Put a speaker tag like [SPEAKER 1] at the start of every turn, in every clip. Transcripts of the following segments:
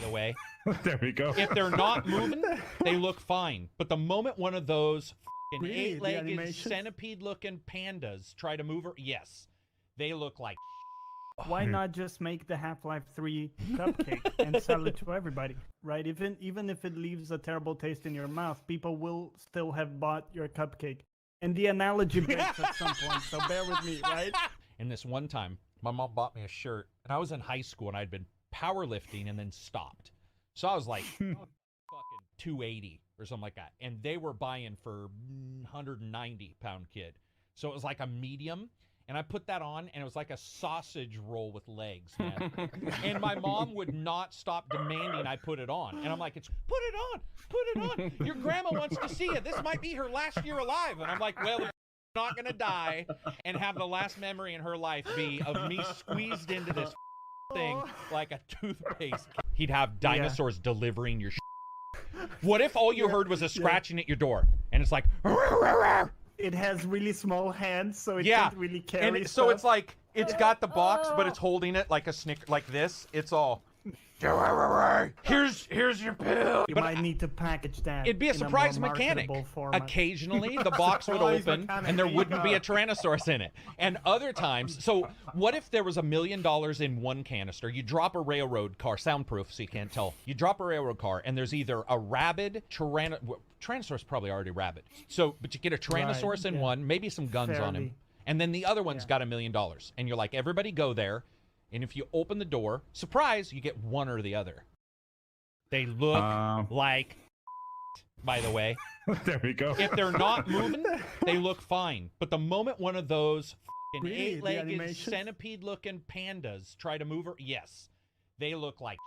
[SPEAKER 1] the way.
[SPEAKER 2] There we go.
[SPEAKER 1] If they're not moving, they look fine. But the moment one of those fucking
[SPEAKER 3] Really? The
[SPEAKER 1] eight-legged
[SPEAKER 3] animation?
[SPEAKER 1] centipede-looking pandas try to move, yes, they look like.
[SPEAKER 3] Why not just make the Half-Life 3 cupcake and sell it to everybody, right? Even if it leaves a terrible taste in your mouth, people will still have bought your cupcake. And the analogy breaks at some point, so bear with me, right?
[SPEAKER 1] And this one time, my mom bought me a shirt, and I was in high school, and I'd been powerlifting and then stopped. So I was like, fucking 280 or something like that. And they were buying for 190-pound kid. So it was like a medium. And I put that on, and it was like a sausage roll with legs, man. And my mom would not stop demanding I put it on. And I'm like, put it on, put it on. Your grandma wants to see it. This might be her last year alive. And I'm like, well, you're not going to die and have the last memory in her life be of me squeezed into this thing like a toothpaste. He'd have dinosaurs delivering your What if all you heard was a scratching at your door? And it's like,
[SPEAKER 3] It has really small hands, so it can't really carry
[SPEAKER 1] and so it's like, it's got the box, but it's holding it like a like this. It's all, here's your pill.
[SPEAKER 3] You might need to package that.
[SPEAKER 1] It'd be a
[SPEAKER 3] in more
[SPEAKER 1] surprise mechanic.
[SPEAKER 3] marketable format.
[SPEAKER 1] Occasionally, the box would open, and there wouldn't be a Tyrannosaurus in it. And other times, so what if there was $1 million in one canister? You drop a railroad car, soundproof, so you can't tell. You drop a railroad car, and there's either a rabid Tyrannosaurus, probably already rabid. So, but you get a Tyrannosaurus in one, maybe some guns on him, and then the other one's got $1 million. And you're like, everybody go there. And if you open the door, surprise, you get one or the other. They look like, by the way.
[SPEAKER 2] There we go.
[SPEAKER 1] If they're not moving, they look fine. But the moment one of those fucking
[SPEAKER 3] Really? The
[SPEAKER 1] eight-legged
[SPEAKER 3] animation?
[SPEAKER 1] centipede-looking pandas try to move, yes, they look like.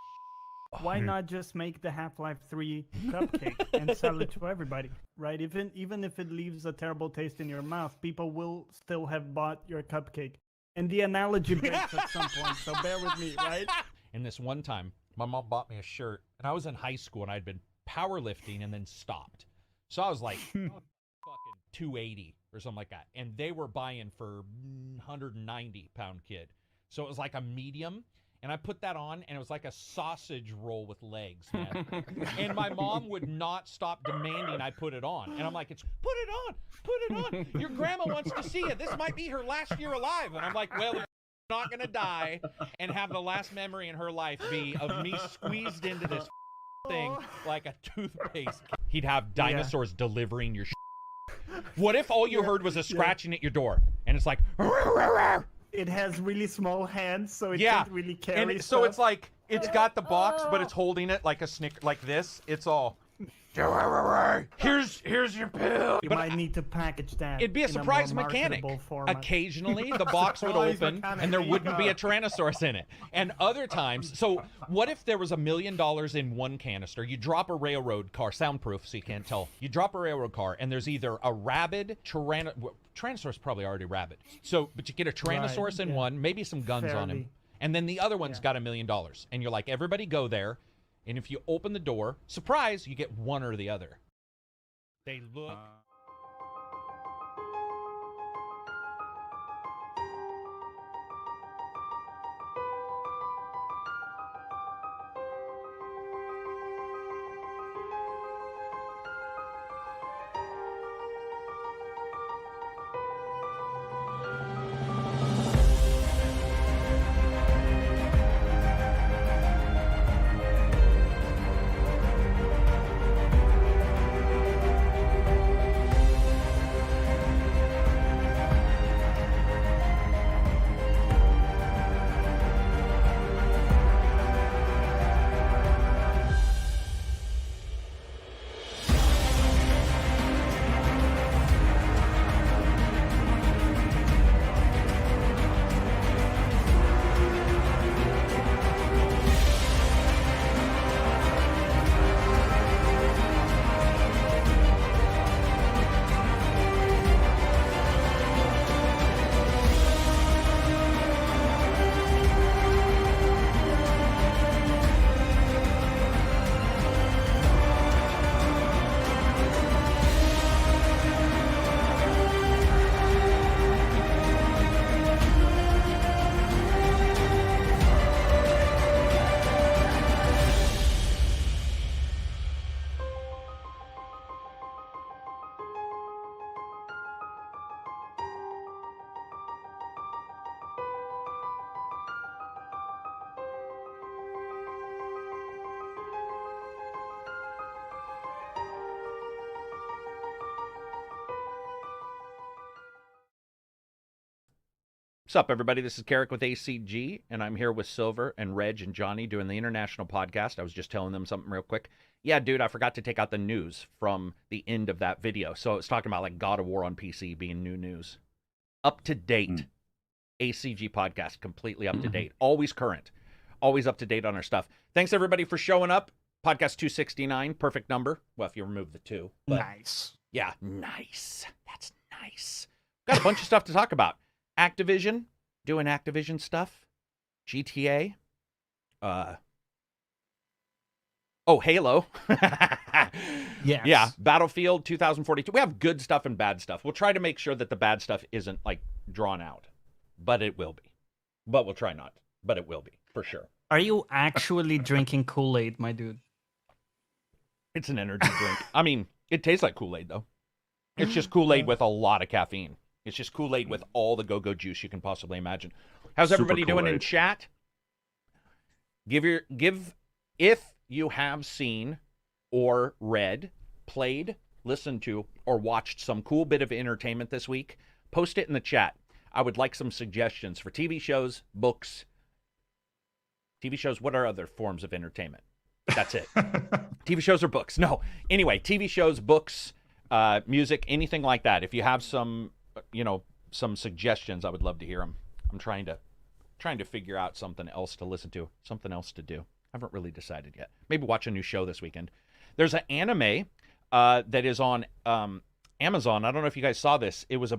[SPEAKER 3] Why not just make the Half-Life 3 cupcake and sell it to everybody, right? Even if it leaves a terrible taste in your mouth, people will still have bought your cupcake. And the analogy breaks at some point, so bear with me, right?
[SPEAKER 1] And this one time, my mom bought me a shirt, and I was in high school, and I'd been powerlifting and then stopped. So I was like, fucking 280 or something like that. And they were buying for 190-pound kid. So it was like a medium. And I put that on, and it was like a sausage roll with legs, man. And my mom would not stop demanding I put it on. And I'm like, put it on, put it on. Your grandma wants to see it. This might be her last year alive. And I'm like, well, you're not going to die and have the last memory in her life be of me squeezed into this thing like a toothpaste. He'd have dinosaurs delivering your What if all you heard was a scratching at your door? And it's like,
[SPEAKER 3] It has really small hands, so it can't really carry
[SPEAKER 1] and so it's like, it's got the box, but it's holding it like a like this. It's all, here's your pill.
[SPEAKER 3] You might need to package that.
[SPEAKER 1] It'd be a surprise mechanic. Occasionally, the box would open, and there wouldn't be a Tyrannosaurus in it. And other times, so what if there was $1 million in one canister? You drop a railroad car, soundproof, so you can't tell. You drop a railroad car, and there's either a rabid Tyrannosaurus, probably already rabid. So, but you get a Tyrannosaurus in one, maybe some guns on him, and then the other one's got $1 million. And you're like, everybody go there. And if you open the door, surprise, you get one or the other. They look. What's up, everybody? This is Karak with ACG, and I'm here with Silver and Reg and Johnny doing the international podcast. I was just telling them something real quick. Yeah, dude, I forgot to take out the news from the end of that video. So it's talking about like God of War on PC being new news. Up to date. ACG Podcast, completely up to date. Always current. Always up to date on our stuff. Thanks, everybody, for showing up. Podcast 269, perfect number. Well, if you remove the 2. But
[SPEAKER 3] Nice.
[SPEAKER 1] yeah, nice. That's nice. Got a bunch of stuff to talk about. Activision, doing Activision stuff. GTA. Halo.
[SPEAKER 3] Yes.
[SPEAKER 1] Yeah, Battlefield 2042. We have good stuff and bad stuff. We'll try to make sure that the bad stuff isn't, like, drawn out. But it will be. But we'll try not. But it will be, for sure.
[SPEAKER 4] Are you actually drinking Kool-Aid, my dude?
[SPEAKER 1] It's an energy drink. I mean, it tastes like Kool-Aid, though. It's just Kool-Aid with a lot of caffeine. It's just Kool-Aid with all the go-go juice you can possibly imagine. How's everybody doing in chat? If you have seen or read, played, listened to, or watched some cool bit of entertainment this week, post it in the chat. I would like some suggestions for TV shows, books. TV shows, what are other forms of entertainment? That's it. TV shows or books? No. Anyway, TV shows, books, music, anything like that. If you have some, some suggestions, I would love to hear them. I'm trying to figure out something else to listen to, something else to do. I haven't really decided yet. Maybe watch a new show this weekend. There's an anime that is on Amazon. I don't know if you guys saw this. It was a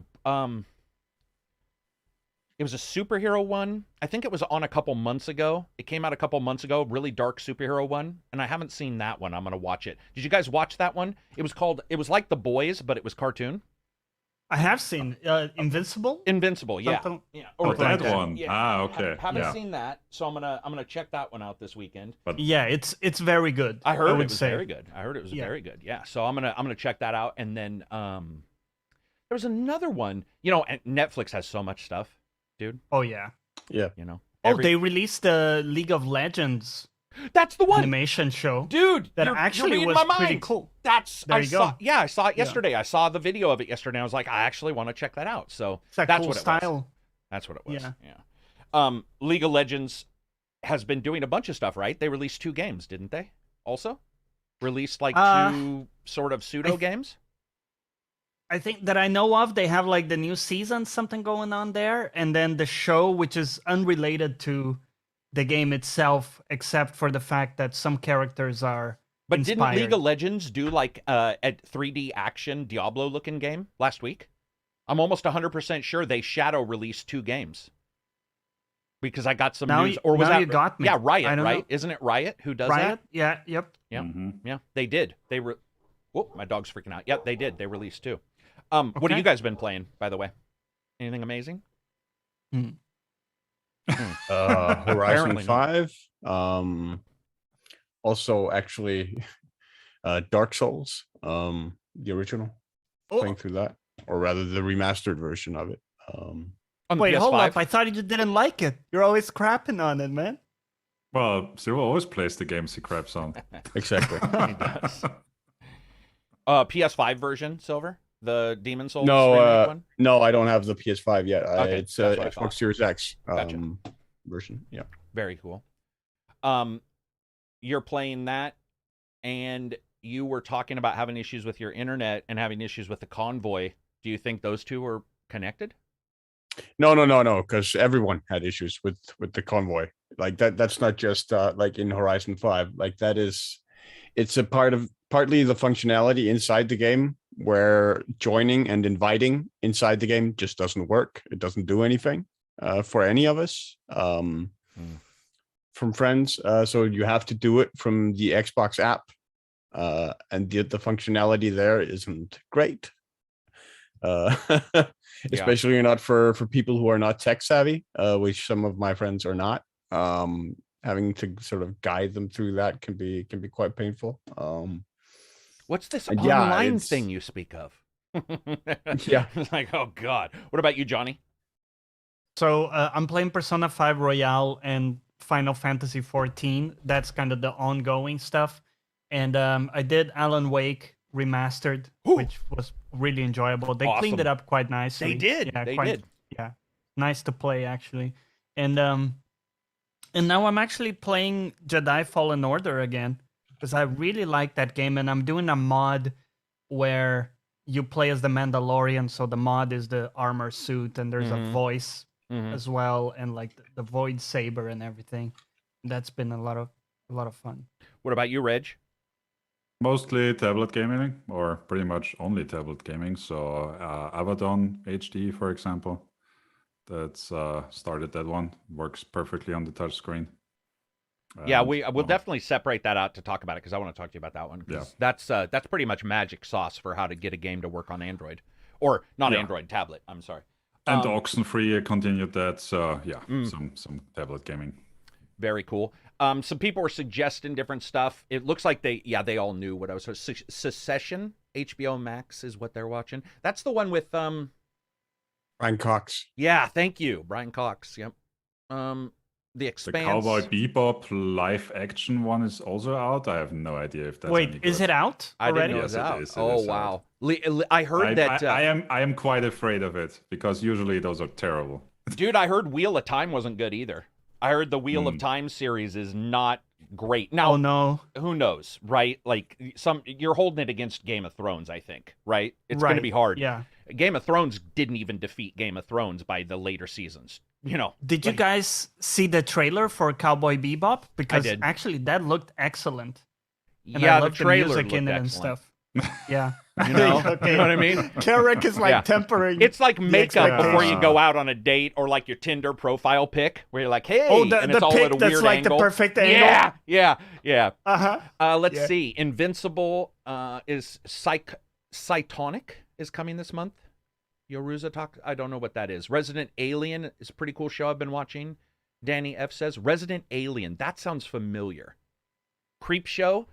[SPEAKER 1] superhero one. I think it was on a couple months ago. It came out a couple months ago, really dark superhero one, and I haven't seen that one. I'm going to watch it. Did you guys watch that one? It was like The Boys, but it was cartoon.
[SPEAKER 3] I have seen Invincible.
[SPEAKER 1] Invincible, yeah.
[SPEAKER 2] Yeah. Or that one.
[SPEAKER 1] Yeah.
[SPEAKER 2] Okay.
[SPEAKER 1] Haven't seen that, so I'm gonna check that one out this weekend.
[SPEAKER 3] But yeah, it's very good.
[SPEAKER 1] I heard it was very good. Very good. Yeah. So I'm gonna check that out, and then there was another one. Netflix has so much stuff, dude.
[SPEAKER 3] Oh yeah.
[SPEAKER 2] Yeah.
[SPEAKER 3] They released the League of Legends.
[SPEAKER 1] That's the one
[SPEAKER 3] animation show,
[SPEAKER 1] dude.
[SPEAKER 3] That actually was pretty cool. I saw
[SPEAKER 1] it yesterday. Yeah. I saw the video of it yesterday. I was like, I actually want to check that out. So
[SPEAKER 3] that's
[SPEAKER 1] cool
[SPEAKER 3] what it was.
[SPEAKER 1] That's what it was. Yeah. League of Legends has been doing a bunch of stuff, right? They released 2 games, didn't they? Also, released like 2 sort of pseudo games.
[SPEAKER 3] I think that I know of, they have like the new season, something going on there, and then the show, which is unrelated to the game itself, except for the fact that some characters are inspired.
[SPEAKER 1] Didn't League of Legends do like a 3D action Diablo-looking game last week? I'm almost 100% sure they shadow released 2 games. Because I got some news. Or was that
[SPEAKER 3] you got me?
[SPEAKER 1] Yeah, Riot, right?
[SPEAKER 3] Know.
[SPEAKER 1] Isn't it Riot who does
[SPEAKER 3] Riot?
[SPEAKER 1] that?
[SPEAKER 3] Yeah, yep.
[SPEAKER 1] Yeah, yeah, they did. Whoop, my dog's freaking out. Yep, they did. They released 2. What have you guys been playing, by the way? Anything amazing?
[SPEAKER 2] Horizon 5. Also, actually, Dark Souls, the original. Playing through that, or rather, the remastered version of it.
[SPEAKER 3] Wait, hold up! I thought you just didn't like it. You're always crapping on it, man.
[SPEAKER 2] Well, Silver always plays the games he craps on.
[SPEAKER 1] Exactly. He does. PS5 version, Silver. The Demon Souls remake one?
[SPEAKER 2] No, I don't have the PS5 yet.
[SPEAKER 1] Okay,
[SPEAKER 2] it's Xbox Series X version. Yeah.
[SPEAKER 1] Very cool. You're playing that, and you were talking about having issues with your internet and having issues with the Convoy. Do you think those two are connected?
[SPEAKER 2] No, because everyone had issues with the Convoy. Like that's not just like in Horizon 5. Like it's a partly the functionality inside the game, where joining and inviting inside the game just doesn't work. It doesn't do anything for any of us from friends. So you have to do it from the Xbox app, and the functionality there isn't great. Especially not for people who are not tech savvy, which some of my friends are not. Having to sort of guide them through that can be quite painful.
[SPEAKER 1] What's this online thing you speak of?
[SPEAKER 2] Yeah.
[SPEAKER 1] Like, oh God. What about you, Johnny?
[SPEAKER 3] So I'm playing Persona 5 Royale and Final Fantasy 14. That's kind of the ongoing stuff. And I did Alan Wake Remastered, which was really enjoyable. They cleaned it up quite nicely.
[SPEAKER 1] They did.
[SPEAKER 3] Yeah,
[SPEAKER 1] they did.
[SPEAKER 3] Yeah.
[SPEAKER 4] nice to play actually. And now I'm actually playing Jedi Fallen Order again because I really like that game, and I'm doing a mod where you play as the Mandalorian, so the mod is the armor suit, and there's a voice as well, and like the void saber and everything. That's been a lot of fun.
[SPEAKER 1] What about you, Reg?
[SPEAKER 5] Mostly tablet gaming, or pretty much only tablet gaming. So Abaddon HD, for example, that's started that one. Works perfectly on the touchscreen.
[SPEAKER 1] Yeah, we'll definitely separate that out to talk about it because I want to talk to you about that one.
[SPEAKER 5] Yeah.
[SPEAKER 1] That's pretty much magic sauce for how to get a game to work on Android, or not Android, tablet. I'm sorry.
[SPEAKER 5] And Oxenfree continued that. So yeah, some tablet gaming.
[SPEAKER 1] Very cool. Some people were suggesting different stuff. It looks like they all knew what I was. Secession, HBO Max is what they're watching. That's the one with
[SPEAKER 2] Brian Cox.
[SPEAKER 1] Yeah, thank you, Brian Cox. Yep. The Expanse.
[SPEAKER 5] The Cowboy Bebop live action one is also out. I have no idea if that's
[SPEAKER 4] Wait,
[SPEAKER 5] any
[SPEAKER 4] is
[SPEAKER 5] good.
[SPEAKER 4] it out
[SPEAKER 1] I
[SPEAKER 4] already?
[SPEAKER 1] didn't know it was
[SPEAKER 5] Yes, it
[SPEAKER 1] out.
[SPEAKER 5] is, it
[SPEAKER 1] Oh
[SPEAKER 5] is
[SPEAKER 1] wow! I heard that.
[SPEAKER 5] I am quite afraid of it because usually those are terrible.
[SPEAKER 1] Dude, I heard Wheel of Time wasn't good either. I heard the Wheel of Time series is not great. Now,
[SPEAKER 4] Oh no.
[SPEAKER 1] who knows, right? Like you're holding it against Game of Thrones, I think, right? It's going to be hard.
[SPEAKER 4] Yeah.
[SPEAKER 1] Game of Thrones didn't even defeat Game of Thrones by the later seasons. You know.
[SPEAKER 4] Did you guys see the trailer for Cowboy Bebop? Because
[SPEAKER 1] did.
[SPEAKER 4] actually that looked excellent. And
[SPEAKER 1] Yeah,
[SPEAKER 4] I
[SPEAKER 1] the
[SPEAKER 4] loved the
[SPEAKER 1] trailer
[SPEAKER 4] music
[SPEAKER 1] looked
[SPEAKER 4] in it and
[SPEAKER 1] excellent.
[SPEAKER 4] stuff. Yeah.
[SPEAKER 1] You know,
[SPEAKER 3] Okay.
[SPEAKER 1] you know what I mean?
[SPEAKER 3] Karak is like
[SPEAKER 1] Yeah.
[SPEAKER 3] tempering.
[SPEAKER 1] It's like makeup before you
[SPEAKER 5] expectation.
[SPEAKER 1] go out on a date, or like your Tinder profile pic, where you're like, "Hey,"
[SPEAKER 3] Oh,
[SPEAKER 1] and
[SPEAKER 3] the
[SPEAKER 1] it's all
[SPEAKER 3] pic
[SPEAKER 1] at a
[SPEAKER 3] that's
[SPEAKER 1] weird
[SPEAKER 3] like
[SPEAKER 1] angle.
[SPEAKER 3] the perfect angle.
[SPEAKER 1] Yeah.
[SPEAKER 3] Uh-huh.
[SPEAKER 1] Let's
[SPEAKER 3] Yeah.
[SPEAKER 1] see. Invincible is Cytonic is coming this month. Yoruza talk. I don't know what that is. Resident Alien is a pretty cool show I've been watching. Danny F says Resident Alien. That sounds familiar. Creep Show.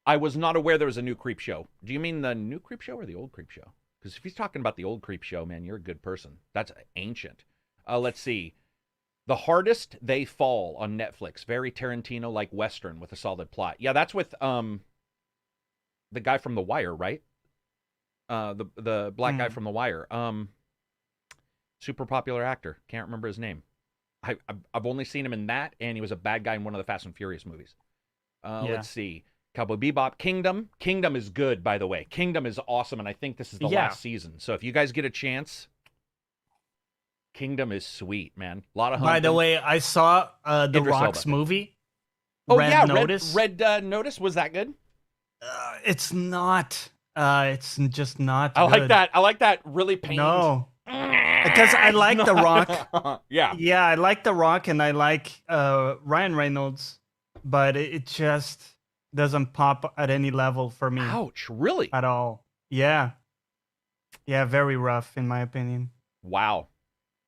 [SPEAKER 1] I was not aware there was a new Creep Show. Do you mean the new Creep Show or the old Creep Show? Because if he's talking about the old Creep Show, man, you're a good person. That's ancient. Let's see. The Hardest They Fall on Netflix. Very Tarantino-like Western with a solid plot. Yeah, that's with the guy from The Wire, right? The black guy from The Wire. Super popular actor. Can't remember his name. I've only seen him in that, and he was a bad guy in one of the Fast and Furious movies. Let's see. Cowboy Bebop. Kingdom. Kingdom is good, by the way. Kingdom is awesome, and I think this is the last season. So if you guys get a chance, Kingdom is sweet, man. A lot of hunting.
[SPEAKER 4] By the way, I saw The
[SPEAKER 1] Idris
[SPEAKER 4] Rock's
[SPEAKER 1] Elba.
[SPEAKER 4] movie.
[SPEAKER 1] Oh,
[SPEAKER 4] Red
[SPEAKER 1] yeah,
[SPEAKER 4] Notice.
[SPEAKER 1] Red Notice. Was that good?
[SPEAKER 4] It's not. It's just not.
[SPEAKER 1] I like
[SPEAKER 4] good.
[SPEAKER 1] that. I like that really pained.
[SPEAKER 4] No. Because I like The Rock.
[SPEAKER 1] Yeah.
[SPEAKER 4] Yeah, I like The Rock and I like Ryan Reynolds, but it just doesn't pop at any level for me
[SPEAKER 1] Ouch. Really?
[SPEAKER 4] at all. Yeah. Yeah, very rough in my opinion.
[SPEAKER 1] Wow.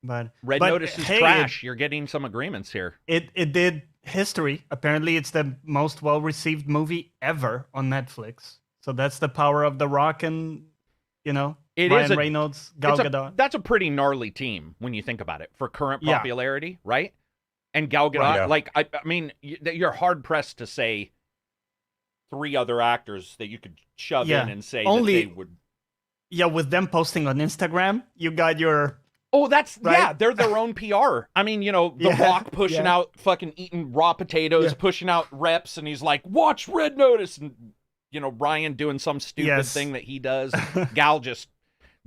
[SPEAKER 4] But
[SPEAKER 1] Red
[SPEAKER 4] but,
[SPEAKER 1] Notice is
[SPEAKER 4] hey,
[SPEAKER 1] trash. You're getting some agreements here.
[SPEAKER 4] It did history. Apparently it's the most well-received movie ever on Netflix. So that's the power of The Rock and,
[SPEAKER 1] It
[SPEAKER 4] Ryan
[SPEAKER 1] is
[SPEAKER 4] Reynolds, Gal Gadot.
[SPEAKER 1] That's a pretty gnarly team when you think about it for current
[SPEAKER 4] Yeah.
[SPEAKER 1] popularity, right? And Gal Gadot,
[SPEAKER 2] Right, yeah.
[SPEAKER 1] like, I mean, you're hard pressed to say 3 other actors that you could shove
[SPEAKER 4] Yeah.
[SPEAKER 1] in and say
[SPEAKER 4] Only-
[SPEAKER 1] that they would.
[SPEAKER 4] Yeah, with them posting on Instagram, you got your
[SPEAKER 1] Oh, that's
[SPEAKER 4] Right?
[SPEAKER 1] yeah. They're their own PR. I mean, The
[SPEAKER 3] Yeah,
[SPEAKER 1] Rock pushing
[SPEAKER 3] yeah.
[SPEAKER 1] out fucking eating raw potatoes,
[SPEAKER 3] Yeah.
[SPEAKER 1] pushing out reps, and he's like, "Watch Red Notice," and Brian doing some stupid
[SPEAKER 4] Yes.
[SPEAKER 1] thing that he does. Gal just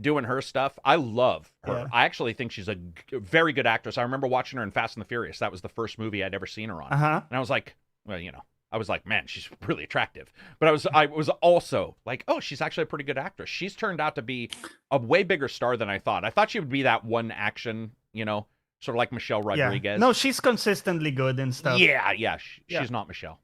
[SPEAKER 1] doing her stuff. I love her.
[SPEAKER 3] Yeah.
[SPEAKER 1] I actually think she's a very good actress. I remember watching her in Fast and the Furious. That was the first movie I'd ever seen her on,
[SPEAKER 4] uh-huh.
[SPEAKER 1] and I was like, well, I was like, man, she's really attractive. But I was also like, oh, she's actually a pretty good actress. She's turned out to be a way bigger star than I thought. I thought she would be that one action, sort of like Michelle Rodriguez.
[SPEAKER 4] Yeah. No, she's consistently good and stuff.
[SPEAKER 1] Yeah.
[SPEAKER 3] Yeah.
[SPEAKER 1] She's not Michelle.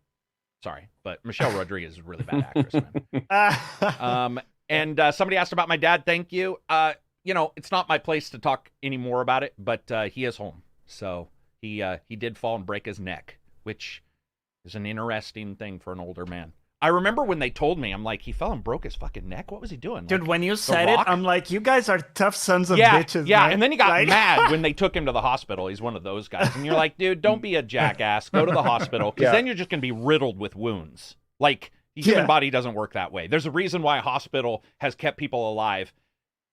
[SPEAKER 1] Sorry, but Michelle Rodriguez is a really bad actress, man. And somebody asked about my dad. Thank you. It's not my place to talk anymore about it, but he is home. So he did fall and break his neck, which is an interesting thing for an older man. I remember when they told me, I'm like, he fell and broke his fucking neck. What was he doing?
[SPEAKER 4] Dude,
[SPEAKER 1] Like,
[SPEAKER 4] when you said it,
[SPEAKER 1] Rock?
[SPEAKER 4] I'm like, you guys are tough sons of
[SPEAKER 1] yeah,
[SPEAKER 4] bitches.
[SPEAKER 1] yeah.
[SPEAKER 4] man.
[SPEAKER 1] And then he got
[SPEAKER 4] Like-
[SPEAKER 1] mad when they took him to the hospital. He's one of those guys, and you're like, dude, don't be a jackass. Go to the hospital, because
[SPEAKER 2] Yeah.
[SPEAKER 1] then you're just gonna be riddled with wounds. Like, the human
[SPEAKER 3] Yeah.
[SPEAKER 1] body doesn't work that way. There's a reason why a hospital has kept people alive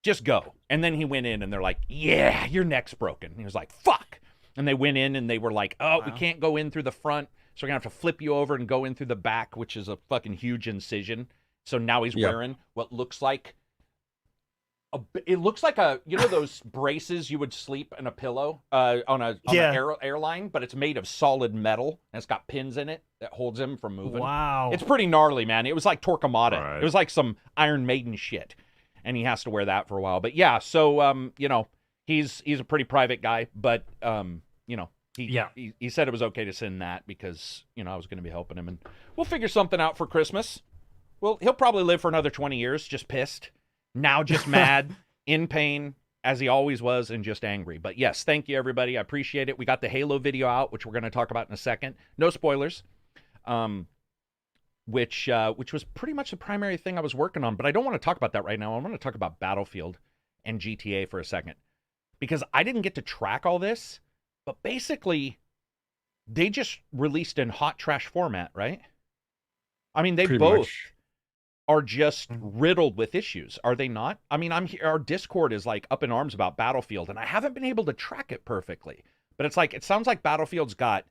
[SPEAKER 1] just go. And then he went in and they're like, yeah, your neck's broken. And he was like, fuck. And they went in and they were like, oh, we can't go in through the front. So we're going to have to flip you over and go in through the back, which is a fucking huge incision. So now he's wearing what looks like it looks like those braces you would sleep in a pillow on an airline, but it's made of solid metal and it's got pins in it that holds him from moving.
[SPEAKER 4] Wow.
[SPEAKER 1] It's pretty gnarly, man. It was like Torquemada.
[SPEAKER 5] Right.
[SPEAKER 1] It was like some Iron Maiden shit. And he has to wear that for a while. But yeah, so he's a pretty private guy, but he said it was okay to send that because, I was going to be helping him, and we'll figure something out for Christmas. Well, he'll probably live for another 20 years, just pissed. Now just mad, in pain, as he always was, and just angry. But yes, thank you, everybody. I appreciate it. We got the Halo video out, which we're going to talk about in a second. No spoilers. Which was pretty much the primary thing I was working on. But I don't want to talk about that right now. I want to talk about Battlefield and GTA for a second. Because I didn't get to track all this. But basically, they just released in hot trash format, right? I mean, they both are just riddled with issues, are they not? I mean, our Discord is like up in arms about Battlefield, and I haven't been able to track it perfectly. But it's like, it sounds like Battlefield's got,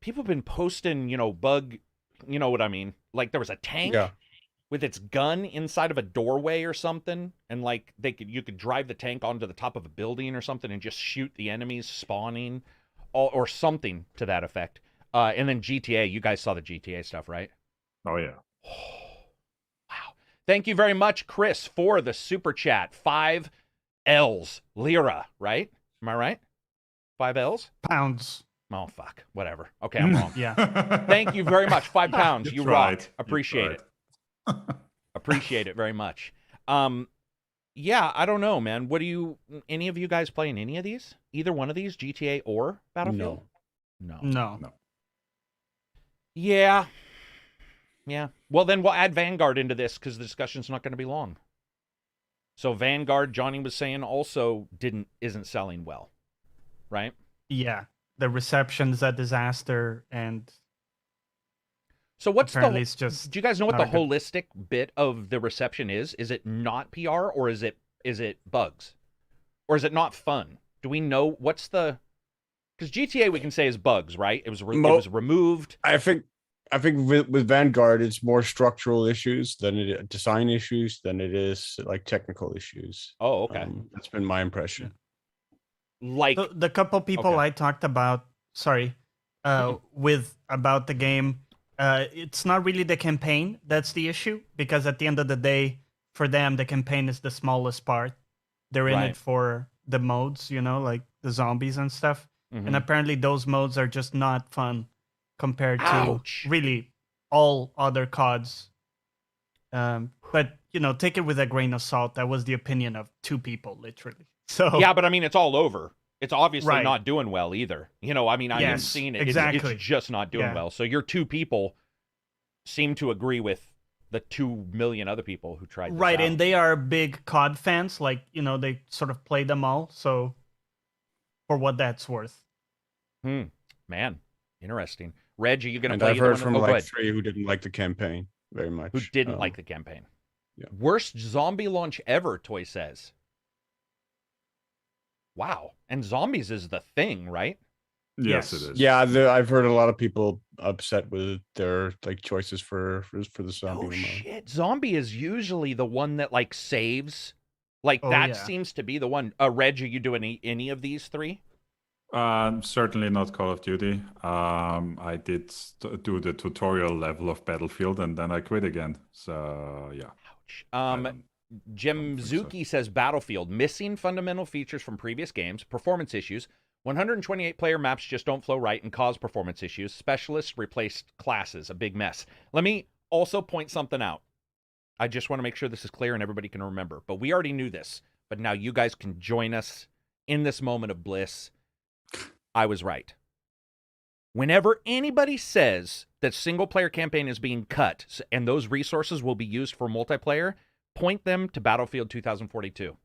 [SPEAKER 1] people have been posting, bug, you know what I mean? Like there was a tank with its gun inside of a doorway or something, and like you could drive the tank onto the top of a building or something and just shoot the enemies spawning, or something to that effect. And then GTA, you guys saw the GTA stuff, right?
[SPEAKER 5] Oh yeah.
[SPEAKER 1] Wow. Thank you very much, Chris, for the super chat. 5 L's. Lira, right? Am I right? 5 L's?
[SPEAKER 4] Pounds.
[SPEAKER 1] Oh, fuck. Whatever. Okay, I'm wrong.
[SPEAKER 4] Yeah.
[SPEAKER 1] Thank you very much. 5 pounds. You
[SPEAKER 5] tried.
[SPEAKER 1] rock. Appreciate it. Appreciate it very much. Yeah, I don't know, man. Any of you guys playing any of these? Either one of these, GTA or Battlefield?
[SPEAKER 4] No.
[SPEAKER 1] Yeah. Well, then we'll add Vanguard into this because the discussion's not going to be long. So Vanguard, Johnny was saying, also isn't selling well, right?
[SPEAKER 4] Yeah. The reception's a disaster, and
[SPEAKER 1] so what's
[SPEAKER 4] apparently it's just
[SPEAKER 1] do you guys know what the
[SPEAKER 4] not a good-
[SPEAKER 1] holistic bit of the reception is? Is it not PR, or is it bugs? Or is it not fun? Do we know what's the... Because GTA we can say is bugs, right? It was removed.
[SPEAKER 2] I think with Vanguard, it's more structural issues than design issues than it is like technical issues.
[SPEAKER 1] Oh, okay.
[SPEAKER 2] That's been my impression.
[SPEAKER 1] Like
[SPEAKER 4] the couple people I talked about, with about the game, it's not really the campaign that's the issue, because at the end of the day, for them, the campaign is the smallest part. They're in it for the modes, like the zombies and stuff.
[SPEAKER 1] Mhm.
[SPEAKER 4] And apparently those modes are just not fun compared
[SPEAKER 1] Ouch.
[SPEAKER 4] to really all other CODs. But, take it with a grain of salt. That was the opinion of 2 people, literally. So
[SPEAKER 1] yeah, but I mean, it's all over. It's obviously
[SPEAKER 4] Right.
[SPEAKER 1] not doing well either. I mean, I haven't seen it.
[SPEAKER 4] exactly.
[SPEAKER 1] It's just not doing well. So your 2 people seem to agree with the 2 million other people who tried this
[SPEAKER 4] Right,
[SPEAKER 1] out.
[SPEAKER 4] and they are big COD fans. Like, they sort of play them all. So for what that's worth.
[SPEAKER 1] Man, interesting. Reg, are you going to
[SPEAKER 2] And
[SPEAKER 1] play
[SPEAKER 2] I've
[SPEAKER 1] either
[SPEAKER 2] heard
[SPEAKER 1] one?
[SPEAKER 2] from
[SPEAKER 1] Oh, go
[SPEAKER 2] like
[SPEAKER 1] ahead.
[SPEAKER 2] 3 who didn't like the campaign very much.
[SPEAKER 1] Who didn't like the campaign.
[SPEAKER 2] Yeah.
[SPEAKER 1] Worst zombie launch ever, Toy says. Wow. And zombies is the thing, right?
[SPEAKER 5] Yes,
[SPEAKER 4] Yes.
[SPEAKER 5] it is.
[SPEAKER 2] Yeah, I've heard a lot of people upset with their like choices for the zombie
[SPEAKER 1] Oh,
[SPEAKER 2] mode.
[SPEAKER 1] shit. Zombie is usually the one that, like, saves. Like,
[SPEAKER 4] Oh,
[SPEAKER 1] that
[SPEAKER 4] yeah.
[SPEAKER 1] seems to be the one. Reg, are you doing any of these 3?
[SPEAKER 5] Certainly not Call of Duty. I did do the tutorial level of Battlefield, and then I quit again. So yeah.
[SPEAKER 1] Ouch.
[SPEAKER 5] I don't
[SPEAKER 1] Jim
[SPEAKER 5] think so.
[SPEAKER 1] Zuki says Battlefield, missing fundamental features from previous games, performance issues, 128 player maps just don't flow right and cause performance issues, specialists replaced classes, a big mess. Let me also point something out. I just want to make sure this is clear and everybody can remember, but we already knew this, but now you guys can join us in this moment of bliss. I was right. Whenever anybody says that single player campaign is being cut and those resources will be used for multiplayer, point them to Battlefield 2042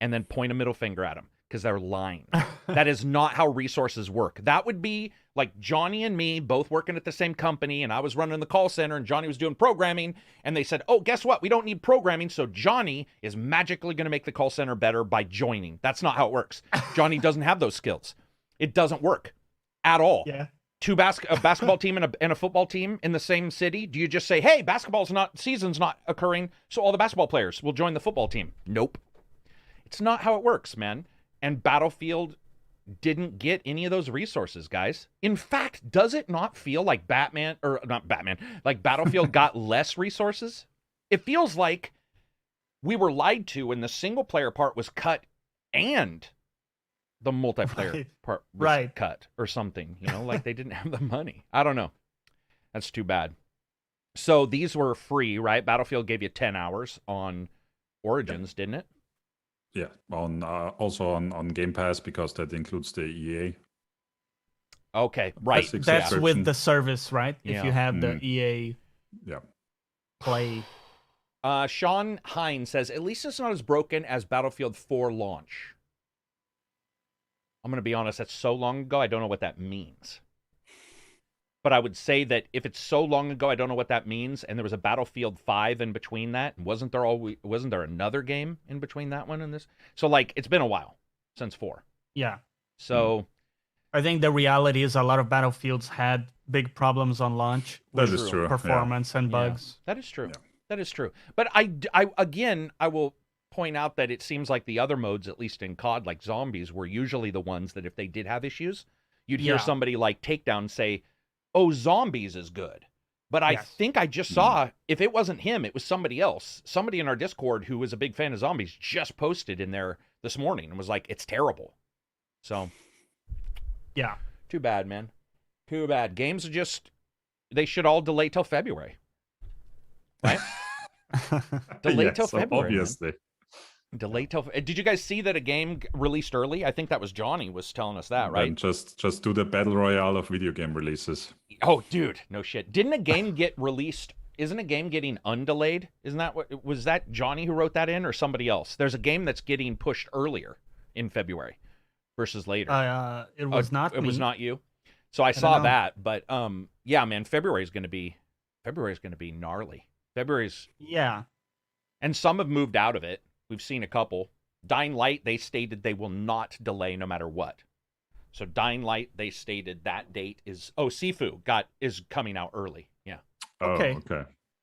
[SPEAKER 1] and then point a middle finger at them. because they're lying. That is not how resources work. That would be like Johnny and me both working at the same company, and I was running the call center and Johnny was doing programming, and they said, oh, guess what? We don't need programming, so Johnny is magically going to make the call center better by joining. That's not how it works. Johnny doesn't have those skills. It doesn't work at all.
[SPEAKER 4] Yeah.
[SPEAKER 1] A basketball team and a football team in the same city, do you just say, hey, season's not occurring, so all the basketball players will join the football team? Nope. It's not how it works, man. And Battlefield didn't get any of those resources, guys. In fact, does it not feel like like Battlefield got less resources? It feels like we were lied to and the single player part was cut and the multiplayer part was cut or something, like they didn't have the money. I don't know. That's too bad. So these were free, right? Battlefield gave you 10 hours on Origins, didn't it?
[SPEAKER 5] Yeah, also on Game Pass, because that includes the EA.
[SPEAKER 1] Okay, right.
[SPEAKER 4] That's with the service, right?
[SPEAKER 1] Yeah.
[SPEAKER 4] If you have the EA Play.
[SPEAKER 1] Sean Hine says, at least it's not as broken as Battlefield 4 launch. I'm going to be honest, that's so long ago, I don't know what that means. But I would say that if it's so long ago, I don't know what that means, and there was a Battlefield 5 in between that, wasn't there another game in between that one and this? So, like, it's been a while since 4.
[SPEAKER 4] Yeah.
[SPEAKER 1] So...
[SPEAKER 4] I think the reality is a lot of Battlefields had big problems on launch.
[SPEAKER 5] That is true.
[SPEAKER 4] Performance and bugs.
[SPEAKER 1] That is true. Yeah. That is true. But I will point out that it seems like the other modes, at least in COD, like zombies, were usually the ones that if they did have issues, you'd hear somebody like Takedown say, oh, zombies is good. But I think I just saw, if it wasn't him, it was somebody else. Somebody in our Discord who was a big fan of zombies just posted in there this morning and was like, it's terrible. So,
[SPEAKER 4] yeah.
[SPEAKER 1] Too bad, man. Too bad. Games are just, they should all delay till February. Right? Delay till February.
[SPEAKER 5] Obviously.
[SPEAKER 1] Man. Delay till. Did you guys see that a game released early? I think that was Johnny was telling us that, right?
[SPEAKER 5] And just do the battle royale of video game releases.
[SPEAKER 1] Oh, dude, no shit. Didn't a game get released? Isn't a game getting undelayed? Isn't that what? Was that Johnny who wrote that in, or somebody else? There's a game that's getting pushed earlier in February versus later.
[SPEAKER 4] It was not me.
[SPEAKER 1] It was not you. So I saw that, but yeah, man, February's going to be gnarly. And some have moved out of it. We've seen a couple. Dying Light, they stated they will not delay no matter what. So Dying Light, they stated that date is Sifu is coming out early. Yeah.
[SPEAKER 5] Okay.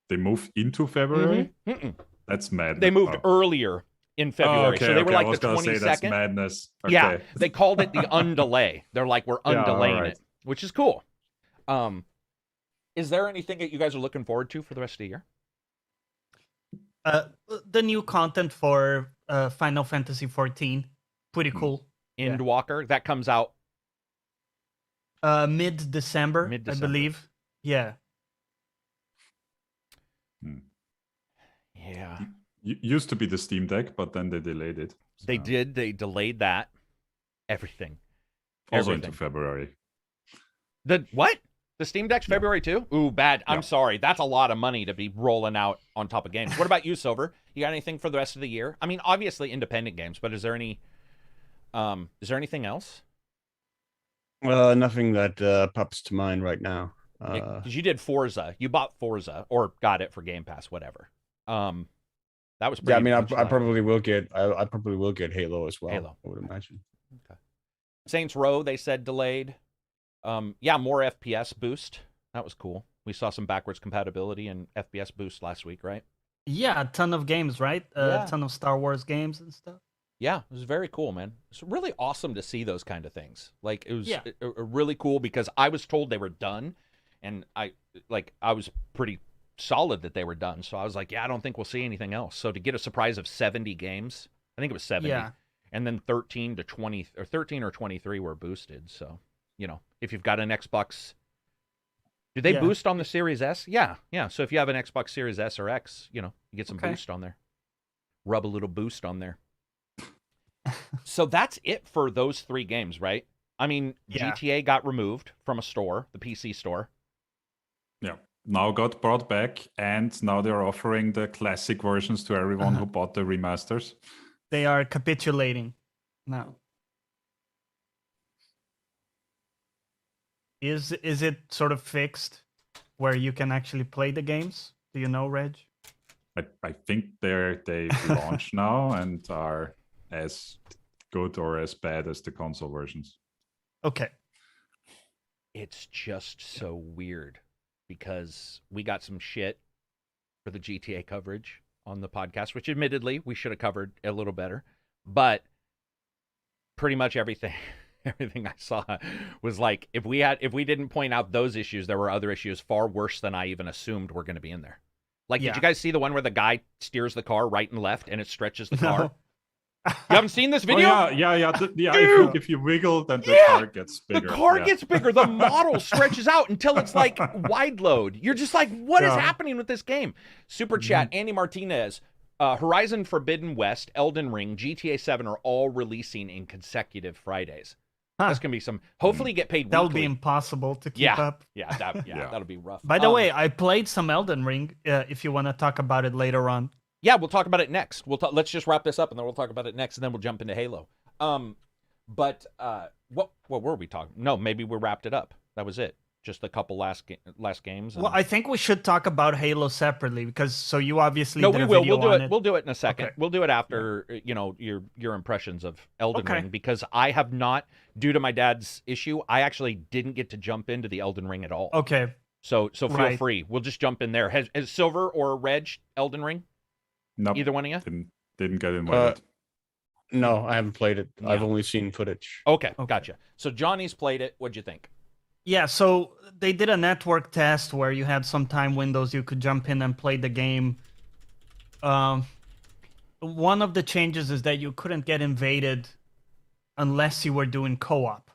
[SPEAKER 5] They moved into February? Mm-hmm. That's mad.
[SPEAKER 1] They moved earlier in February. So they were like the 22nd.
[SPEAKER 5] Say that's madness. Okay.
[SPEAKER 1] Yeah. They called it the undelay. They're like, we're undelaying it, which is cool. Is there anything that you guys are looking forward to for the rest of the year?
[SPEAKER 4] The new content for Final Fantasy 14, pretty cool.
[SPEAKER 1] Endwalker, that comes out
[SPEAKER 4] mid-December, I believe. Yeah.
[SPEAKER 1] Yeah.
[SPEAKER 5] Used to be the Steam Deck, but then they delayed it. So.
[SPEAKER 1] They did. They delayed that. Everything.
[SPEAKER 5] Also into February.
[SPEAKER 1] The what? The Steam Deck's February too? Ooh, bad. I'm sorry. That's a lot of money to be rolling out on top of games. What about you, Silver? You got anything for the rest of the year? I mean, obviously independent games, but is there anything else?
[SPEAKER 2] Nothing that pops to mind right now.
[SPEAKER 1] Because you did Forza. You bought Forza or got it for Game Pass, whatever. That was pretty.
[SPEAKER 2] Yeah, I mean, I probably will get. I probably will get Halo as well.
[SPEAKER 1] Halo,
[SPEAKER 2] I would imagine.
[SPEAKER 1] Okay. Saints Row, they said delayed. Yeah, more FPS boost. That was cool. We saw some backwards compatibility and FPS boost last week, right?
[SPEAKER 4] Yeah, a ton of games, right? A ton of Star Wars games and stuff.
[SPEAKER 1] Yeah, it was very cool, man. It's really awesome to see those kind of things. Like, it was really cool because I was told they were done, and I was pretty solid that they were done. So I was like, yeah, I don't think we'll see anything else. So to get a surprise of 70 games, I think it was 70, and then 13 to 20 or 13 or 23 were boosted. So, if you've got an Xbox, do they boost on the Series S? Yeah. So if you have an Xbox Series S or X, you get some boost on there. Rub a little boost on there. So that's it for those 3 games, right? I mean, GTA got removed from a store, the PC store.
[SPEAKER 5] Yeah. Now got brought back, and now they're offering the classic versions to everyone who bought the remasters.
[SPEAKER 4] They are capitulating now. Is it sort of fixed where you can actually play the games? Do you know, Reg?
[SPEAKER 5] I think they launched now and are as good or as bad as the console versions.
[SPEAKER 4] Okay.
[SPEAKER 1] It's just so weird because we got some shit for the GTA coverage on the podcast, which admittedly we should have covered a little better, but pretty much everything I saw was like, if we didn't point out those issues, there were other issues far worse than I even assumed were going to be in there. Like, Did you guys see the one where the guy steers the car right and left and it stretches the car?
[SPEAKER 4] No.
[SPEAKER 1] You haven't seen this video?
[SPEAKER 5] Oh, yeah. If you wiggle, then the car gets bigger.
[SPEAKER 1] The car gets bigger. The model stretches out until it's like wide load. You're just like, what is happening with this game? Super chat, Andy Martinez. Horizon Forbidden West, Elden Ring, GTA 7 are all releasing in consecutive Fridays. That's going to be some... Hopefully get paid weekly.
[SPEAKER 4] That'll be impossible to keep up.
[SPEAKER 1] Yeah, that'll be rough.
[SPEAKER 4] By the way, I played some Elden Ring, if you want to talk about it later on.
[SPEAKER 1] Yeah, we'll talk about it next. Let's just wrap this up, and then we'll talk about it next, and then we'll jump into Halo. What were we talking? No, maybe we wrapped it up. That was it. Just a couple last games.
[SPEAKER 4] Well, I think we should talk about Halo separately because you obviously
[SPEAKER 1] we will.
[SPEAKER 4] We'll
[SPEAKER 1] do it. We'll do it in a second.
[SPEAKER 4] Okay.
[SPEAKER 1] We'll do it after your impressions of Elden Ring, because I have not, due to my dad's issue, I actually didn't get to jump into the Elden Ring at all.
[SPEAKER 4] Okay.
[SPEAKER 1] So feel free. We'll just jump in there. Has Silver or Reg Elden Ring?
[SPEAKER 5] Nope.
[SPEAKER 1] Either one of you?
[SPEAKER 5] Didn't get invited.
[SPEAKER 2] No, I haven't played it.
[SPEAKER 1] Yeah.
[SPEAKER 2] I've only seen footage.
[SPEAKER 1] Okay, gotcha. So Johnny's played it. What'd you think?
[SPEAKER 4] Yeah, so they did a network test where you had some time windows you could jump in and play the game. One of the changes is that you couldn't get invaded unless you were doing co-op,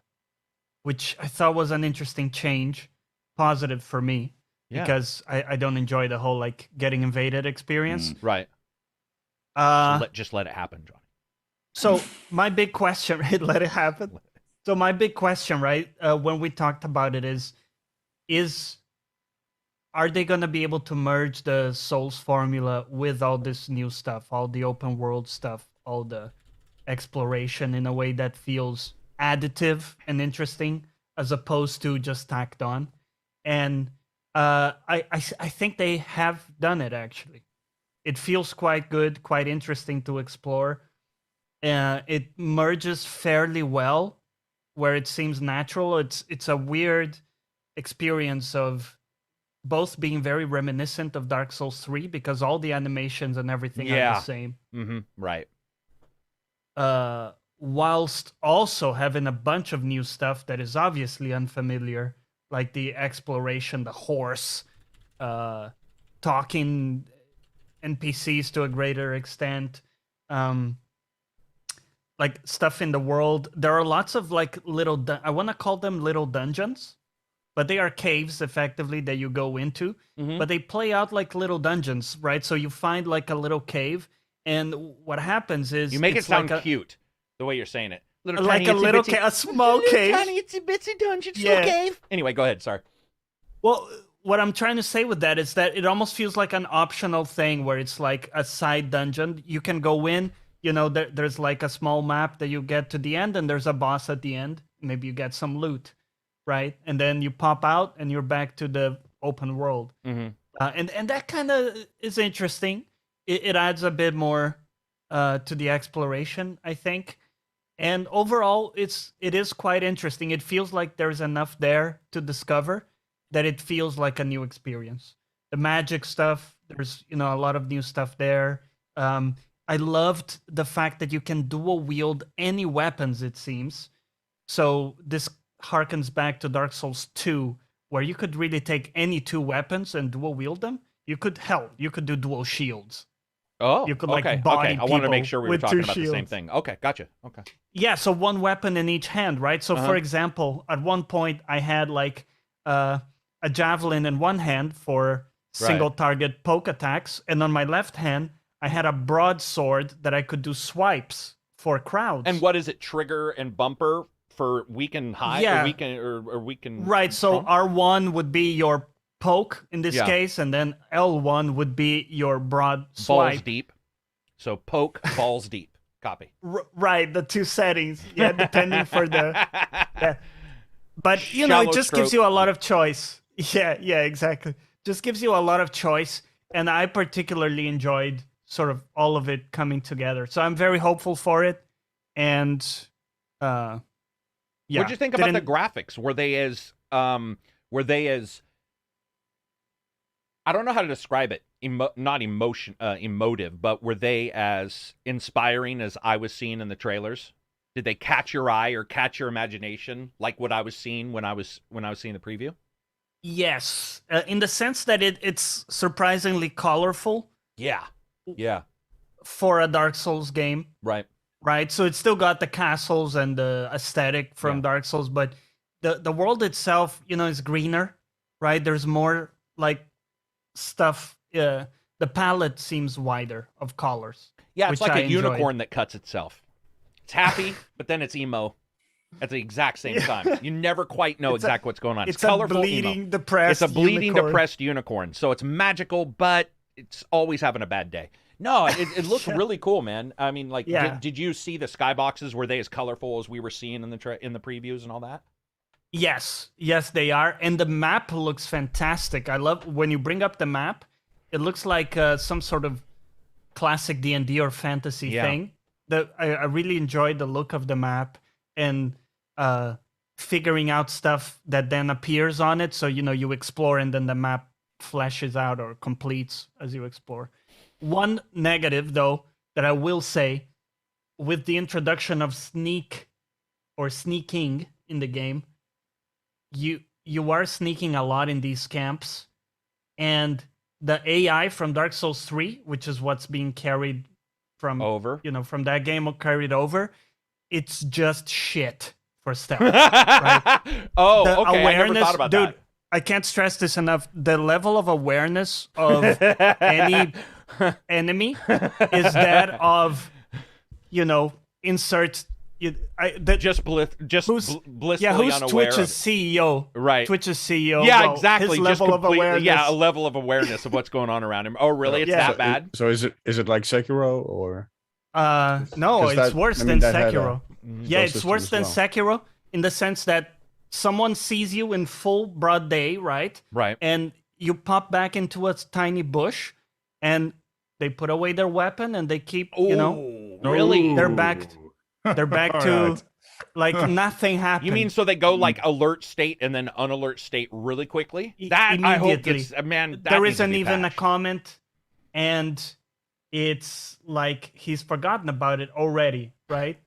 [SPEAKER 4] which I thought was an interesting change, positive for me, because I don't enjoy the whole like getting invaded experience.
[SPEAKER 1] Right. So just let it happen, Johnny.
[SPEAKER 4] So my big question, right? Let it happen. So my big question, right, when we talked about it is are they going to be able to merge the Souls formula with all this new stuff, all the open world stuff, all the exploration in a way that feels additive and interesting as opposed to just tacked on? And I think they have done it, actually. It feels quite good, quite interesting to explore. It merges fairly well, where it seems natural. It's a weird experience of both being very reminiscent of Dark Souls 3 because all the animations and everything are the same.
[SPEAKER 1] Mm-hmm. Right.
[SPEAKER 4] Whilst also having a bunch of new stuff that is obviously unfamiliar, like the exploration, the horse, talking NPCs to a greater extent, like stuff in the world. There are lots of like little, I want to call them little dungeons, but they are caves effectively that you go into, but they play out like little dungeons, right? So you find like a little cave, and what happens is
[SPEAKER 1] you make it sound
[SPEAKER 4] like
[SPEAKER 1] cute the way you're saying it.
[SPEAKER 4] Like a small cave,
[SPEAKER 1] tiny itsy bitsy dungeon, small cave. Anyway, go ahead. Sorry.
[SPEAKER 4] Well, what I'm trying to say with that is that it almost feels like an optional thing where it's like a side dungeon. You can go in. You know, there's like a small map that you get to the end, and there's a boss at the end. Maybe you get some loot, right? And then you pop out, and you're back to the open world. And that kind of is interesting. It adds a bit more to the exploration, I think. And overall, it is quite interesting. It feels like there's enough there to discover that it feels like a new experience. The magic stuff, there's a lot of new stuff there. I loved the fact that you can dual wield any weapons, it seems. So this harkens back to Dark Souls 2, where you could really take any two weapons and dual wield them. You could do dual shields.
[SPEAKER 1] Oh,
[SPEAKER 4] you could
[SPEAKER 1] okay.
[SPEAKER 4] body
[SPEAKER 1] I wanted to make sure we were talking about
[SPEAKER 4] shields.
[SPEAKER 1] the same thing. Okay, gotcha. Okay.
[SPEAKER 4] Yeah, so one weapon in each hand, right? So for example, at one point I had like a javelin in one hand for single target poke attacks, and on my left hand I had a broadsword that I could do swipes for crowds.
[SPEAKER 1] And what is it? Trigger and bumper for weaken high?
[SPEAKER 4] Yeah.
[SPEAKER 1] Or weaken...
[SPEAKER 4] Right, so R1 would be your poke in this case, and then L1 would be your broad swipe.
[SPEAKER 1] Balls deep. So poke, balls deep. Copy.
[SPEAKER 4] Right, the two settings. Yeah, depending for the... But you know, it
[SPEAKER 1] Shallow
[SPEAKER 4] just gives
[SPEAKER 1] stroke.
[SPEAKER 4] you a lot of choice. Yeah, exactly. Just gives you a lot of choice, and I particularly enjoyed sort of all of it coming together. So I'm very hopeful for it, and yeah.
[SPEAKER 1] What'd you think about the
[SPEAKER 4] didn't-
[SPEAKER 1] graphics? Were they as I don't know how to describe it. Not emotive, but were they as inspiring as I was seeing in the trailers? Did they catch your eye or catch your imagination like what I was seeing when I was seeing the preview?
[SPEAKER 4] Yes, in the sense that it's surprisingly colorful
[SPEAKER 1] Yeah. Yeah.
[SPEAKER 4] for a Dark Souls game,
[SPEAKER 1] Right.
[SPEAKER 4] right? So it's still got the castles and the aesthetic from
[SPEAKER 1] Yeah.
[SPEAKER 4] Dark Souls, but the world itself, you know, is greener, right? There's more like stuff. The palette seems wider of colors.
[SPEAKER 1] Yeah, it's
[SPEAKER 4] which
[SPEAKER 1] like
[SPEAKER 4] I
[SPEAKER 1] a
[SPEAKER 4] enjoyed.
[SPEAKER 1] unicorn that cuts itself. It's happy, but then it's emo at the exact same time. You never quite know exactly what's going on. It's
[SPEAKER 4] a
[SPEAKER 1] colorful
[SPEAKER 4] bleeding,
[SPEAKER 1] emo.
[SPEAKER 4] depressed.
[SPEAKER 1] It's a bleeding,
[SPEAKER 4] unicorn.
[SPEAKER 1] depressed unicorn. So it's magical, but it's always having a bad day. No, it looks really cool, man. I mean, like,
[SPEAKER 4] Yeah.
[SPEAKER 1] did you see the skyboxes? Were they as colorful as we were seeing in the previews and all that?
[SPEAKER 4] Yes, they are, and the map looks fantastic. I love when you bring up the map. It looks like some sort of classic D&D or fantasy
[SPEAKER 1] Yeah.
[SPEAKER 4] thing. I really enjoyed the look of the map and figuring out stuff that then appears on it. So, you know, you explore and then the map flashes out or completes as you explore. One negative, though, that I will say, with the introduction of sneak or sneaking in the game, you are sneaking a lot in these camps, and the AI from Dark Souls 3, which is what's being carried from
[SPEAKER 1] Over.
[SPEAKER 4] you know, from that game carried over, it's just shit for stealth.
[SPEAKER 1] Oh,
[SPEAKER 4] The
[SPEAKER 1] okay. I never thought about
[SPEAKER 4] dude,
[SPEAKER 1] that.
[SPEAKER 4] I can't stress this enough. The level of awareness of any enemy is that of, you know, insert.
[SPEAKER 1] Just blissfully
[SPEAKER 4] Who's
[SPEAKER 1] unaware.
[SPEAKER 4] Twitch's CEO?
[SPEAKER 1] Right.
[SPEAKER 4] Twitch's CEO.
[SPEAKER 1] Yeah,
[SPEAKER 4] well,
[SPEAKER 1] exactly.
[SPEAKER 4] His
[SPEAKER 1] Just
[SPEAKER 4] level of
[SPEAKER 1] completely,
[SPEAKER 4] awareness.
[SPEAKER 1] yeah, a level of awareness of what's going on around him. Oh, really? It's
[SPEAKER 4] Yeah.
[SPEAKER 1] that bad?
[SPEAKER 2] So is it like Sekiro or?
[SPEAKER 4] No,
[SPEAKER 2] 'Cause
[SPEAKER 4] it's
[SPEAKER 2] that-
[SPEAKER 4] worse
[SPEAKER 2] I mean,
[SPEAKER 4] than
[SPEAKER 2] that had a
[SPEAKER 4] Sekiro. Yeah, it's
[SPEAKER 2] system
[SPEAKER 4] worse
[SPEAKER 2] as
[SPEAKER 4] than
[SPEAKER 2] well.
[SPEAKER 4] Sekiro in the sense that someone sees you in full broad day, right?
[SPEAKER 1] Right.
[SPEAKER 4] And you pop back into a tiny bush, and they put away their weapon, and they keep, you know,
[SPEAKER 1] Ooh, really?
[SPEAKER 4] They're back- they're back
[SPEAKER 5] All
[SPEAKER 4] to
[SPEAKER 5] right.
[SPEAKER 4] like nothing happened.
[SPEAKER 1] You mean so they go like alert state and then unalert state really quickly? That I hope
[SPEAKER 4] Immediately.
[SPEAKER 1] gets man. That
[SPEAKER 4] there
[SPEAKER 1] needs to
[SPEAKER 4] isn't
[SPEAKER 1] be
[SPEAKER 4] even a
[SPEAKER 1] patched.
[SPEAKER 4] comment, and it's like he's forgotten about it already, right?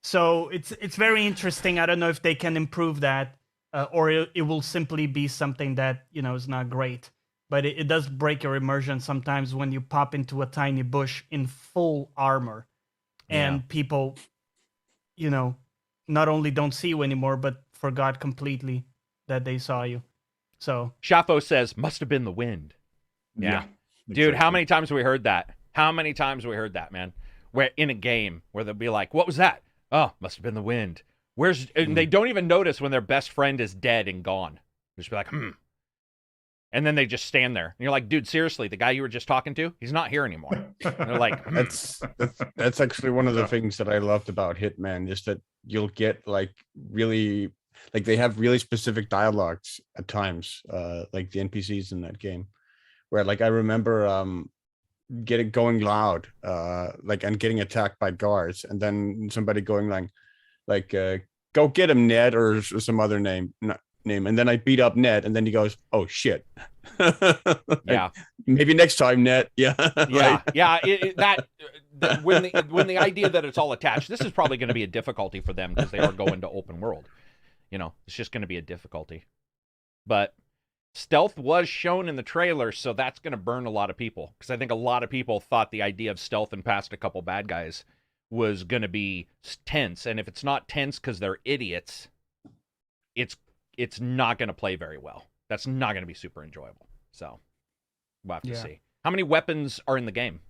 [SPEAKER 4] So it's very interesting. I don't know if they can improve that, or it will simply be something that, you know, is not great. But it does break your immersion sometimes when you pop into a tiny bush in full armor, and
[SPEAKER 1] Yeah.
[SPEAKER 4] people, you know, not only don't see you anymore, but forgot completely that they saw you. So
[SPEAKER 1] Shafo says must have been the wind. Yeah. Dude, how
[SPEAKER 5] exactly.
[SPEAKER 1] many times have we heard that? How many times have we heard that, man? Where in a game where they'll be like, "What was that?" Oh, must have been the wind. And they don't even notice when their best friend is dead and gone. They just be like, and then they just stand there. And you're like, dude, seriously, the guy you were just talking to, he's not here anymore. And they're like,
[SPEAKER 2] That's actually one of the things that I loved about Hitman is that you'll get like really like they have really specific dialogues at times, like the NPCs in that game, where like I remember going loud, like and getting attacked by guards, and then somebody going like go get him, Ned, or some other name, and then I beat up Ned, and then he goes, "Oh shit."
[SPEAKER 1] yeah.
[SPEAKER 2] Maybe next time, Ned. Yeah.
[SPEAKER 1] Yeah,
[SPEAKER 2] Right.
[SPEAKER 1] yeah. When the idea that it's all attached, this is probably going to be a difficulty for them because they are going to open world. You know, it's just going to be a difficulty. But stealth was shown in the trailer, so that's going to burn a lot of people because I think a lot of people thought the idea of stealth and past a couple bad guys was going to be tense, and if it's not tense because they're idiots, it's not going to play very well. That's not going to be super enjoyable. So we'll have to see. How many weapons are in the game?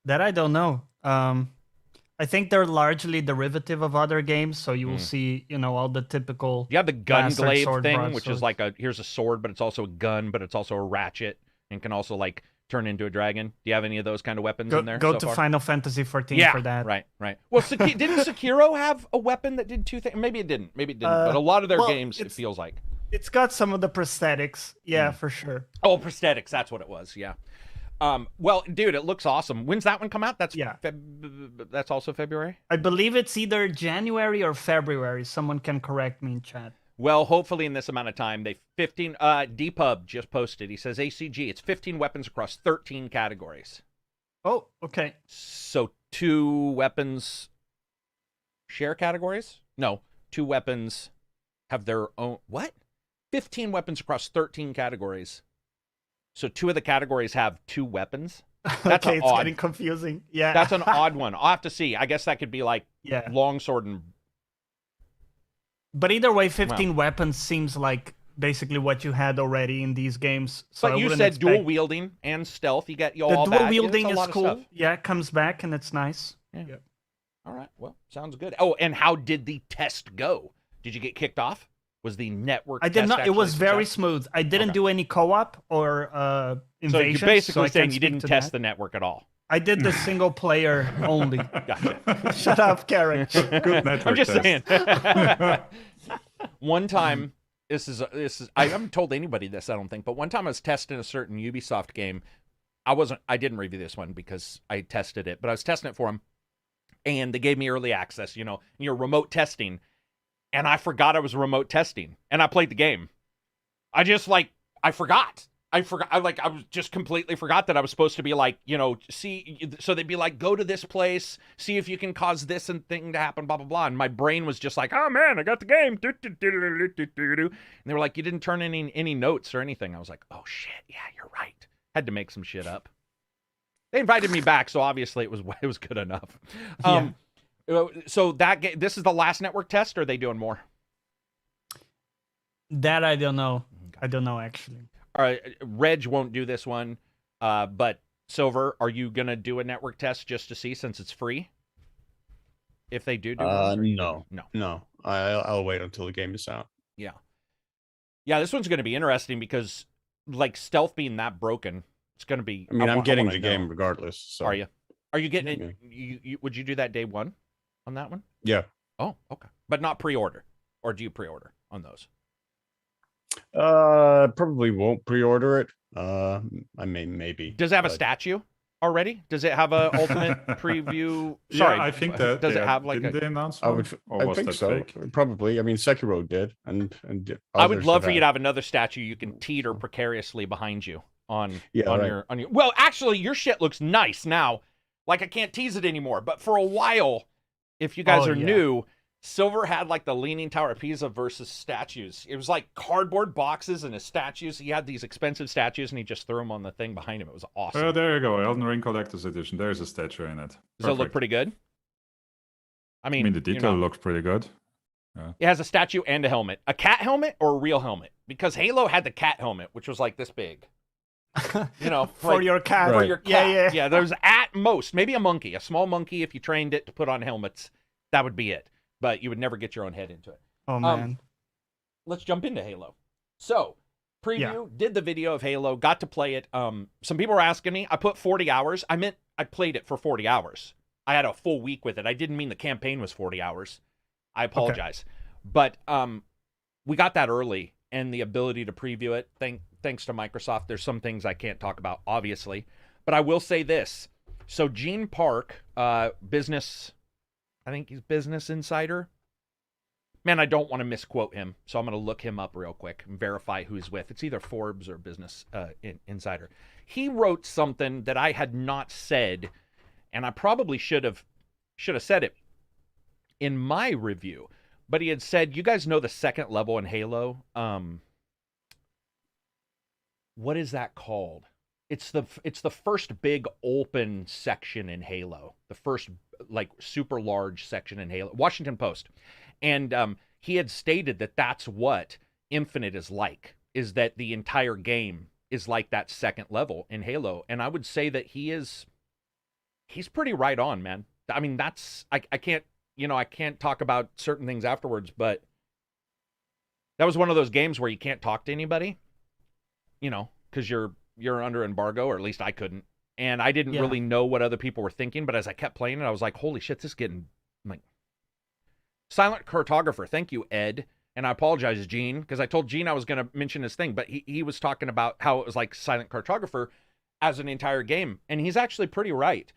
[SPEAKER 4] that I don't know. I think they're largely derivative of other games, so you will see, you know, all the typical.
[SPEAKER 1] You have the gun
[SPEAKER 4] bastard
[SPEAKER 1] glaive
[SPEAKER 4] sword,
[SPEAKER 1] thing, which
[SPEAKER 4] broadsword.
[SPEAKER 1] is like here's a sword, but it's also a gun, but it's also a ratchet, and can also like turn into a dragon? Do you have any of those kind of weapons in there?
[SPEAKER 4] Go
[SPEAKER 1] so
[SPEAKER 4] to
[SPEAKER 1] far?
[SPEAKER 4] Final Fantasy 14
[SPEAKER 1] Yeah,
[SPEAKER 4] for that.
[SPEAKER 1] right. Well, didn't Sekiro have a weapon that did two things? Maybe it didn't. But a lot of their games, it feels like.
[SPEAKER 4] It's got some of the prosthetics. Yeah, for sure.
[SPEAKER 1] Oh, prosthetics. That's what it was. Yeah. Well, dude, it looks awesome. When's that one come out? That's that's also February?
[SPEAKER 4] I believe it's either January or February. Someone can correct me in chat.
[SPEAKER 1] Well, hopefully in this amount of time, Dpub just posted. He says ACG, it's 15 weapons across 13 categories.
[SPEAKER 4] Oh, okay.
[SPEAKER 1] So 2 weapons share categories? No, 2 weapons have their own. What? 15 weapons across 13 categories. So 2 of the categories have 2 weapons. That's
[SPEAKER 4] okay, it's
[SPEAKER 1] odd.
[SPEAKER 4] getting confusing. Yeah,
[SPEAKER 1] that's an odd one. I'll have to see. I guess that could be like longsword and.
[SPEAKER 4] But either way, 15 weapons seems like basically what you had already in these games. So
[SPEAKER 1] but you said dual wielding and stealth. You got all
[SPEAKER 4] the
[SPEAKER 1] that.
[SPEAKER 4] dual wielding is cool.
[SPEAKER 1] Stuff.
[SPEAKER 4] Yeah, it comes back and it's nice.
[SPEAKER 1] Yeah. All right. Well, sounds good. Oh, and how did the test go? Did you get kicked off? Was the network?
[SPEAKER 4] I did not. It was very smooth. I didn't do any co-op or invasion.
[SPEAKER 1] So you're basically saying you didn't test the network at all.
[SPEAKER 4] I did the single player only.
[SPEAKER 1] Gotcha.
[SPEAKER 4] Shut up, Karak.
[SPEAKER 5] Good network
[SPEAKER 1] I'm just
[SPEAKER 5] test.
[SPEAKER 1] saying. One time, this is I haven't told anybody this, I don't think, but one time I was testing a certain Ubisoft game. I didn't review this one because I tested it, but I was testing it for them, and they gave me early access. You're remote testing, and I forgot I was remote testing, and I played the game. I forgot. I was just completely forgot that I was supposed to be see, so they'd be like, go to this place, see if you can cause this and thing to happen, blah, blah, blah. And my brain was just like, oh man, I got the game. And they were like, you didn't turn any notes or anything. I was like, oh shit. Yeah, you're right. Had to make some shit up. They invited me back. So obviously it was good enough. So this is the last network test, or are they doing more?
[SPEAKER 4] That I don't know. I don't know actually.
[SPEAKER 1] All right, Reg won't do this one, but Silver, are you gonna do a network test just to see, since it's free? If they do
[SPEAKER 2] no. I'll wait until the game is out.
[SPEAKER 1] Yeah. This one's gonna be interesting because, stealth being that broken, it's gonna be.
[SPEAKER 2] I mean, I'm getting the game regardless. So.
[SPEAKER 1] Are you? Are you getting it? You would you do that day one on that one?
[SPEAKER 2] Yeah.
[SPEAKER 1] Oh, okay, but not pre-order, or do you pre-order on those?
[SPEAKER 2] Probably won't pre-order it. I mean, maybe.
[SPEAKER 1] Does it have a statue already? Does it have a ultimate preview? Sorry,
[SPEAKER 5] I think that.
[SPEAKER 1] Does it have
[SPEAKER 5] didn't they announce
[SPEAKER 2] I
[SPEAKER 5] one?
[SPEAKER 2] think so.
[SPEAKER 5] Fake?
[SPEAKER 2] Probably. I mean, Sekiro did, and
[SPEAKER 1] I would love for you to have another statue you can teeter precariously behind you on your. Well, actually, your shit looks nice now. I can't tease it anymore, but for a while, if you guys are new. Silver had the Leaning Tower of Pisa versus statues. It was cardboard boxes and his statues. He had these expensive statues and he just threw them on the thing behind him. It was awesome.
[SPEAKER 5] Oh, there you go. Elden Ring Collector's Edition. There's a statue in it.
[SPEAKER 1] Does it look pretty good? I mean,
[SPEAKER 5] the detail looks pretty good. Yeah.
[SPEAKER 1] It has a statue and a helmet. A cat helmet or a real helmet? Because Halo had the cat helmet, which was this big.
[SPEAKER 4] For your cat.
[SPEAKER 1] For your cat.
[SPEAKER 4] Yeah.
[SPEAKER 1] There's at most, maybe a monkey, a small monkey if you trained it to put on helmets. That would be it. But you would never get your own head into it.
[SPEAKER 4] Oh, man.
[SPEAKER 1] Let's jump into Halo. So, preview, did the video of Halo, got to play it. Some people were asking me, I put 40 hours. I meant I played it for 40 hours. I had a full week with it. I didn't mean the campaign was 40 hours. I apologize. Okay. But we got that early, and the ability to preview it, thanks to Microsoft. There's some things I can't talk about, obviously. But I will say this. So, Gene Park, I think he's Business Insider. Man, I don't want to misquote him, so I'm going to look him up real quick and verify who he's with. It's either Forbes or Business Insider. He wrote something that I had not said, and I probably should have said it in my review. But he had said, you guys know the second level in Halo. What is that called? It's the first big open section in Halo. The first super large section in Halo. Washington Post. And he had stated that that's what Infinite is like, is that the entire game is like that second level in Halo. And I would say that he's pretty right on, man. I mean, I can't talk about certain things afterwards, but that was one of those games where you can't talk to anybody, because you're you're under embargo, or at least I couldn't. And I didn't
[SPEAKER 4] Yeah.
[SPEAKER 1] really know what other people were thinking, but as I kept playing it, I was like, holy shit, this is getting like Silent Cartographer. Thank you, Ed. And I apologize, Gene, because I told Gene I was going to mention his thing, but he was talking about how it was like Silent Cartographer as an entire game. And he's actually pretty right.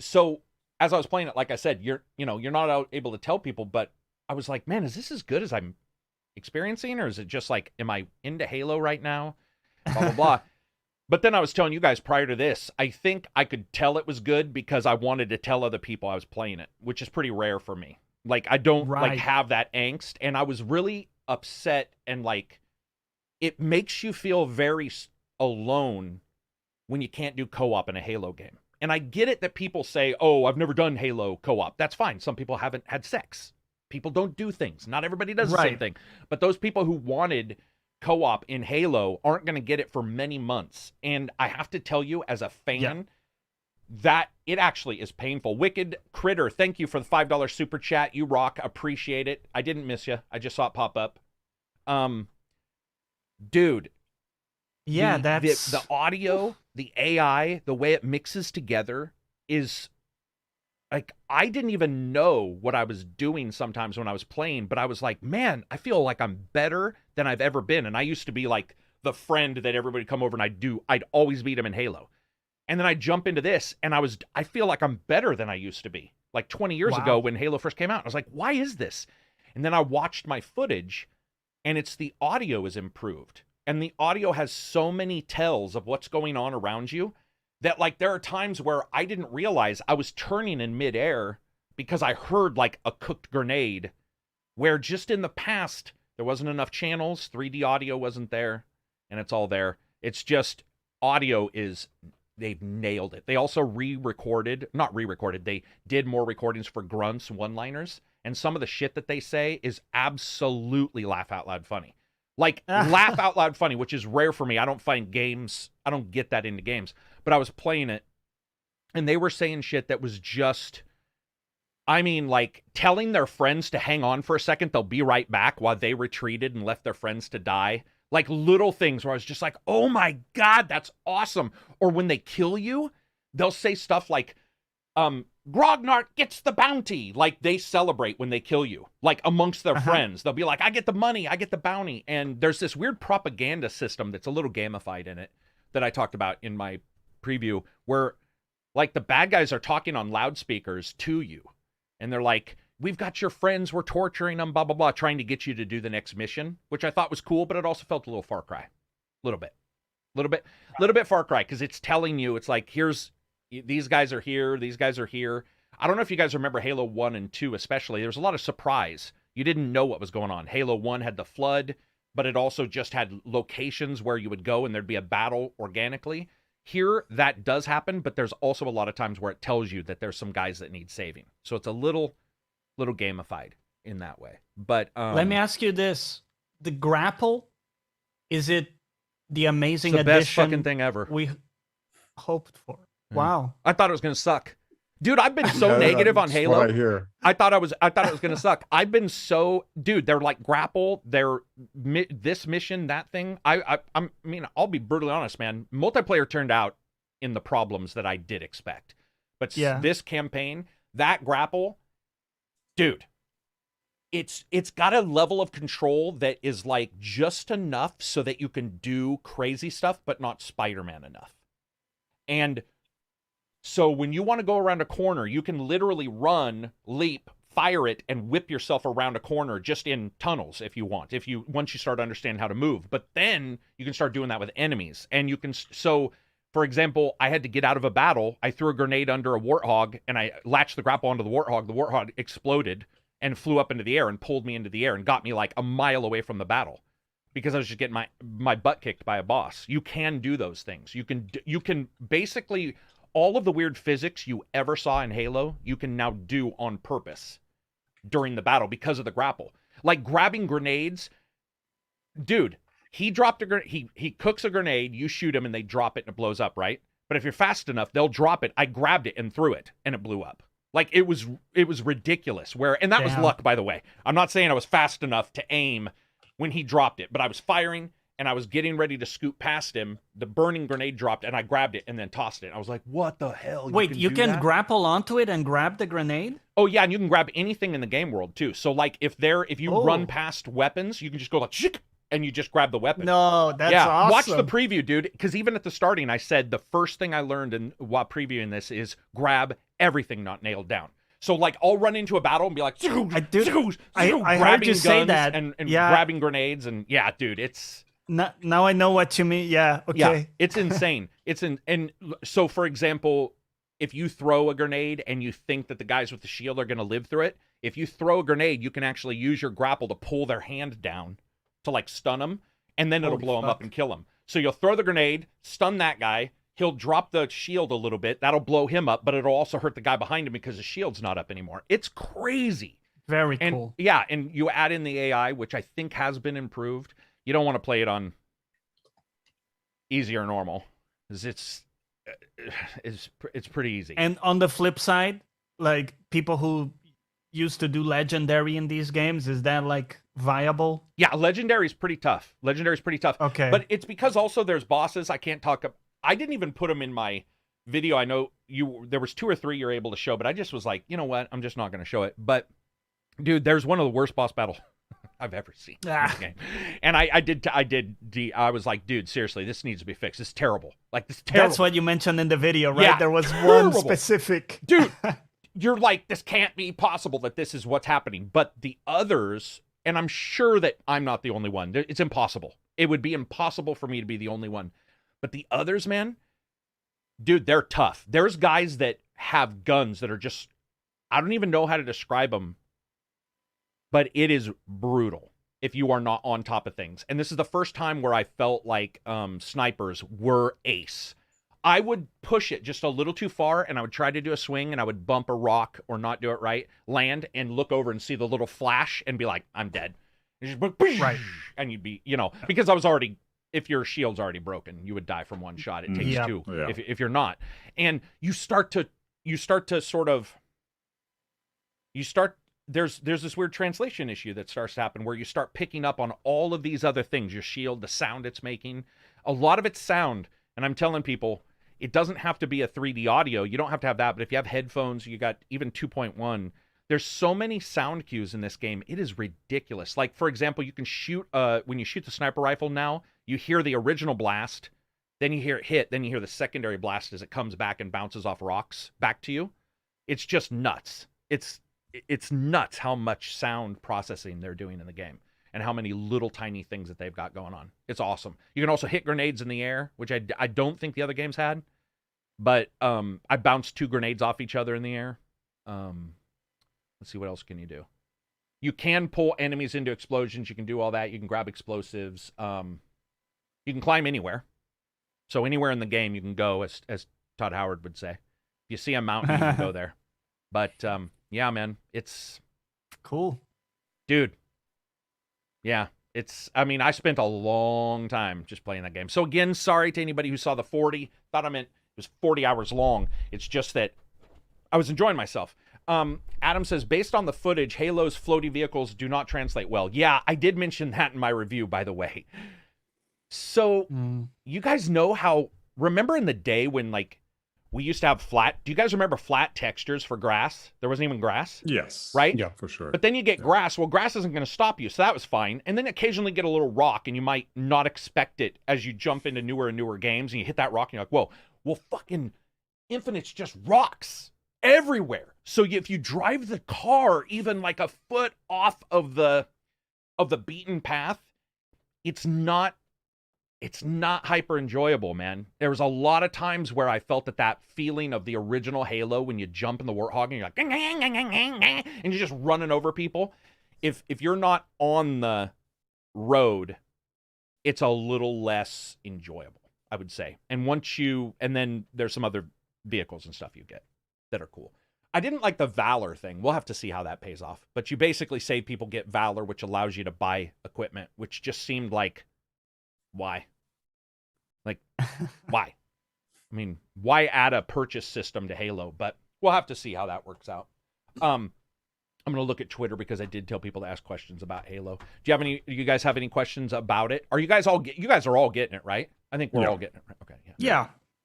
[SPEAKER 1] So as I was playing it, like I said, you're not able to tell people, but I was like, man, is this as good as I'm experiencing? Or is it just like, am I into Halo right now? Blah, blah, blah. But then I was telling you guys prior to this, I think I could tell it was good because I wanted to tell other people I was playing it, which is pretty rare for me. Like, I don't like have that angst. And I was really upset, and like, it makes you feel very alone when you can't do co-op in a Halo game. And I get it that people say, oh, I've never done Halo co-op. That's fine. Some people haven't had sex. People don't do things. Not everybody does the same thing. But those people who wanted co-op in Halo aren't going to get it for many months. And I have to tell you, as a fan, that it actually is painful. Wicked Critter, thank you for the $5 super chat. You rock. Appreciate it. I didn't miss you. I just saw it pop up. Dude.
[SPEAKER 4] Yeah,
[SPEAKER 1] that's the audio, the AI, the way it mixes together is like, I didn't even know what I was doing sometimes when I was playing, but I was like, man, I feel like I'm better than I've ever been. And I used to be like the friend that everybody come over and I'd always beat him in Halo. And then I jump into this and I feel like I'm better than I used to be. Like 20 years ago when Halo first came out, I was like, why is this? And then I watched my footage, and it's the audio is improved. And the audio has so many tells of what's going on around you that, like, there are times where I didn't realize I was turning in midair because I heard like a cooked grenade, where just in the past there wasn't enough channels, 3D audio wasn't there, and it's all there. It's just audio they've nailed it. They also they did more recordings for grunts, one-liners, and some of the shit that they say is absolutely laugh out loud funny. Like, laugh out loud funny, which is rare for me. I don't get that into games. But I was playing it, and they were saying shit that was just, I mean, like, telling their friends to hang on for a second, they'll be right back, while they retreated and left their friends to die. Like, little things where I was just like, oh my God, that's awesome. Or when they kill you, they'll say stuff like, Grognart gets the bounty. Like, they celebrate when they kill you, like, amongst their friends. They'll be like, I get the money, I get the bounty. And there's this weird propaganda system that's a little gamified in it that I talked about in my preview, where, like, the bad guys are talking on loudspeakers to you. And they're like, we've got your friends, we're torturing them, blah, blah, blah, trying to get you to do the next mission, which I thought was cool, but it also felt a little Far Cry. Little bit Far Cry, because it's telling you, it's like, these guys are here, these guys are here. I don't know if you guys remember Halo 1 and 2 especially. There was a lot of surprise. You didn't know what was going on. Halo 1 had the flood, but it also just had locations where you would go and there'd be a battle organically. Here, that does happen, but there's also a lot of times where it tells you that there's some guys that need saving. So it's a little gamified in that way. But
[SPEAKER 4] let me ask you this. The grapple, is it the amazing
[SPEAKER 1] it's the best
[SPEAKER 4] addition
[SPEAKER 1] fucking thing ever.
[SPEAKER 4] we hoped for? Wow.
[SPEAKER 1] I thought it was going to suck. Dude, I've been so negative on Halo.
[SPEAKER 2] Right here.
[SPEAKER 1] I thought it was going to suck. I've been so, dude, they're like grapple, they're this mission, that thing. I mean, I'll be brutally honest, man. Multiplayer turned out in the problems that I did expect. But this campaign, that grapple, dude, it's got a level of control that is like just enough so that you can do crazy stuff, but not Spider-Man enough. And so when you want to go around a corner, you can literally run, leap, fire it, and whip yourself around a corner just in tunnels if you want, once you start to understand how to move. But then you can start doing that with enemies. And you can, so for example, I had to get out of a battle. I threw a grenade under a warthog, and I latched the grapple onto the warthog. The warthog exploded and flew up into the air and pulled me into the air and got me like a mile away from the battle because I was just getting my butt kicked by a boss. You can do those things. You can basically, all of the weird physics you ever saw in Halo, you can now do on purpose during the battle because of the grapple. Like grabbing grenades, dude, he cooks a grenade, you shoot him and they drop it and it blows up, right? But if you're fast enough, they'll drop it. I grabbed it and threw it and it blew up. Like it was ridiculous. And that was luck, by the way. I'm not saying I was fast enough to aim when he dropped it, but I was firing and I was getting ready to scoot past him. The burning grenade dropped, and I grabbed it and then tossed it. I was like, "What the hell?"
[SPEAKER 4] Wait, you can
[SPEAKER 1] that?
[SPEAKER 4] grapple onto it and grab the grenade?
[SPEAKER 1] Oh yeah, and you can grab anything in the game world too. So like if you run past weapons, you can just go like shik, and you just grab the weapon.
[SPEAKER 4] No, that's awesome.
[SPEAKER 1] Watch the preview, dude. Because even at the starting, I said the first thing I learned while previewing this is grab everything not nailed down. So like I'll run into a battle and be like,
[SPEAKER 4] I heard you say that,
[SPEAKER 1] and grabbing grenades, and yeah, dude, it's.
[SPEAKER 4] Now I know what you mean. Yeah, okay.
[SPEAKER 1] Yeah, it's insane. And so for example, if you throw a grenade and you think that the guys with the shield are going to live through it, if you throw a grenade, you can actually use your grapple to pull their hand down to like stun them, and then it'll blow them up and kill them. So you'll throw the grenade, stun that guy, he'll drop the shield a little bit, that'll blow him up, but it'll also hurt the guy behind him because the shield's not up anymore. It's crazy.
[SPEAKER 4] Very cool.
[SPEAKER 1] Yeah, and you add in the AI, which I think has been improved. You don't want to play it on easy or normal, because it's pretty easy.
[SPEAKER 4] And on the flip side, like people who used to do legendary in these games, is that like viable?
[SPEAKER 1] Yeah, legendary is pretty tough.
[SPEAKER 4] Okay.
[SPEAKER 1] But it's because also there's bosses I can't talk about. I didn't even put them in my video. I know there was 2 or 3 you're able to show, but I just was like, you know what? I'm just not going to show it. But dude, there's one of the worst boss battles I've ever seen in this game. And I was like, dude, seriously, this needs to be fixed. It's terrible. Like, this is terrible.
[SPEAKER 4] That's what you mentioned in the video, right?
[SPEAKER 1] Yeah,
[SPEAKER 4] there was
[SPEAKER 1] terrible.
[SPEAKER 4] one specific.
[SPEAKER 1] Dude, you're like, this can't be possible that this is what's happening. But the others, and I'm sure that I'm not the only one. It's impossible. It would be impossible for me to be the only one. But the others, man, dude, they're tough. There's guys that have guns that are just, I don't even know how to describe them, but it is brutal if you are not on top of things. And this is the first time where I felt like snipers were ace. I would push it just a little too far, and I would try to do a swing, and I would bump a rock or not do it right, land, and look over and see the little flash and be like, I'm dead. And just, right. And you'd be, because I was already, if your shield's already broken, you would die from one shot. It takes 2 if you're not. And you start to sort of, there's this weird translation issue that starts to happen where you start picking up on all of these other things, your shield, the sound it's making. A lot of it's sound, and I'm telling people, it doesn't have to be a 3D audio. You don't have to have that, but if you have headphones, you got even 2.1, there's so many sound cues in this game. It is ridiculous. Like, for example, you can shoot, when you shoot the sniper rifle now, you hear the original blast, then you hear it hit, then you hear the secondary blast as it comes back and bounces off rocks back to you. It's just nuts. It's nuts how much sound processing they're doing in the game and how many little tiny things that they've got going on. It's awesome. You can also hit grenades in the air, which I don't think the other games had, but I bounced 2 grenades off each other in the air. Let's see, what else can you do? You can pull enemies into explosions. You can do all that. You can grab explosives. You can climb anywhere. So anywhere in the game you can go, as Todd Howard would say. If you see a mountain, you can go there. But yeah, man, it's
[SPEAKER 4] cool.
[SPEAKER 1] Dude. Yeah, I spent a long time just playing that game. So again, sorry to anybody who saw the 40. Thought I meant it was 40 hours long. It's just that I was enjoying myself. Adam says, based on the footage, Halo's floaty vehicles do not translate well. Yeah, I did mention that in my review, by the way. So you guys know remember in the day when like we used to have do you guys remember flat textures for grass? There wasn't even grass.
[SPEAKER 5] Yes.
[SPEAKER 1] Right?
[SPEAKER 5] Yeah, for sure.
[SPEAKER 1] But then you get grass. Well, grass isn't going to stop you, so that was fine. And then occasionally get a little rock, and you might not expect it as you jump into newer and newer games, and you hit that rock, and you're like, whoa, well, fucking Infinite's just rocks everywhere. So if you drive the car even like a foot off of the beaten path, it's not hyper enjoyable, man. There was a lot of times where I felt that feeling of the original Halo when you jump in the Warthog and you're like, and you're just running over people. If you're not on the road, it's a little less enjoyable, I would say. And then there's some other vehicles and stuff you get that are cool. I didn't like the Valor thing. We'll have to see how that pays off. But you basically say people get Valor, which allows you to buy equipment, which just seemed like, why? Like, why? I mean, why add a purchase system to Halo? But we'll have to see how that works out. I'm going to look at Twitter because I did tell people to ask questions about Halo. Do you guys have any questions about it? Are you guys you guys are all getting it, right? I think we're all getting it. Right? Okay.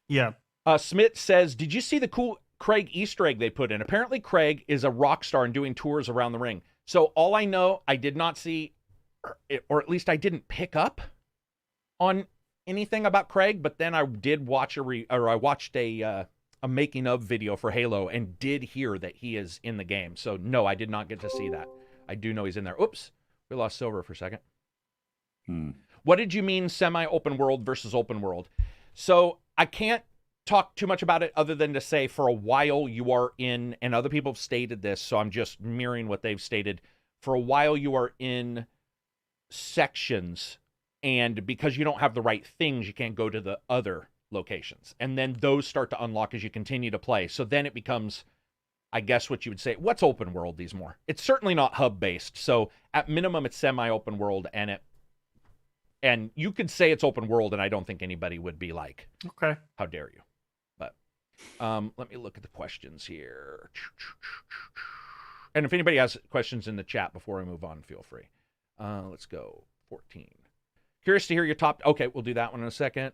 [SPEAKER 4] Yeah.
[SPEAKER 1] Smith says, did you see the cool Craig Easter egg they put in? Apparently Craig is a rock star and doing tours around the ring. So all I know, I did not see, or at least I didn't pick up on anything about Craig, but then I did watch I watched a making of video for Halo and did hear that he is in the game. So no, I did not get to see that. I do know he's in there. Oops, we lost Silver for a second. What did you mean semi-open world versus open world? So I can't talk too much about it other than to say for a while you are in, and other people have stated this, so I'm just mirroring what they've stated. For a while you are in sections, and because you don't have the right things, you can't go to the other locations. And then those start to unlock as you continue to play. So then it becomes, I guess what you would say, what's open world these more? It's certainly not hub-based. So at minimum, it's semi-open world, and you could say it's open world, and I don't think anybody would be like,
[SPEAKER 4] okay,
[SPEAKER 1] how dare you? But let me look at the questions here. And if anybody has questions in the chat before I move on, feel free. Let's go 14. Curious to hear your top. Okay, we'll do that one in a second.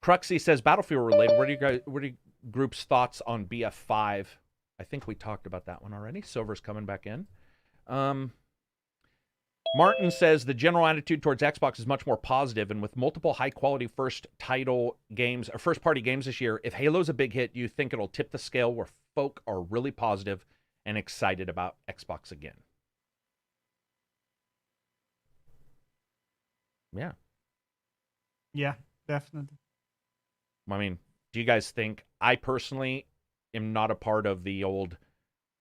[SPEAKER 1] Cruxy says Battlefield related. What are you group's thoughts on BF5? I think we talked about that one already. Silver's coming back in. Martin says the general attitude towards Xbox is much more positive, and with multiple high-quality first-party games this year, if Halo's a big hit, you think it'll tip the scale where folk are really positive and excited about Xbox again. Yeah.
[SPEAKER 4] Yeah, definitely.
[SPEAKER 1] I mean, do you guys think, I personally am not a part of the old,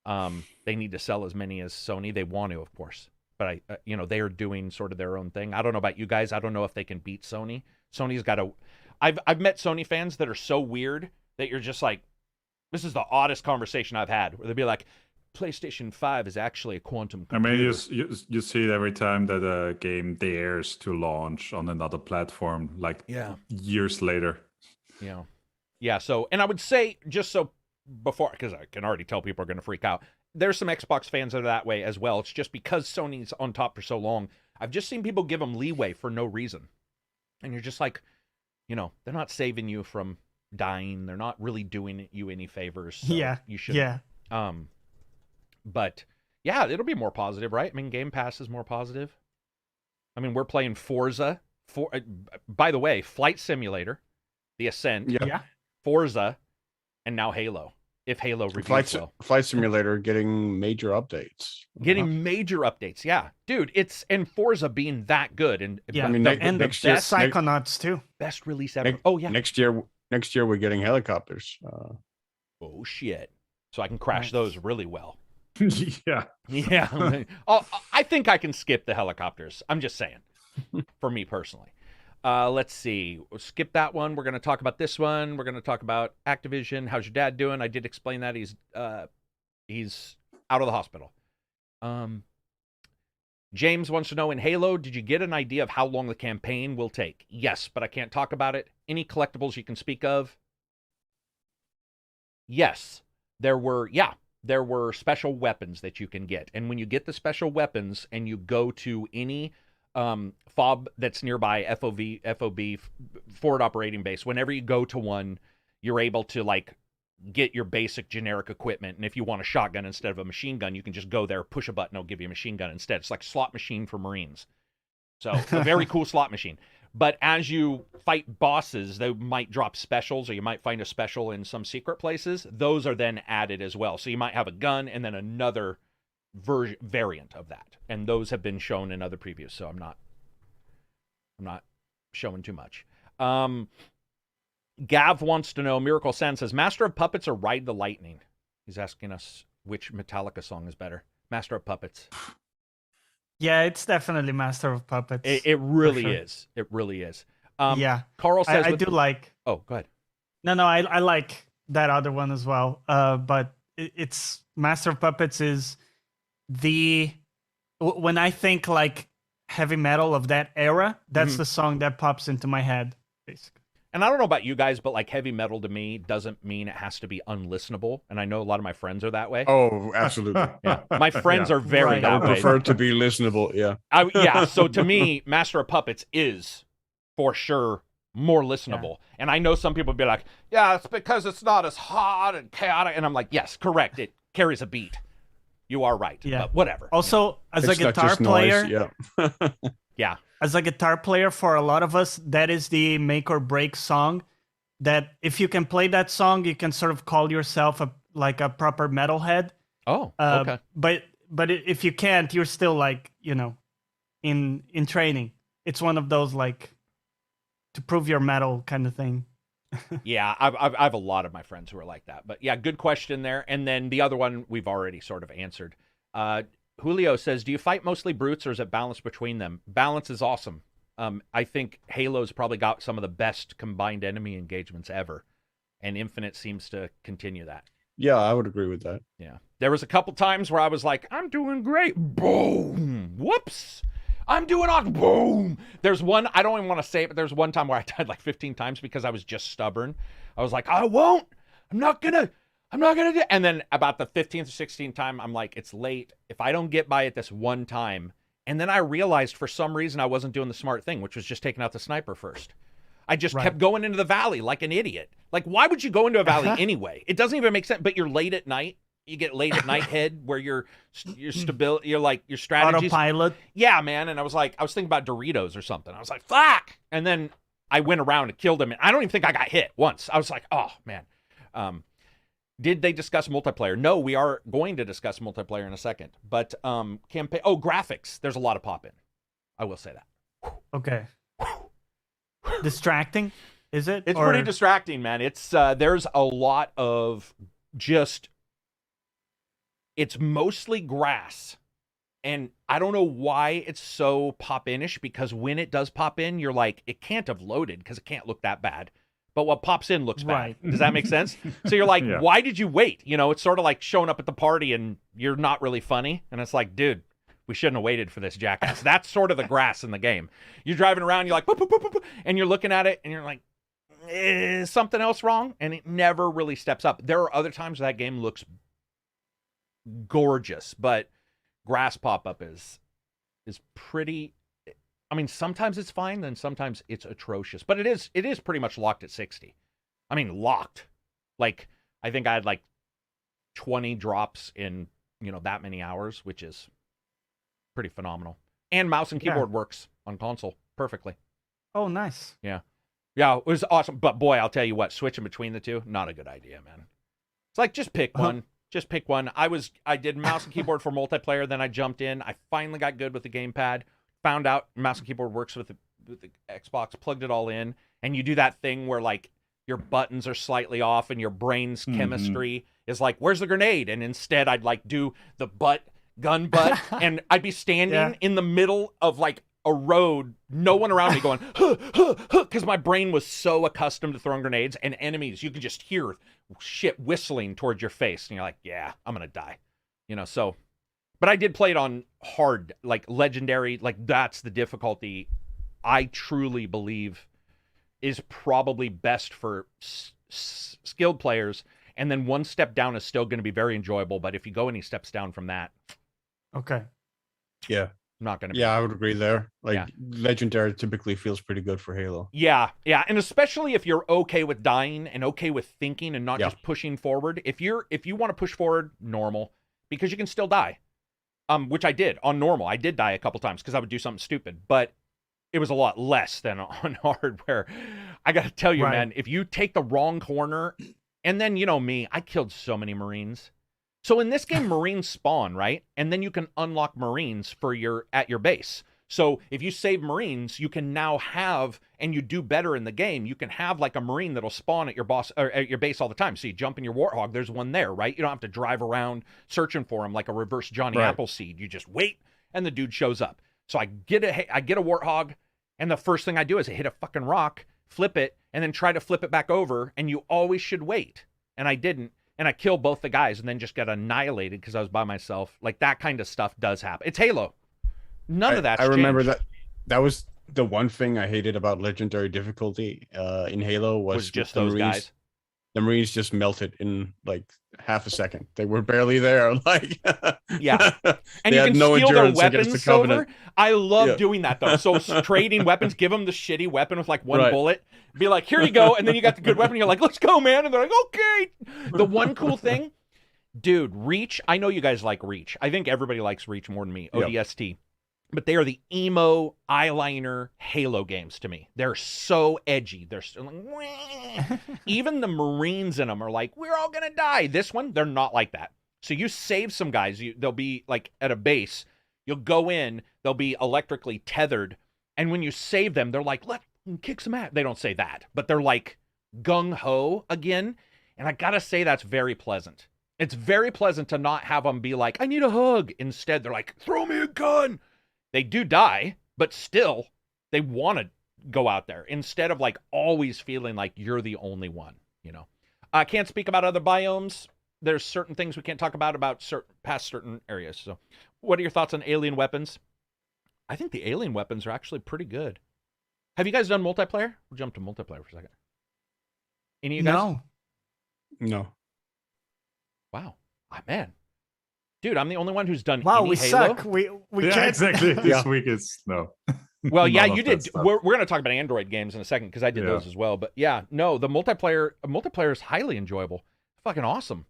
[SPEAKER 1] they need to sell as many as Sony. They want to, of course. But they are doing sort of their own thing. I don't know about you guys. I don't know if they can beat Sony. Sony's got a. I've met Sony fans that are so weird that you're just like, this is the oddest conversation I've had. Where they'd be like, PlayStation 5 is actually a quantum computer.
[SPEAKER 5] I mean, you see it every time that a game dares to launch on another platform, like years later.
[SPEAKER 1] Yeah. So, and I would say just so before, because I can already tell people are going to freak out. There's some Xbox fans that are that way as well. It's just because Sony's on top for so long. I've just seen people give them leeway for no reason. And you're just like, they're not saving you from dying. They're not really doing you any favors. So you should.
[SPEAKER 4] Yeah.
[SPEAKER 1] But yeah, it'll be more positive, right? I mean, Game Pass is more positive. I mean, we're playing Forza. By the way, Flight Simulator, The Ascent, Forza, and now Halo. If Halo reviews
[SPEAKER 2] Flight Simulator getting major updates.
[SPEAKER 1] Major updates, yeah. Dude, and Forza being that good. And
[SPEAKER 2] I mean,
[SPEAKER 4] and the best Psychonauts too.
[SPEAKER 1] Best release ever.
[SPEAKER 2] Next year we're getting helicopters.
[SPEAKER 1] Oh, shit. So I can crash those really well.
[SPEAKER 5] Yeah.
[SPEAKER 1] I think I can skip the helicopters. I'm just saying, for me personally. Let's see. We'll skip that one. We're going to talk about this one. We're going to talk about Activision. How's your dad doing? I did explain that he's out of the hospital. James wants to know, in Halo, did you get an idea of how long the campaign will take? Yes, but I can't talk about it. Any collectibles you can speak of? Yes, there were special weapons that you can get. And when you get the special weapons and you go to any FOB that's nearby, FOB, forward operating base, whenever you go to one, you're able to like get your basic generic equipment. And if you want a shotgun instead of a machine gun, you can just go there, push a button, it'll give you a machine gun instead. It's like slot machine for Marines. So a very cool slot machine. But as you fight bosses, they might drop specials, or you might find a special in some secret places. Those are then added as well. So you might have a gun and then another variant of that, and those have been shown in other previews, so I'm not showing too much. Gav wants to know, Miracle Sand says, Master of Puppets or Ride the Lightning? He's asking us which Metallica song is better. Master of Puppets.
[SPEAKER 4] Yeah, it's definitely Master of Puppets.
[SPEAKER 1] It really is. It really is. Carl says
[SPEAKER 4] I do like.
[SPEAKER 1] Oh, go ahead.
[SPEAKER 4] No, I like that other one as well. But it's Master of Puppets is when I think like heavy metal of that era, that's the song that pops into my head, basically.
[SPEAKER 1] And I don't know about you guys, but like heavy metal to me doesn't mean it has to be unlistenable. And I know a lot of my friends are that way.
[SPEAKER 2] Oh, absolutely.
[SPEAKER 1] Yeah, my friends are very
[SPEAKER 4] Right.
[SPEAKER 2] I
[SPEAKER 1] that
[SPEAKER 2] would
[SPEAKER 1] way.
[SPEAKER 2] prefer to be listenable. Yeah.
[SPEAKER 1] Yeah. So to me, Master of Puppets is for sure more listenable. And I know some people be like, yeah, it's because it's not as hot and chaotic. And I'm like, yes, correct. It carries a beat. You are right.
[SPEAKER 4] Yeah.
[SPEAKER 1] But whatever.
[SPEAKER 4] Also, as a
[SPEAKER 2] It's not
[SPEAKER 4] guitar
[SPEAKER 2] just
[SPEAKER 4] player,
[SPEAKER 2] noise. Yeah.
[SPEAKER 1] Yeah.
[SPEAKER 4] as a guitar player, for a lot of us, that is the make or break song. That if you can play that song, you can sort of call yourself like a proper metalhead.
[SPEAKER 1] Oh, okay.
[SPEAKER 4] But if you can't, you're still like, you know, in training. It's one of those like to prove your metal kind of thing.
[SPEAKER 1] Yeah, I have a lot of my friends who are like that. But yeah, good question there. And then the other one we've already sort of answered. Julio says, do you fight mostly brutes or is it balance between them? Balance is awesome. I think Halo's probably got some of the best combined enemy engagements ever. And Infinite seems to continue that.
[SPEAKER 2] Yeah, I would agree with that.
[SPEAKER 1] Yeah. There was a couple times where I was like, I'm doing great. Boom. Whoops. I'm doing awesome. Boom. There's one, I don't even want to say it, but there's one time where I died like 15 times because I was just stubborn. I was like, I won't. I'm not going to do. And then about the 15th or 16th time, I'm like, it's late. If I don't get by it this one time. And then I realized for some reason I wasn't doing the smart thing, which was just taking out the sniper first. I just kept going into the valley like an idiot. Like, why would you go into a valley anyway? It doesn't even make sense. But you're late at night. You get late at night head where your stability, you're like your strategies.
[SPEAKER 4] Autopilot.
[SPEAKER 1] Yeah, man. And I was thinking about Doritos or something. I was like, fuck. And then I went around and killed him. And I don't even think I got hit once. I was like, oh man. Did they discuss multiplayer? No, we are going to discuss multiplayer in a second. But campaign. Oh, graphics. There's a lot of pop in. I will say that.
[SPEAKER 4] Okay. Distracting, is it?
[SPEAKER 1] It's pretty distracting, man. It's there's a lot of just. It's mostly grass. And I don't know why it's so pop-in-ish, because when it does pop in, you're like, it can't have loaded because it can't look that bad. But what pops in looks bad.
[SPEAKER 4] Right.
[SPEAKER 1] Does that make sense? So you're like,
[SPEAKER 5] Yeah.
[SPEAKER 1] why did you wait? You know, it's sort of like showing up at the party and you're not really funny. And it's like, dude, we shouldn't have waited for this jackass. That's sort of the grass in the game. You're driving around, you're like, boop, boop, boop, boop, boop, and you're looking at it and you're like, is something else wrong? And it never really steps up. There are other times that game looks gorgeous, but grass pop-up is pretty. I mean, sometimes it's fine, then sometimes it's atrocious. But it is pretty much locked at 60. I mean, locked. Like, I think I had like 20 drops in, that many hours, which is pretty phenomenal. And mouse and keyboard works on console perfectly.
[SPEAKER 4] Oh, nice.
[SPEAKER 1] Yeah, it was awesome. But boy, I'll tell you what, switching between the two, not a good idea, man. It's like, just pick one. Just pick one. I did mouse and keyboard for multiplayer, then I jumped in. I finally got good with the gamepad. Found out mouse and keyboard works with the Xbox, plugged it all in, and you do that thing where like your buttons are slightly off and your brain's chemistry is like, where's the grenade? And instead I'd like do the gun butt, and I'd be standing in the middle of like a road, no one around me going, because my brain was so accustomed to throwing grenades, and enemies, you could just hear shit whistling towards your face, and you're like, yeah, I'm gonna die. So... But I did play it on hard, like legendary, like that's the difficulty I truly believe is probably best for skilled players. And then one step down is still going to be very enjoyable. But if you go any steps down from that,
[SPEAKER 4] Okay.
[SPEAKER 2] Yeah.
[SPEAKER 1] not going to be.
[SPEAKER 2] Yeah, I would agree there. Like,
[SPEAKER 1] Yeah.
[SPEAKER 2] legendary typically feels pretty good for Halo.
[SPEAKER 1] Yeah. And especially if you're okay with dying and okay with thinking and not
[SPEAKER 2] Yeah.
[SPEAKER 1] just pushing forward. If you want to push forward, normal, because you can still die. Which I did on normal. I did die a couple times because I would do something stupid, but it was a lot less than on hard, where I got to tell you, man, if you take the wrong corner, and then, me, I killed so many Marines. So in this game, Marines spawn, right? And then you can unlock Marines at your base. So if you save Marines, you can now have, and you do better in the game, you can have like a Marine that'll spawn at your base all the time. So you jump in your Warthog, there's one there, right? You don't have to drive around searching for him like a reverse Johnny Appleseed. You just wait, and the dude shows up. So I get a Warthog, and the first thing I do is I hit a fucking rock, flip it, and then try to flip it back over, and you always should wait. And I didn't, and I killed both the guys, and then just got annihilated because I was by myself. Like, that kind of stuff does happen. It's Halo. None of that.
[SPEAKER 2] I remember that was the one thing I hated about legendary difficulty in Halo
[SPEAKER 1] Was just
[SPEAKER 2] the
[SPEAKER 1] those
[SPEAKER 2] Marines.
[SPEAKER 1] guys.
[SPEAKER 2] The Marines just melted in like half a second. They were barely there. Like,
[SPEAKER 1] Yeah. And
[SPEAKER 2] they
[SPEAKER 1] you
[SPEAKER 2] had
[SPEAKER 1] can
[SPEAKER 2] no
[SPEAKER 1] steal their
[SPEAKER 2] endurance against the
[SPEAKER 1] weapons, Silver.
[SPEAKER 2] Covenant.
[SPEAKER 1] I love
[SPEAKER 2] Yeah.
[SPEAKER 1] doing that, though. So trading weapons, give them the shitty weapon with like one
[SPEAKER 2] Right.
[SPEAKER 1] bullet. Be like, here you go. And then you got the good weapon. You're like, let's go, man. And they're like, okay. The one cool thing, dude, Reach. I know you guys like Reach. I think everybody likes Reach more than me.
[SPEAKER 2] Yep.
[SPEAKER 1] ODST. But they are the emo eyeliner Halo games to me. They're so edgy. They're so like, wah. Even the Marines in them are like, we're all gonna die. This one, they're not like that. So you save some guys. They'll be like at a base. You'll go in. They'll be electrically tethered. And when you save them, they're like, let's kick some ass. They don't say that, but they're like gung ho again. And I gotta say, that's very pleasant. It's very pleasant to not have them be like, I need a hug. Instead, they're like, throw me a gun. They do die, but still, they want to go out there instead of like always feeling like you're the only one, you know. I can't speak about other biomes. There's certain things we can't talk about past certain areas. So what are your thoughts on alien weapons? I think the alien weapons are actually pretty good. Have you guys done multiplayer? We'll jump to multiplayer for a second. Any of you guys?
[SPEAKER 2] No.
[SPEAKER 1] Wow. Man. Dude, I'm the only one who's done
[SPEAKER 3] Wow,
[SPEAKER 1] any
[SPEAKER 3] we
[SPEAKER 1] Halo.
[SPEAKER 3] suck. We
[SPEAKER 5] Yeah,
[SPEAKER 3] can't.
[SPEAKER 5] exactly. This week is no.
[SPEAKER 1] Well, yeah,
[SPEAKER 5] None
[SPEAKER 1] you
[SPEAKER 5] of that
[SPEAKER 1] did.
[SPEAKER 5] stuff.
[SPEAKER 1] We're going to talk about Android games in a second because I did those as well. But yeah, no, the multiplayer is highly enjoyable. Fucking awesome.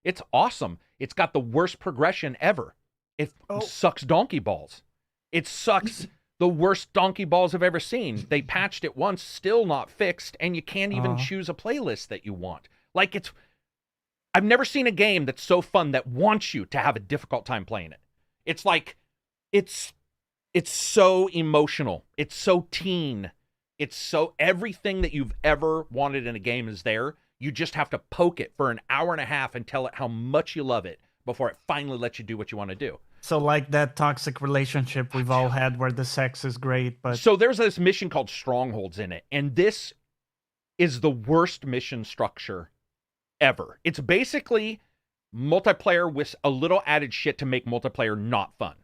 [SPEAKER 1] It's awesome. It's got the worst progression ever. It sucks donkey balls. It sucks the worst donkey balls I've ever seen. They patched it once, still not fixed, and you can't even choose a playlist that you want. Like I've never seen a game that's so fun that wants you to have a difficult time playing it. It's like, it's so emotional. It's so teen. It's so everything that you've ever wanted in a game is there. You just have to poke it for an hour and a half and tell it how much you love it before it finally lets you do what you want to do.
[SPEAKER 4] So like that toxic relationship we've all had where the sex is great, but
[SPEAKER 1] So there's this mission called Strongholds in it, and this is the worst mission structure ever. It's basically multiplayer with a little added shit to make multiplayer not fun.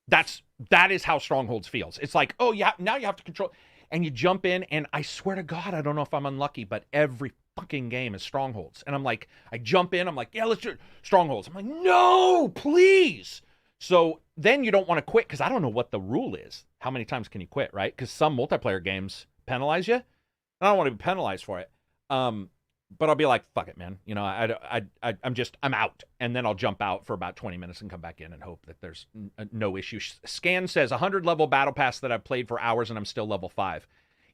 [SPEAKER 1] That is how Strongholds feels. It's like, oh yeah, now you have to control, and you jump in, and I swear to God, I don't know if I'm unlucky, but every fucking game is Strongholds. And I'm like, I jump in, I'm like, yeah, let's do it. Strongholds. I'm like, no, please. So then you don't want to quit because I don't know what the rule is. How many times can you quit, right? Because some multiplayer games penalize you. I don't want to be penalized for it. But I'll be like, fuck it, man. You know, I'm out. And then I'll jump out for about 20 minutes and come back in and hope that there's no issue. Scan says 100 level battle pass that I've played for hours and I'm still level 5.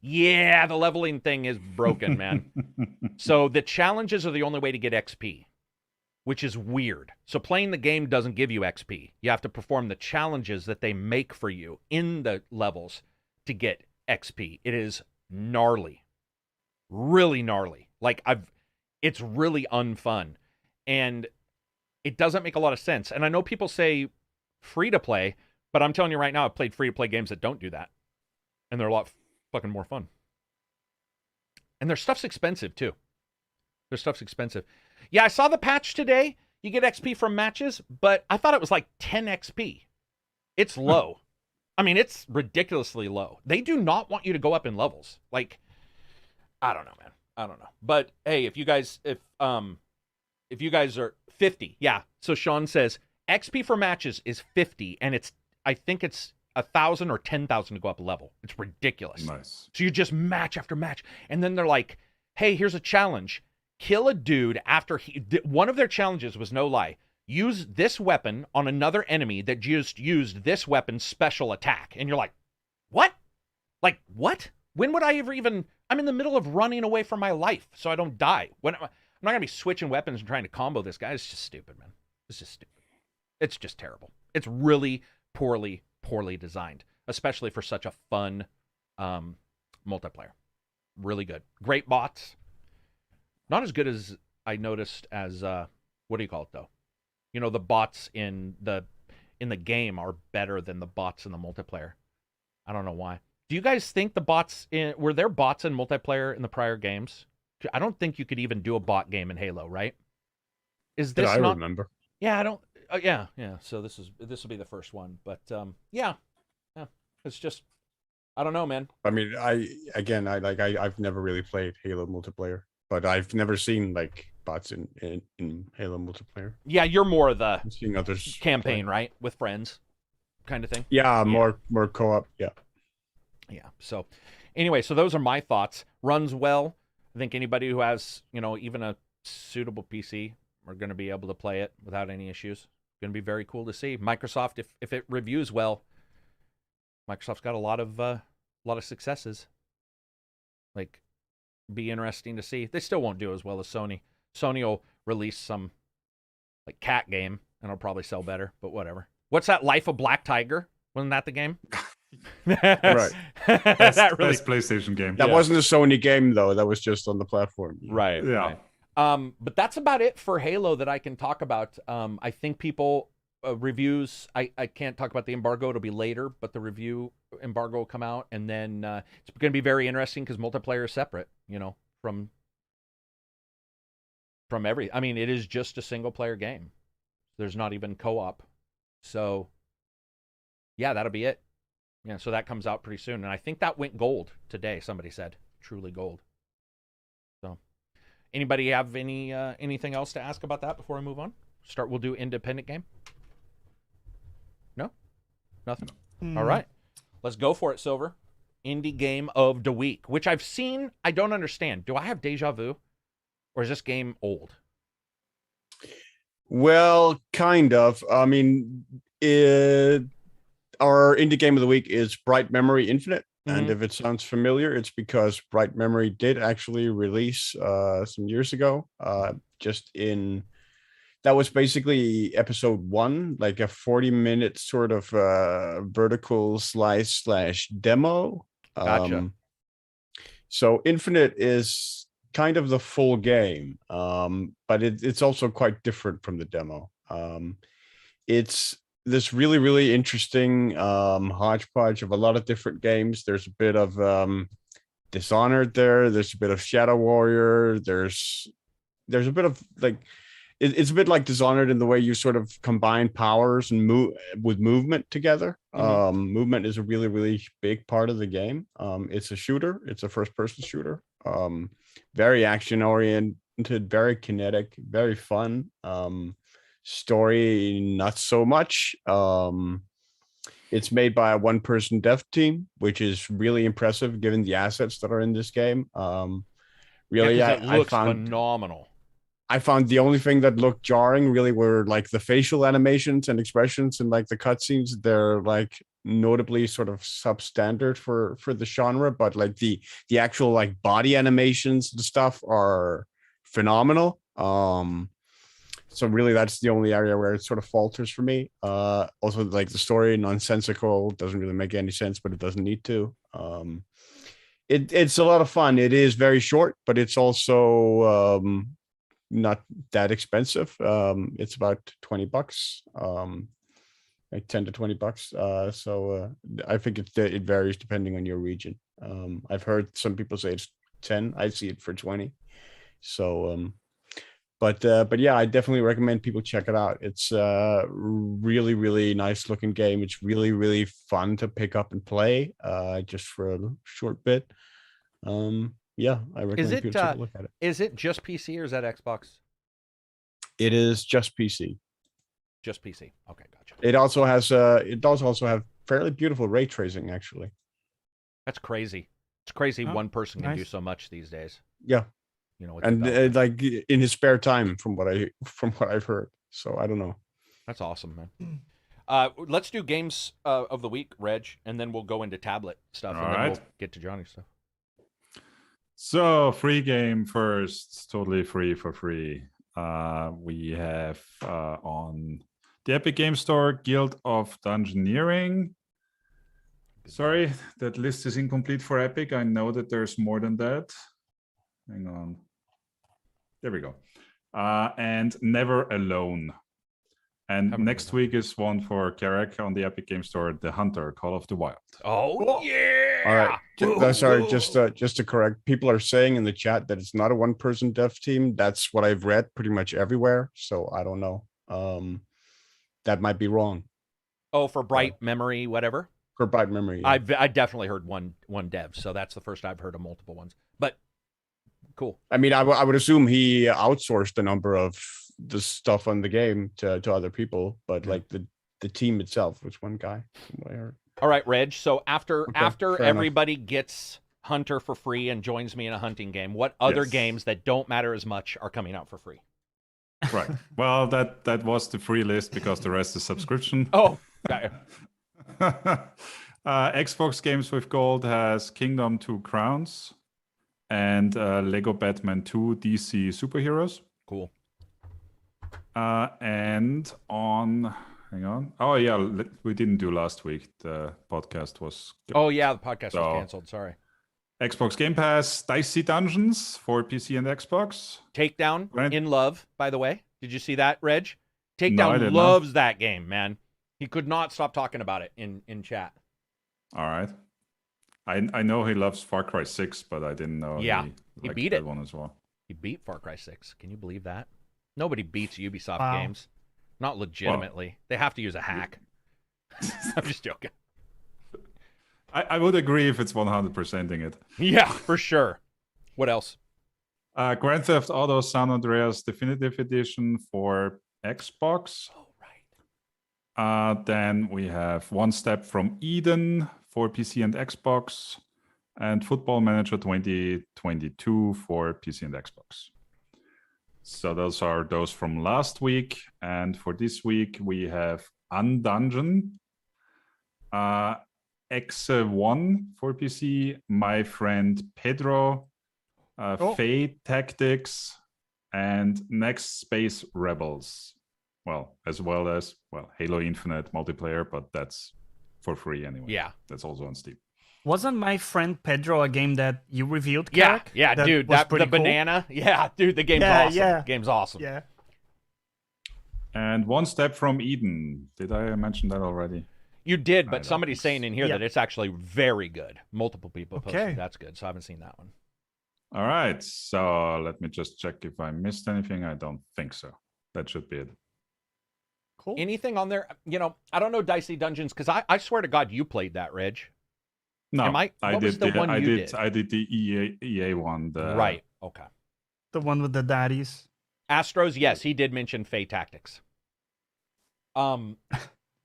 [SPEAKER 1] Yeah, the leveling thing is broken, man. So the challenges are the only way to get XP, which is weird. So playing the game doesn't give you XP. You have to perform the challenges that they make for you in the levels to get XP. It is gnarly. Really gnarly. Like it's really unfun. And it doesn't make a lot of sense. And I know people say free to play, but I'm telling you right now, I've played free to play games that don't do that. And they're a lot fucking more fun. And their stuff's expensive too. Their stuff's expensive. Yeah, I saw the patch today. You get XP from matches, but I thought it was like 10 XP. It's low. I mean, it's ridiculously low. They do not want you to go up in levels. Like, I don't know, man. I don't know. But hey, if you guys are 50, yeah. So Sean says XP for matches is 50, and I think it's 1,000 or 10,000 to go up a level. It's ridiculous.
[SPEAKER 5] Nice.
[SPEAKER 1] So you just match after match, and then they're like, "Hey, here's a challenge: kill a dude after one of their challenges was, no lie, use this weapon on another enemy that just used this weapon's special attack." And you're like, "What? Like what? When would I ever even? I'm in the middle of running away from my life so I don't die. I'm not gonna be switching weapons and trying to combo this guy. It's just stupid, man. It's just stupid. It's just terrible. It's really poorly designed, especially for such a fun multiplayer. Really good. Great bots. Not as good as I noticed as what do you call it though? You know, the bots in the game are better than the bots in the multiplayer. I don't know why. Do you guys think were there bots in multiplayer in the prior games? I don't think you could even do a bot game in Halo, right? Is this
[SPEAKER 2] I
[SPEAKER 1] not?
[SPEAKER 2] remember.
[SPEAKER 1] Yeah, I don't. Yeah. So this will be the first one, but yeah. It's just I don't know, man.
[SPEAKER 2] I mean, I've never really played Halo multiplayer, but I've never seen like bots in Halo multiplayer.
[SPEAKER 1] Yeah, you're more the
[SPEAKER 2] I'm seeing others
[SPEAKER 1] campaign,
[SPEAKER 2] play.
[SPEAKER 1] right? With friends kind of thing.
[SPEAKER 2] Yeah, more co-op. Yeah.
[SPEAKER 1] Yeah. So anyway, so those are my thoughts. Runs well. I think anybody who has, even a suitable PC are going to be able to play it without any issues. Going to be very cool to see. Microsoft, if it reviews well, Microsoft's got a lot of successes. Like, be interesting to see. They still won't do as well as Sony. Sony will release some like cat game and it'll probably sell better, but whatever. What's that? Life of Black Tiger? Wasn't that the game?
[SPEAKER 2] Right.
[SPEAKER 1] That really
[SPEAKER 5] Best PlayStation game.
[SPEAKER 2] That wasn't a Sony game though. That was just on the platform.
[SPEAKER 1] right.
[SPEAKER 5] Yeah.
[SPEAKER 1] Right. But that's about it for Halo that I can talk about. I think people reviews. I can't talk about the embargo. It'll be later, but the review embargo will come out, and then it's going to be very interesting because multiplayer is separate. From every. I mean, it is just a single player game. There's not even co-op. So, yeah, that'll be it. Yeah, so that comes out pretty soon, and I think that went gold today. Somebody said truly gold. So, anybody have anything else to ask about that before I move on? We'll do independent game. No, nothing. All right, let's go for it. Silver, indie game of the week, which I've seen. I don't understand. Do I have deja vu, or is this game old?
[SPEAKER 2] Well, kind of. I mean, our indie game of the week is Bright Memory Infinite. And if it sounds familiar, it's because Bright Memory did actually release some years ago. That was basically episode 1, like a 40-minute sort of vertical slice / demo.
[SPEAKER 1] Gotcha.
[SPEAKER 2] So Infinite is kind of the full game, but it's also quite different from the demo. It's this really, really interesting hodgepodge of a lot of different games. There's a bit of Dishonored there. There's a bit of Shadow Warrior. There's a bit of like it's a bit like Dishonored in the way you sort of combine powers and move with movement together. Movement is a really, really big part of the game. It's a shooter. It's a first-person shooter. Very action-oriented, very kinetic, very fun. Story, not so much. It's made by a one-person dev team, which is really impressive given the assets that are in this game. Really,
[SPEAKER 1] it looks
[SPEAKER 2] I found
[SPEAKER 1] phenomenal.
[SPEAKER 2] I found the only thing that looked jarring really were like the facial animations and expressions and like the cutscenes. They're like notably sort of substandard for the genre, but like the actual like body animations and stuff are phenomenal. So really that's the only area where it sort of falters for me. Also like the story, nonsensical, doesn't really make any sense, but it doesn't need to. It's a lot of fun. It is very short, but it's also not that expensive. It's about $20, like 10 to $20. So I think it varies depending on your region. I've heard some people say it's 10. I see it for 20. So but yeah, I definitely recommend people check it out. It's a really, really nice looking game. It's really, really fun to pick up and play just for a short bit. Yeah, I recommend people take a look at it.
[SPEAKER 1] Is it just PC or is that Xbox?
[SPEAKER 2] It is just PC.
[SPEAKER 1] Just PC. Okay, gotcha.
[SPEAKER 2] It also has it does also have fairly beautiful ray tracing, actually.
[SPEAKER 1] That's crazy. It's crazy one person can
[SPEAKER 3] nice.
[SPEAKER 1] do so much these days.
[SPEAKER 2] Yeah.
[SPEAKER 1] With
[SPEAKER 2] And
[SPEAKER 1] development.
[SPEAKER 2] like in his spare time, from what I've heard. So I don't know.
[SPEAKER 1] That's awesome, man. Let's do games of the week, Reg, and then we'll go into tablet stuff,
[SPEAKER 5] All
[SPEAKER 1] and then
[SPEAKER 5] right.
[SPEAKER 1] we'll get to Johnny's stuff.
[SPEAKER 5] So free game first, totally free for free. We have on the Epic Game Store, Guild of Dungeoneering. Sorry, that list is incomplete for Epic. I know that there's more than that. Hang on. There we go. And Never Alone. And
[SPEAKER 1] Haven't
[SPEAKER 5] next week is one for Karak on the Epic Game Store, The Hunter, Call of the Wild.
[SPEAKER 1] Oh, yeah!
[SPEAKER 2] All right. Sorry, just to correct, people are saying in the chat that it's not a one-person dev team. That's what I've read pretty much everywhere. So I don't know. That might be wrong.
[SPEAKER 1] Oh, for Bright Memory, whatever?
[SPEAKER 2] bite memory.
[SPEAKER 1] I definitely heard one dev, so that's the first I've heard of multiple ones. But cool.
[SPEAKER 2] I mean, I would assume he outsourced a number of the stuff on the game to other people, but like the team itself was one guy. From what I heard.
[SPEAKER 1] All right, Reg. So after
[SPEAKER 2] fair
[SPEAKER 1] everybody gets Hunter for free and joins me in a hunting game, what other games that don't matter as much are coming out for free?
[SPEAKER 5] Right. Well, that was the free list because the rest is subscription.
[SPEAKER 1] Oh, got you.
[SPEAKER 5] Xbox games with gold has Kingdom 2 Crowns and Lego Batman 2 DC Superheroes.
[SPEAKER 1] Cool.
[SPEAKER 5] And on, hang on. Oh yeah, we didn't do last week. The podcast was.
[SPEAKER 1] Oh yeah, the podcast was canceled. Sorry.
[SPEAKER 5] Xbox Game Pass, Dicey Dungeons for PC and Xbox.
[SPEAKER 1] Takedown
[SPEAKER 5] Right.
[SPEAKER 1] in love, by the way. Did you see that, Reg? Takedown loves that game, man. He could not stop talking about it in chat.
[SPEAKER 5] All right. I know he loves Far Cry 6, but I didn't know
[SPEAKER 1] he
[SPEAKER 5] liked
[SPEAKER 1] beat
[SPEAKER 5] that
[SPEAKER 1] it.
[SPEAKER 5] one as well.
[SPEAKER 1] He beat Far Cry 6. Can you believe that? Nobody beats Ubisoft
[SPEAKER 3] Wow.
[SPEAKER 1] games. Not legitimately. They have to use a hack. I'm just joking.
[SPEAKER 5] I would agree if it's 100%ing it.
[SPEAKER 1] Yeah, for sure. What else?
[SPEAKER 5] Grand Theft Auto San Andreas Definitive Edition for Xbox.
[SPEAKER 1] Oh, right.
[SPEAKER 5] Then we have One Step from Eden for PC and Xbox, and Football Manager 2022 for PC and Xbox. So those are those from last week. And for this week, we have Undungeon, X1 for PC, My Friend Pedro, Fate Tactics, and Next Space Rebels. Well as Halo Infinite multiplayer, but that's for free anyway.
[SPEAKER 1] Yeah.
[SPEAKER 5] That's also on Steam.
[SPEAKER 4] Wasn't My Friend Pedro a game that you reviewed,
[SPEAKER 1] Yeah,
[SPEAKER 4] Karak?
[SPEAKER 1] yeah,
[SPEAKER 4] That
[SPEAKER 1] dude.
[SPEAKER 4] was
[SPEAKER 1] The
[SPEAKER 4] pretty cool?
[SPEAKER 1] banana. Yeah, dude, the game's
[SPEAKER 4] Yeah,
[SPEAKER 1] awesome.
[SPEAKER 4] yeah.
[SPEAKER 1] Game's awesome.
[SPEAKER 4] Yeah.
[SPEAKER 5] And One Step from Eden. Did I mention that already?
[SPEAKER 1] You did,
[SPEAKER 5] I
[SPEAKER 1] but
[SPEAKER 5] don't
[SPEAKER 1] somebody's
[SPEAKER 5] think
[SPEAKER 1] saying in here
[SPEAKER 4] Yeah.
[SPEAKER 1] that it's actually very good. Multiple people posted.
[SPEAKER 4] Okay.
[SPEAKER 1] That's good. So I haven't seen that one.
[SPEAKER 5] All right. So let me just check if I missed anything. I don't think so. That should be it.
[SPEAKER 4] Cool.
[SPEAKER 1] Anything on there? I don't know Dicey Dungeons because I swear to God you played that, Reg.
[SPEAKER 5] No,
[SPEAKER 1] What was
[SPEAKER 5] did
[SPEAKER 1] the one you did?
[SPEAKER 5] I did the EA one.
[SPEAKER 1] Right. Okay.
[SPEAKER 4] The one with the daddies.
[SPEAKER 1] Astros, yes, he did mention Fey Tactics.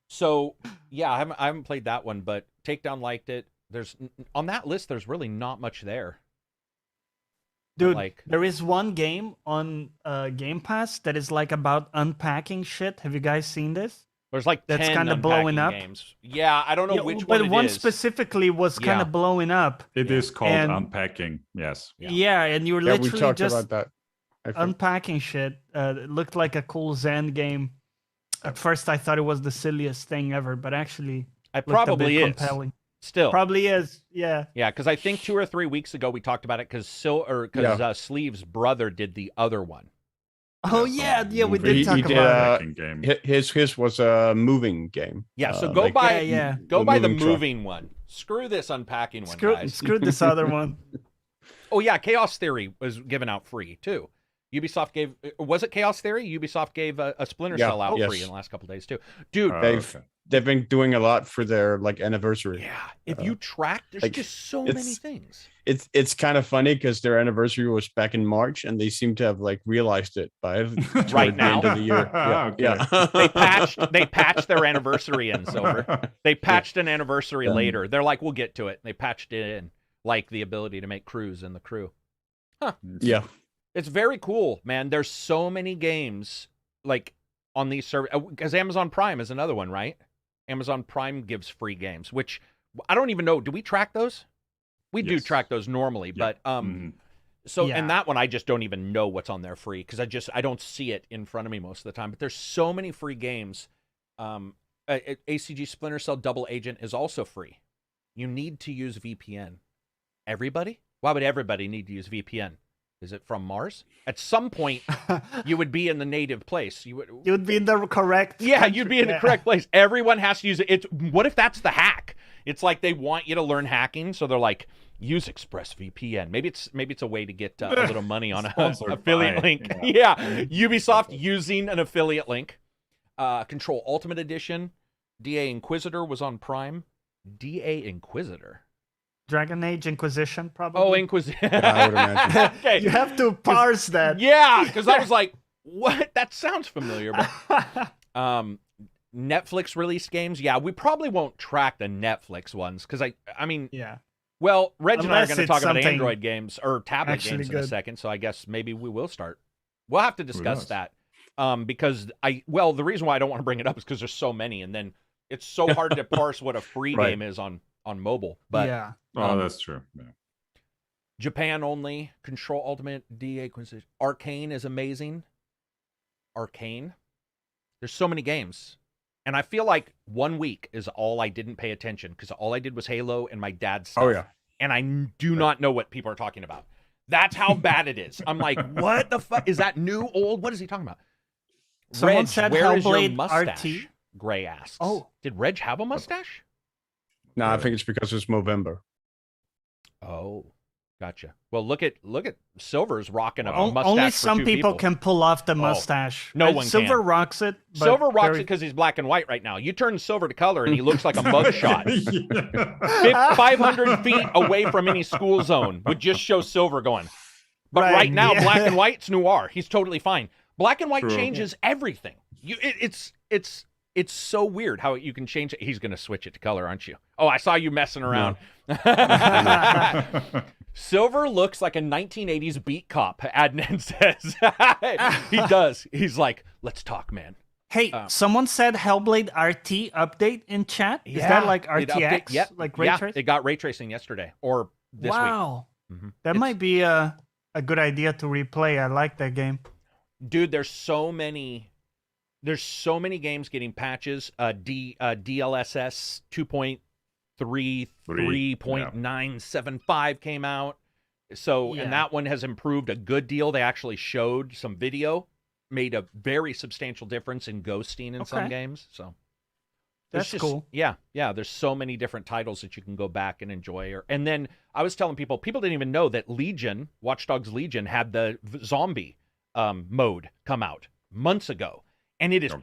[SPEAKER 1] So yeah, I haven't played that one, but Takedown liked it. There's on that list. There's really not much there.
[SPEAKER 4] Dude,
[SPEAKER 1] Like-
[SPEAKER 4] there is one game on Game Pass that is like about unpacking shit. Have you guys seen this?
[SPEAKER 1] There's like
[SPEAKER 4] That's
[SPEAKER 1] 10
[SPEAKER 4] kinda blowing
[SPEAKER 1] unpacking
[SPEAKER 4] up.
[SPEAKER 1] games. Yeah, I don't know
[SPEAKER 4] Yeah,
[SPEAKER 1] which
[SPEAKER 4] but
[SPEAKER 1] one it
[SPEAKER 4] one
[SPEAKER 1] is.
[SPEAKER 4] specifically was kind
[SPEAKER 1] Yeah.
[SPEAKER 4] of blowing up.
[SPEAKER 5] It is called
[SPEAKER 4] And-
[SPEAKER 5] Unpacking. Yes.
[SPEAKER 1] Yeah.
[SPEAKER 4] Yeah, and you're
[SPEAKER 2] Yeah, we
[SPEAKER 4] literally
[SPEAKER 2] talked
[SPEAKER 4] just
[SPEAKER 2] about that. I think.
[SPEAKER 4] unpacking shit. It looked like a cool Zen game. At first, I thought it was the silliest thing ever, but actually,
[SPEAKER 1] It
[SPEAKER 4] looked a
[SPEAKER 1] probably
[SPEAKER 4] bit
[SPEAKER 1] is.
[SPEAKER 4] compelling.
[SPEAKER 1] Still.
[SPEAKER 4] Probably is. Yeah.
[SPEAKER 1] Yeah, because I think 2 or 3 weeks ago we talked about it because Sleeve's brother did the other one.
[SPEAKER 4] Oh
[SPEAKER 5] Yeah,
[SPEAKER 4] yeah, yeah. We
[SPEAKER 5] movie.
[SPEAKER 4] did talk
[SPEAKER 2] He did,
[SPEAKER 4] about it.
[SPEAKER 5] Unpacking game.
[SPEAKER 2] His was a moving game.
[SPEAKER 1] Yeah, so
[SPEAKER 2] Uh,
[SPEAKER 1] go
[SPEAKER 2] like-
[SPEAKER 1] by
[SPEAKER 4] Yeah.
[SPEAKER 1] go by the
[SPEAKER 2] moving truck.
[SPEAKER 1] moving one. Screw this unpacking one, guys.
[SPEAKER 4] Screw this other one.
[SPEAKER 1] Oh yeah, Chaos Theory was given out free too. Ubisoft gave was it Chaos Theory? Ubisoft gave a Splinter
[SPEAKER 2] Yeah,
[SPEAKER 1] Cell out
[SPEAKER 2] yes.
[SPEAKER 1] free in the last couple of days too. Dude,
[SPEAKER 2] They've been doing a lot for their anniversary.
[SPEAKER 1] yeah. If you track, there's
[SPEAKER 2] like,
[SPEAKER 1] just so many
[SPEAKER 2] it's-
[SPEAKER 1] things.
[SPEAKER 2] It's kind of funny because their anniversary was back in March, and they seem to have realized it by toward
[SPEAKER 1] Right
[SPEAKER 2] the end
[SPEAKER 1] now?
[SPEAKER 2] of the year. Yeah,
[SPEAKER 5] Okay.
[SPEAKER 2] yeah.
[SPEAKER 1] They patched their anniversary in Silver. They patched an anniversary
[SPEAKER 2] Yeah.
[SPEAKER 1] later. They're like, we'll get to it. They patched it in, like the ability to make crews in the crew.
[SPEAKER 2] Yeah.
[SPEAKER 1] It's very cool, man. There's so many games like on these servers because Amazon Prime is another one, right? Amazon Prime gives free games, which I don't even know. Do we track those? We do
[SPEAKER 5] Yes.
[SPEAKER 1] track those normally,
[SPEAKER 5] Yeah.
[SPEAKER 1] but
[SPEAKER 5] Mhm.
[SPEAKER 1] so
[SPEAKER 4] Yeah.
[SPEAKER 1] and that one I just don't even know what's on there free because I don't see it in front of me most of the time. But there's so many free games. ACG Splinter Cell Double Agent is also free. You need to use VPN. Everybody? Why would everybody need to use VPN? Is it from Mars? At some point, you would be in the native place. You
[SPEAKER 4] You'd be in the correct.
[SPEAKER 1] yeah,
[SPEAKER 4] country.
[SPEAKER 1] you'd be in the
[SPEAKER 4] Yeah.
[SPEAKER 1] correct place. Everyone has to use it. It's what if that's the hack? It's like they want you to learn hacking, so they're like, use ExpressVPN. Maybe it's a way to get a little money on an
[SPEAKER 5] Sponsored
[SPEAKER 1] affiliate
[SPEAKER 5] by,
[SPEAKER 1] link.
[SPEAKER 5] yeah.
[SPEAKER 1] Yeah, Ubisoft using an affiliate link. Control Ultimate Edition, DA Inquisitor was on Prime. DA Inquisitor.
[SPEAKER 4] Dragon Age Inquisition, probably.
[SPEAKER 1] Oh, Inquisitor.
[SPEAKER 2] I would imagine.
[SPEAKER 1] Okay.
[SPEAKER 4] You have to parse that.
[SPEAKER 1] Yeah, because I was like, what? That sounds familiar. But Netflix released games. Yeah, we probably won't track the Netflix ones because I mean,
[SPEAKER 4] Yeah.
[SPEAKER 1] well, Reg and I are
[SPEAKER 4] Unless
[SPEAKER 1] going to
[SPEAKER 4] it's
[SPEAKER 1] talk about
[SPEAKER 4] something
[SPEAKER 1] Android games or tablet
[SPEAKER 4] actually
[SPEAKER 1] games in a
[SPEAKER 4] good.
[SPEAKER 1] second. So I guess maybe we will start. We'll have to discuss
[SPEAKER 5] knows?
[SPEAKER 1] that because the reason why I don't want to bring it up is because there's so many, and then it's so hard to parse what a free
[SPEAKER 2] Right.
[SPEAKER 1] game is on mobile. But
[SPEAKER 4] yeah.
[SPEAKER 5] Oh, that's true. Yeah.
[SPEAKER 1] Japan only, Control Ultimate, DA Inquisition. Arcane is amazing. Arcane. There's so many games. And I feel like 1 week is all I didn't pay attention because all I did was Halo and my dad's stuff.
[SPEAKER 2] Oh yeah.
[SPEAKER 1] And I do not know what people are talking about. That's how bad it is. I'm like, what the fuck? Is that new, old? What is he talking about?
[SPEAKER 4] Someone
[SPEAKER 1] Reg,
[SPEAKER 4] said
[SPEAKER 1] where is your
[SPEAKER 4] Hellblade
[SPEAKER 1] mustache?
[SPEAKER 4] RT.
[SPEAKER 1] Gray asks.
[SPEAKER 4] Oh.
[SPEAKER 1] Did Reg have a mustache?
[SPEAKER 2] No, I think it's because it's Movember.
[SPEAKER 1] Oh, gotcha. Well, look at Silver's rocking a
[SPEAKER 5] Wow.
[SPEAKER 1] mustache.
[SPEAKER 4] Only
[SPEAKER 1] for
[SPEAKER 4] some
[SPEAKER 1] two
[SPEAKER 4] people can pull off the mustache.
[SPEAKER 1] no one
[SPEAKER 4] Silver
[SPEAKER 1] can.
[SPEAKER 4] rocks it. But
[SPEAKER 1] Silver rocks
[SPEAKER 4] very-
[SPEAKER 1] it because he's black and white right now. You turn Silver to color and he looks like a mugshot.
[SPEAKER 5] Yeah.
[SPEAKER 1] 500 feet away from any school zone would just show Silver going. But right now,
[SPEAKER 4] yeah.
[SPEAKER 1] black and white's noir. He's totally fine. Black and white
[SPEAKER 5] True.
[SPEAKER 1] changes everything. It's so weird how you can change it. He's going to switch it to color, aren't you? Oh, I saw you messing around. Silver looks like a 1980s beat cop, Adnan says. He does. He's like, let's talk, man.
[SPEAKER 4] Hey, someone said Hellblade RT update in chat. Is that like
[SPEAKER 1] it
[SPEAKER 4] RTX?
[SPEAKER 1] Yep.
[SPEAKER 4] Like ray
[SPEAKER 1] yeah,
[SPEAKER 4] trace?
[SPEAKER 1] it got ray tracing yesterday or this week.
[SPEAKER 4] Wow.
[SPEAKER 1] Mhm.
[SPEAKER 4] That
[SPEAKER 1] It's-
[SPEAKER 4] might be a good idea to replay. I like that game.
[SPEAKER 1] Dude, there's so many games getting patches. DLSS 2.33.975 came out. So,
[SPEAKER 4] Yeah.
[SPEAKER 1] and that one has improved a good deal. They actually showed some video, made a very substantial difference in ghosting in some
[SPEAKER 4] Okay.
[SPEAKER 1] games. So there's
[SPEAKER 4] That's cool.
[SPEAKER 1] Yeah. There's so many different titles that you can go back and enjoy. And then I was telling people didn't even know that Legion, Watch Dogs Legion, had the zombie mode come out months ago. And it is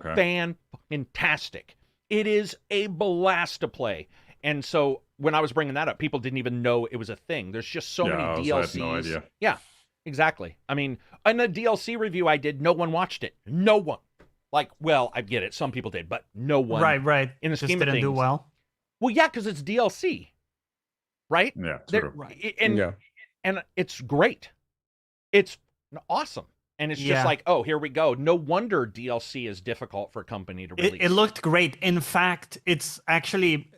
[SPEAKER 1] fantastic. It is a blast to play. And so when I was bringing that up, people didn't even know it was a thing. There's just so many
[SPEAKER 5] I
[SPEAKER 1] DLCs.
[SPEAKER 5] had no idea.
[SPEAKER 1] Yeah, exactly. I mean, in the DLC review I did, no one watched it. No one. Like, well, I get it. Some people did, but no one.
[SPEAKER 4] Right.
[SPEAKER 1] In the
[SPEAKER 4] Just
[SPEAKER 1] scheme of
[SPEAKER 4] didn't do
[SPEAKER 1] things.
[SPEAKER 4] well.
[SPEAKER 1] Well, yeah, because it's DLC, right?
[SPEAKER 5] Yeah,
[SPEAKER 1] There-
[SPEAKER 5] true.
[SPEAKER 4] Right.
[SPEAKER 1] And
[SPEAKER 2] Yeah.
[SPEAKER 1] and it's great. It's awesome. And it's
[SPEAKER 4] Yeah.
[SPEAKER 1] just like, oh, here we go. No wonder DLC is difficult for a company to release.
[SPEAKER 4] It looked great. In fact, it's actually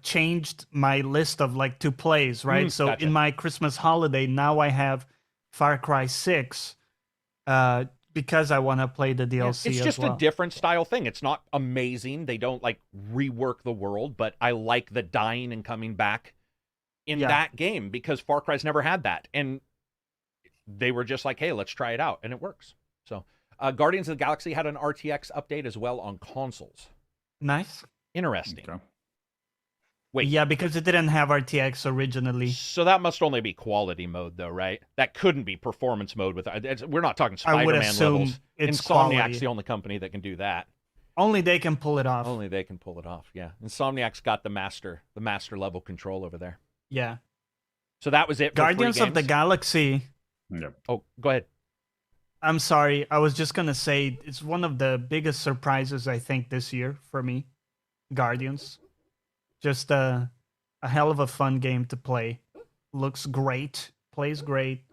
[SPEAKER 4] changed my list of like to plays, right? So
[SPEAKER 1] gotcha.
[SPEAKER 4] in my Christmas holiday, now I have Far Cry 6 because I want to play the
[SPEAKER 1] Yeah,
[SPEAKER 4] DLC
[SPEAKER 1] it's
[SPEAKER 4] as
[SPEAKER 1] just
[SPEAKER 4] well.
[SPEAKER 1] a different style thing. It's not amazing. They don't like rework the world, but I like the dying and coming back in
[SPEAKER 4] Yeah.
[SPEAKER 1] that game because Far Cry's never had that. And they were just like, hey, let's try it out. And it works. So Guardians of the Galaxy had an RTX update as well on consoles.
[SPEAKER 4] Nice.
[SPEAKER 1] Interesting.
[SPEAKER 5] Okay.
[SPEAKER 1] Wait.
[SPEAKER 4] Yeah, because it didn't have RTX originally.
[SPEAKER 1] So that must only be quality mode, though, right? That couldn't be performance mode. We're not talking
[SPEAKER 4] I would
[SPEAKER 1] Spider-Man
[SPEAKER 4] assume
[SPEAKER 1] levels.
[SPEAKER 4] it's
[SPEAKER 1] Insomniac's
[SPEAKER 4] quality.
[SPEAKER 1] the only company that can do that.
[SPEAKER 4] Only they can pull it off.
[SPEAKER 1] Only they can pull it off. Yeah, Insomniac's got the master level control over there.
[SPEAKER 4] Yeah.
[SPEAKER 1] So that was it. For
[SPEAKER 4] Guardians
[SPEAKER 1] free
[SPEAKER 4] of the
[SPEAKER 1] games?
[SPEAKER 4] Galaxy.
[SPEAKER 5] Yeah.
[SPEAKER 1] Oh, go ahead.
[SPEAKER 4] I'm sorry. I was just going to say it's one of the biggest surprises, I think, this year for me. Guardians. Just a hell of a fun game to play. Looks great. Plays great.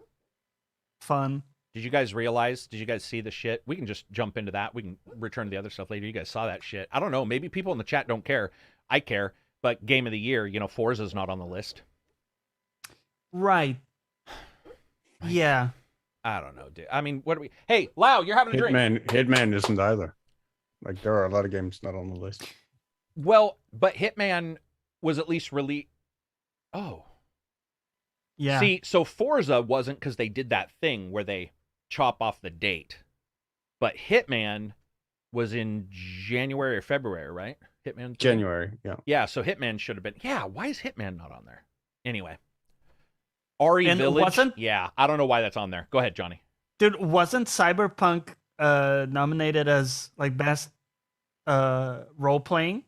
[SPEAKER 4] Fun.
[SPEAKER 1] Did you guys realize? Did you guys see the shit? We can just jump into that. We can return to the other stuff later. You guys saw that shit. I don't know. Maybe people in the chat don't care. I care. But Game of the Year, Forza's not on the list.
[SPEAKER 4] Right. Yeah.
[SPEAKER 1] I don't know, dude. I mean, what are we? Hey, Lau, you're having a drink.
[SPEAKER 2] Hitman isn't either. Like there are a lot of games not on the list.
[SPEAKER 1] Well, but Hitman was at least released. Oh.
[SPEAKER 4] Yeah.
[SPEAKER 1] See, so Forza wasn't because they did that thing where they chop off the date. But Hitman was in January or February, right? Hitman?
[SPEAKER 2] January, yeah.
[SPEAKER 1] Yeah, so Hitman should have been. Yeah, why is Hitman not on there? Anyway. RE
[SPEAKER 4] And
[SPEAKER 1] Village.
[SPEAKER 4] wasn't-
[SPEAKER 1] Yeah, I don't know why that's on there. Go ahead, Johnny.
[SPEAKER 4] Dude, wasn't Cyberpunk nominated as like best role playing?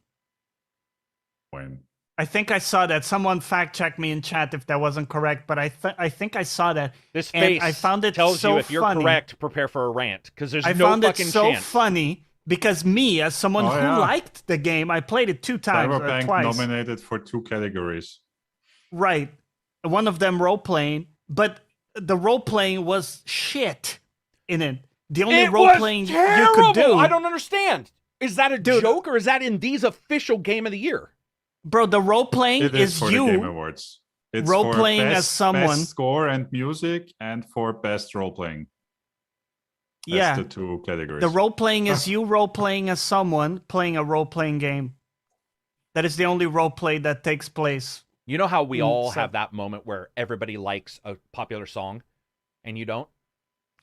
[SPEAKER 5] When?
[SPEAKER 4] I think I saw that. Someone fact checked me in chat if that wasn't correct, but I think I saw that.
[SPEAKER 1] This
[SPEAKER 4] And
[SPEAKER 1] face
[SPEAKER 4] I found it
[SPEAKER 1] tells
[SPEAKER 4] so
[SPEAKER 1] you if you're
[SPEAKER 4] funny.
[SPEAKER 1] correct, prepare for a rant, because there's
[SPEAKER 4] I
[SPEAKER 1] no
[SPEAKER 4] found it
[SPEAKER 1] fucking
[SPEAKER 4] so
[SPEAKER 1] chance.
[SPEAKER 4] funny because me, as someone
[SPEAKER 5] Oh,
[SPEAKER 4] who
[SPEAKER 5] yeah.
[SPEAKER 4] liked the game, I played it 2 times or
[SPEAKER 5] Cyberpunk
[SPEAKER 4] twice.
[SPEAKER 5] nominated for 2 categories.
[SPEAKER 4] Right. One of them role playing, but the role playing was shit in it. The only
[SPEAKER 1] It
[SPEAKER 4] role
[SPEAKER 1] was
[SPEAKER 4] playing you
[SPEAKER 1] terrible.
[SPEAKER 4] could do.
[SPEAKER 1] I don't understand. Is that a
[SPEAKER 4] Dude.
[SPEAKER 1] joke or is that Indy's official game of the year?
[SPEAKER 4] Bro, the role playing
[SPEAKER 5] It is for the Game Awards. It's for
[SPEAKER 4] role-playing as
[SPEAKER 5] best,
[SPEAKER 4] someone.
[SPEAKER 5] best score and music, and for best role playing. That's
[SPEAKER 4] Yeah.
[SPEAKER 5] the 2 categories.
[SPEAKER 4] The role playing is you role playing as someone playing a role playing game. That is the only role play that takes place.
[SPEAKER 1] You know how we all
[SPEAKER 4] so-
[SPEAKER 1] have that moment where everybody likes a popular song and you don't?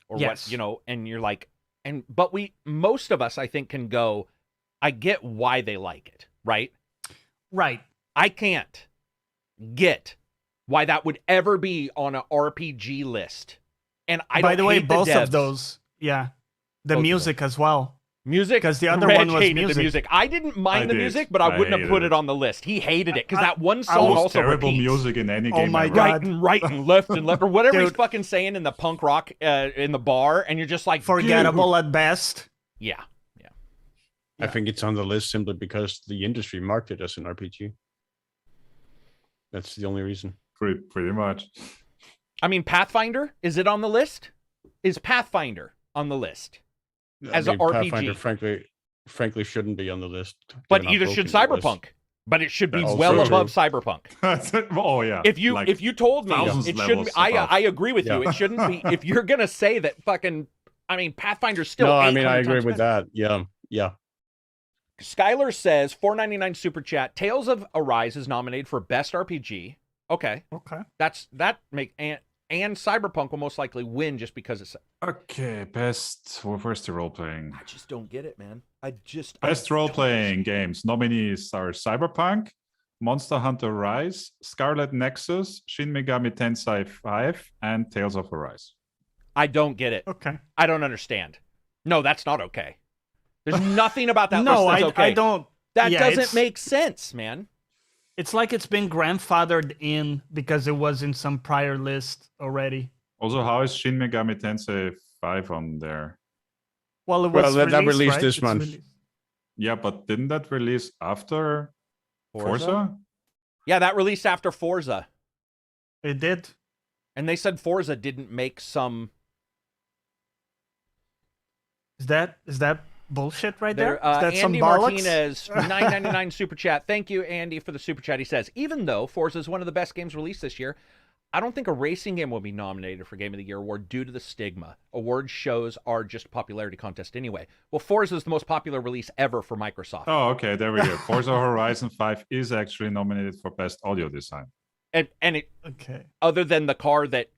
[SPEAKER 1] Or
[SPEAKER 4] Yes.
[SPEAKER 1] what, and you're like, but most of us, I think, can go, I get why they like it, right?
[SPEAKER 4] Right.
[SPEAKER 1] I can't get why that would ever be on an RPG list. And I
[SPEAKER 4] By
[SPEAKER 1] don't
[SPEAKER 4] the way,
[SPEAKER 1] hate
[SPEAKER 4] both
[SPEAKER 1] devs.
[SPEAKER 4] of those, yeah. The
[SPEAKER 1] Both of
[SPEAKER 4] music as well.
[SPEAKER 1] Music,
[SPEAKER 4] 'Cause the other
[SPEAKER 1] Reg
[SPEAKER 4] one was
[SPEAKER 1] hated
[SPEAKER 4] music.
[SPEAKER 1] the music. I didn't mind
[SPEAKER 5] I
[SPEAKER 1] the
[SPEAKER 5] did.
[SPEAKER 1] music, but I wouldn't have
[SPEAKER 5] hated
[SPEAKER 1] put
[SPEAKER 5] it.
[SPEAKER 1] it on the list. He hated it because
[SPEAKER 4] I-
[SPEAKER 1] that one
[SPEAKER 4] I
[SPEAKER 1] song
[SPEAKER 4] was
[SPEAKER 1] also
[SPEAKER 5] terrible
[SPEAKER 1] repeats.
[SPEAKER 5] music in any
[SPEAKER 4] Oh
[SPEAKER 5] game
[SPEAKER 4] my
[SPEAKER 5] ever.
[SPEAKER 4] God.
[SPEAKER 1] Right and left and left, or whatever he's
[SPEAKER 4] Dude.
[SPEAKER 1] fucking saying in the punk rock in the bar, and you're just like,
[SPEAKER 4] Forgettable
[SPEAKER 1] dude.
[SPEAKER 4] at best.
[SPEAKER 1] Yeah.
[SPEAKER 2] I think it's on the list simply because the industry marked it as an RPG. That's the only reason.
[SPEAKER 5] Pretty much.
[SPEAKER 1] I mean, Pathfinder, is it on the list? Is Pathfinder on the list? As an RPG.
[SPEAKER 2] Pathfinder, frankly, shouldn't be on the list.
[SPEAKER 1] But
[SPEAKER 2] given how
[SPEAKER 1] either should
[SPEAKER 2] broken it was.
[SPEAKER 1] Cyberpunk. But it should be
[SPEAKER 2] That's
[SPEAKER 1] well
[SPEAKER 2] true.
[SPEAKER 1] above Cyberpunk.
[SPEAKER 5] Oh yeah.
[SPEAKER 1] If you told me
[SPEAKER 5] thousands
[SPEAKER 1] it shouldn't be,
[SPEAKER 5] levels above.
[SPEAKER 1] I agree with you.
[SPEAKER 2] Yeah.
[SPEAKER 1] It shouldn't be. If you're gonna say that fucking, I mean, Pathfinder's still.
[SPEAKER 2] No, I mean,
[SPEAKER 1] 800
[SPEAKER 2] I agree
[SPEAKER 1] times
[SPEAKER 2] with
[SPEAKER 1] better.
[SPEAKER 2] that. Yeah.
[SPEAKER 1] Skylar says $4.99 super chat. Tales of Arise is nominated for best RPG. Okay,
[SPEAKER 4] Okay.
[SPEAKER 1] and Cyberpunk will most likely win just because it's.
[SPEAKER 5] Okay, best. Where's the role playing?
[SPEAKER 1] I just don't get it, man.
[SPEAKER 5] Best role playing games. Nominees are Cyberpunk, Monster Hunter Rise, Scarlet Nexus, Shin Megami Tensei 5, and Tales of Arise.
[SPEAKER 1] I don't get it.
[SPEAKER 4] Okay.
[SPEAKER 1] I don't understand. No, that's not okay. There's nothing about that
[SPEAKER 4] No,
[SPEAKER 1] list that's okay.
[SPEAKER 4] I don't.
[SPEAKER 1] That
[SPEAKER 4] yeah,
[SPEAKER 1] doesn't
[SPEAKER 4] it's-
[SPEAKER 1] make sense, man.
[SPEAKER 4] It's like it's been grandfathered in because it was in some prior list already.
[SPEAKER 5] Also, how is Shin Megami Tensei 5 on there?
[SPEAKER 4] Well, it was
[SPEAKER 2] Well, that released
[SPEAKER 4] right?
[SPEAKER 2] this
[SPEAKER 4] It's
[SPEAKER 2] month.
[SPEAKER 4] released.
[SPEAKER 5] Yeah, but didn't that release after Forza?
[SPEAKER 1] Yeah, that released after Forza.
[SPEAKER 4] It did.
[SPEAKER 1] And they said Forza didn't make some.
[SPEAKER 4] Is that bullshit right there?
[SPEAKER 1] There,
[SPEAKER 4] Is that some
[SPEAKER 1] Andy
[SPEAKER 4] bollocks?
[SPEAKER 1] Martinez, $9.99 super chat. Thank you, Andy, for the super chat. He says, even though Forza is one of the best games released this year, I don't think a racing game will be nominated for Game of the Year award due to the stigma. Award shows are just a popularity contest anyway. Well, Forza is the most popular release ever for Microsoft.
[SPEAKER 5] Oh, okay, there we go. Forza Horizon 5 is actually nominated for best audio design.
[SPEAKER 1] And it,
[SPEAKER 4] Okay.
[SPEAKER 1] other than the car that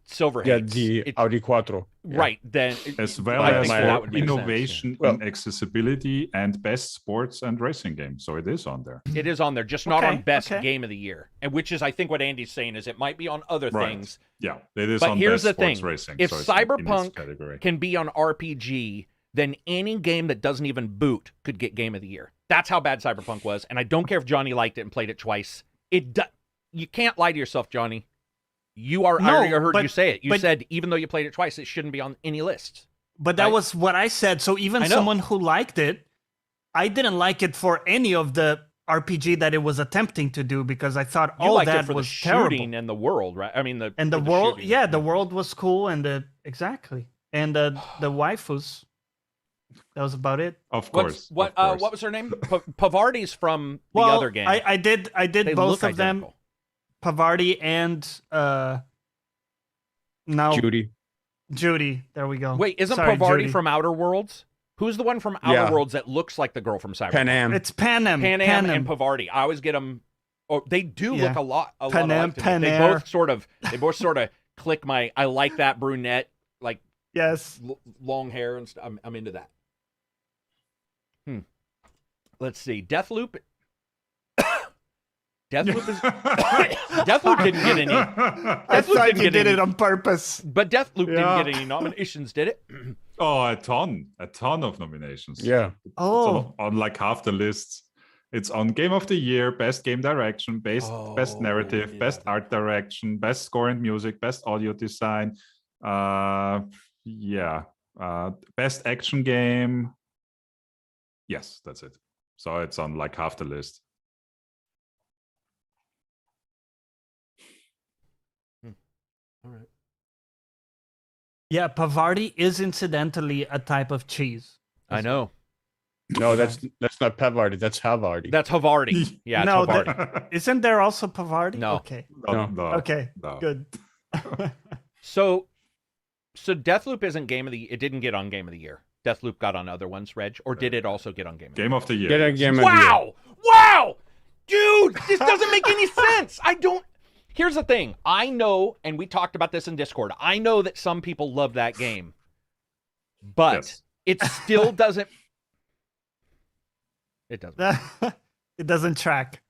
[SPEAKER 1] Silver
[SPEAKER 2] Yeah,
[SPEAKER 1] hates.
[SPEAKER 2] the
[SPEAKER 1] It-
[SPEAKER 2] Audi Quattro. Yeah.
[SPEAKER 1] Right, then.
[SPEAKER 5] As well
[SPEAKER 1] I
[SPEAKER 5] as
[SPEAKER 1] think
[SPEAKER 5] for
[SPEAKER 1] that would make sense,
[SPEAKER 5] innovation
[SPEAKER 2] yeah.
[SPEAKER 5] in accessibility and best sports and racing game. So it is on there.
[SPEAKER 1] It is on there, just not on
[SPEAKER 4] Okay,
[SPEAKER 1] best
[SPEAKER 4] okay.
[SPEAKER 1] game of the year. And which is, I think, what Andy's saying is it might be on other
[SPEAKER 5] Right.
[SPEAKER 1] things.
[SPEAKER 5] Yeah, it is
[SPEAKER 1] But
[SPEAKER 5] on
[SPEAKER 1] here's
[SPEAKER 5] best
[SPEAKER 1] the
[SPEAKER 5] sports
[SPEAKER 1] thing.
[SPEAKER 5] racing.
[SPEAKER 1] If
[SPEAKER 5] so it's in its
[SPEAKER 1] Cyberpunk
[SPEAKER 5] category.
[SPEAKER 1] can be on RPG, then any game that doesn't even boot could get Game of the Year. That's how bad Cyberpunk was. And I don't care if Johnny liked it and played it twice. You can't lie to yourself, Johnny. I already heard you say it. You said even though you played it twice, it shouldn't be on any list.
[SPEAKER 4] But that was what I said. So even
[SPEAKER 1] I know.
[SPEAKER 4] someone who liked it, I didn't like it for any of the RPG that it was attempting to do because I thought
[SPEAKER 1] You
[SPEAKER 4] all
[SPEAKER 1] liked
[SPEAKER 4] that
[SPEAKER 1] it for
[SPEAKER 4] was
[SPEAKER 1] the shooting
[SPEAKER 4] terrible.
[SPEAKER 1] and the world, right? I mean, the
[SPEAKER 4] world,
[SPEAKER 1] shooting.
[SPEAKER 4] yeah, the world was cool and exactly, and the waifus. That was about it.
[SPEAKER 5] Of course.
[SPEAKER 1] What
[SPEAKER 5] of course.
[SPEAKER 1] what was her name? Pavardi's from the
[SPEAKER 4] Well,
[SPEAKER 1] other game.
[SPEAKER 4] I did
[SPEAKER 1] They
[SPEAKER 4] both
[SPEAKER 1] look
[SPEAKER 4] of them,
[SPEAKER 1] identical.
[SPEAKER 4] Pavardi and now
[SPEAKER 2] Judy.
[SPEAKER 4] There we go.
[SPEAKER 1] Wait, isn't
[SPEAKER 4] Sorry,
[SPEAKER 1] Pavardi
[SPEAKER 4] Judy.
[SPEAKER 1] from Outer Worlds? Who's the one from Outer
[SPEAKER 2] Yeah.
[SPEAKER 1] Worlds that looks like the girl from Cyberpunk?
[SPEAKER 2] Pan Am.
[SPEAKER 4] It's Panem.
[SPEAKER 1] Pan Am and Pavardi. I always get them. Oh, they do
[SPEAKER 4] Yeah.
[SPEAKER 1] look a lot
[SPEAKER 4] Pan Am,
[SPEAKER 1] alike to me. They
[SPEAKER 4] Pan
[SPEAKER 1] both sort of click my. I like that brunette, like
[SPEAKER 4] Yes.
[SPEAKER 1] long hair and stuff. I'm into that. Let's see. Deathloop. Deathloop is. Deathloop didn't get any.
[SPEAKER 4] I
[SPEAKER 1] Deathloop
[SPEAKER 4] thought
[SPEAKER 1] didn't
[SPEAKER 4] you
[SPEAKER 1] get
[SPEAKER 4] did
[SPEAKER 1] any.
[SPEAKER 4] it on purpose.
[SPEAKER 1] But Deathloop
[SPEAKER 4] Yeah.
[SPEAKER 1] didn't get any nominations, did it?
[SPEAKER 5] Oh, a ton of nominations.
[SPEAKER 2] Yeah.
[SPEAKER 5] It's
[SPEAKER 4] Oh,
[SPEAKER 5] on like half the lists. It's on Game of the Year, Best Game Direction, Best Narrative,
[SPEAKER 1] yeah.
[SPEAKER 5] Best Art Direction, Best Score and Music, Best Audio Design. Best Action Game. Yes, that's it. So it's on like half the list.
[SPEAKER 1] All right.
[SPEAKER 4] Yeah, Pavardi is incidentally a type of cheese.
[SPEAKER 1] I know.
[SPEAKER 2] No, that's not Pavardi. That's Havardi.
[SPEAKER 1] That's Havarti. Yeah, it's
[SPEAKER 4] No,
[SPEAKER 1] Havarti.
[SPEAKER 4] Isn't there also Pavardi?
[SPEAKER 1] No.
[SPEAKER 4] Okay.
[SPEAKER 5] No.
[SPEAKER 4] Okay.
[SPEAKER 5] No.
[SPEAKER 4] Good.
[SPEAKER 1] So Deathloop isn't Game of the. It didn't get on Game of the Year. Deathloop got on other ones, Reg, or did it also get on Game of the Year?
[SPEAKER 5] Game of the Year.
[SPEAKER 2] Get a Game of the Year.
[SPEAKER 1] Wow! Wow! Dude, this doesn't make any sense. I don't. Here's the thing. I know, and we talked about this in Discord. I know that some people love that game, but
[SPEAKER 5] Yes.
[SPEAKER 1] it still doesn't. It doesn't.
[SPEAKER 4] It doesn't track.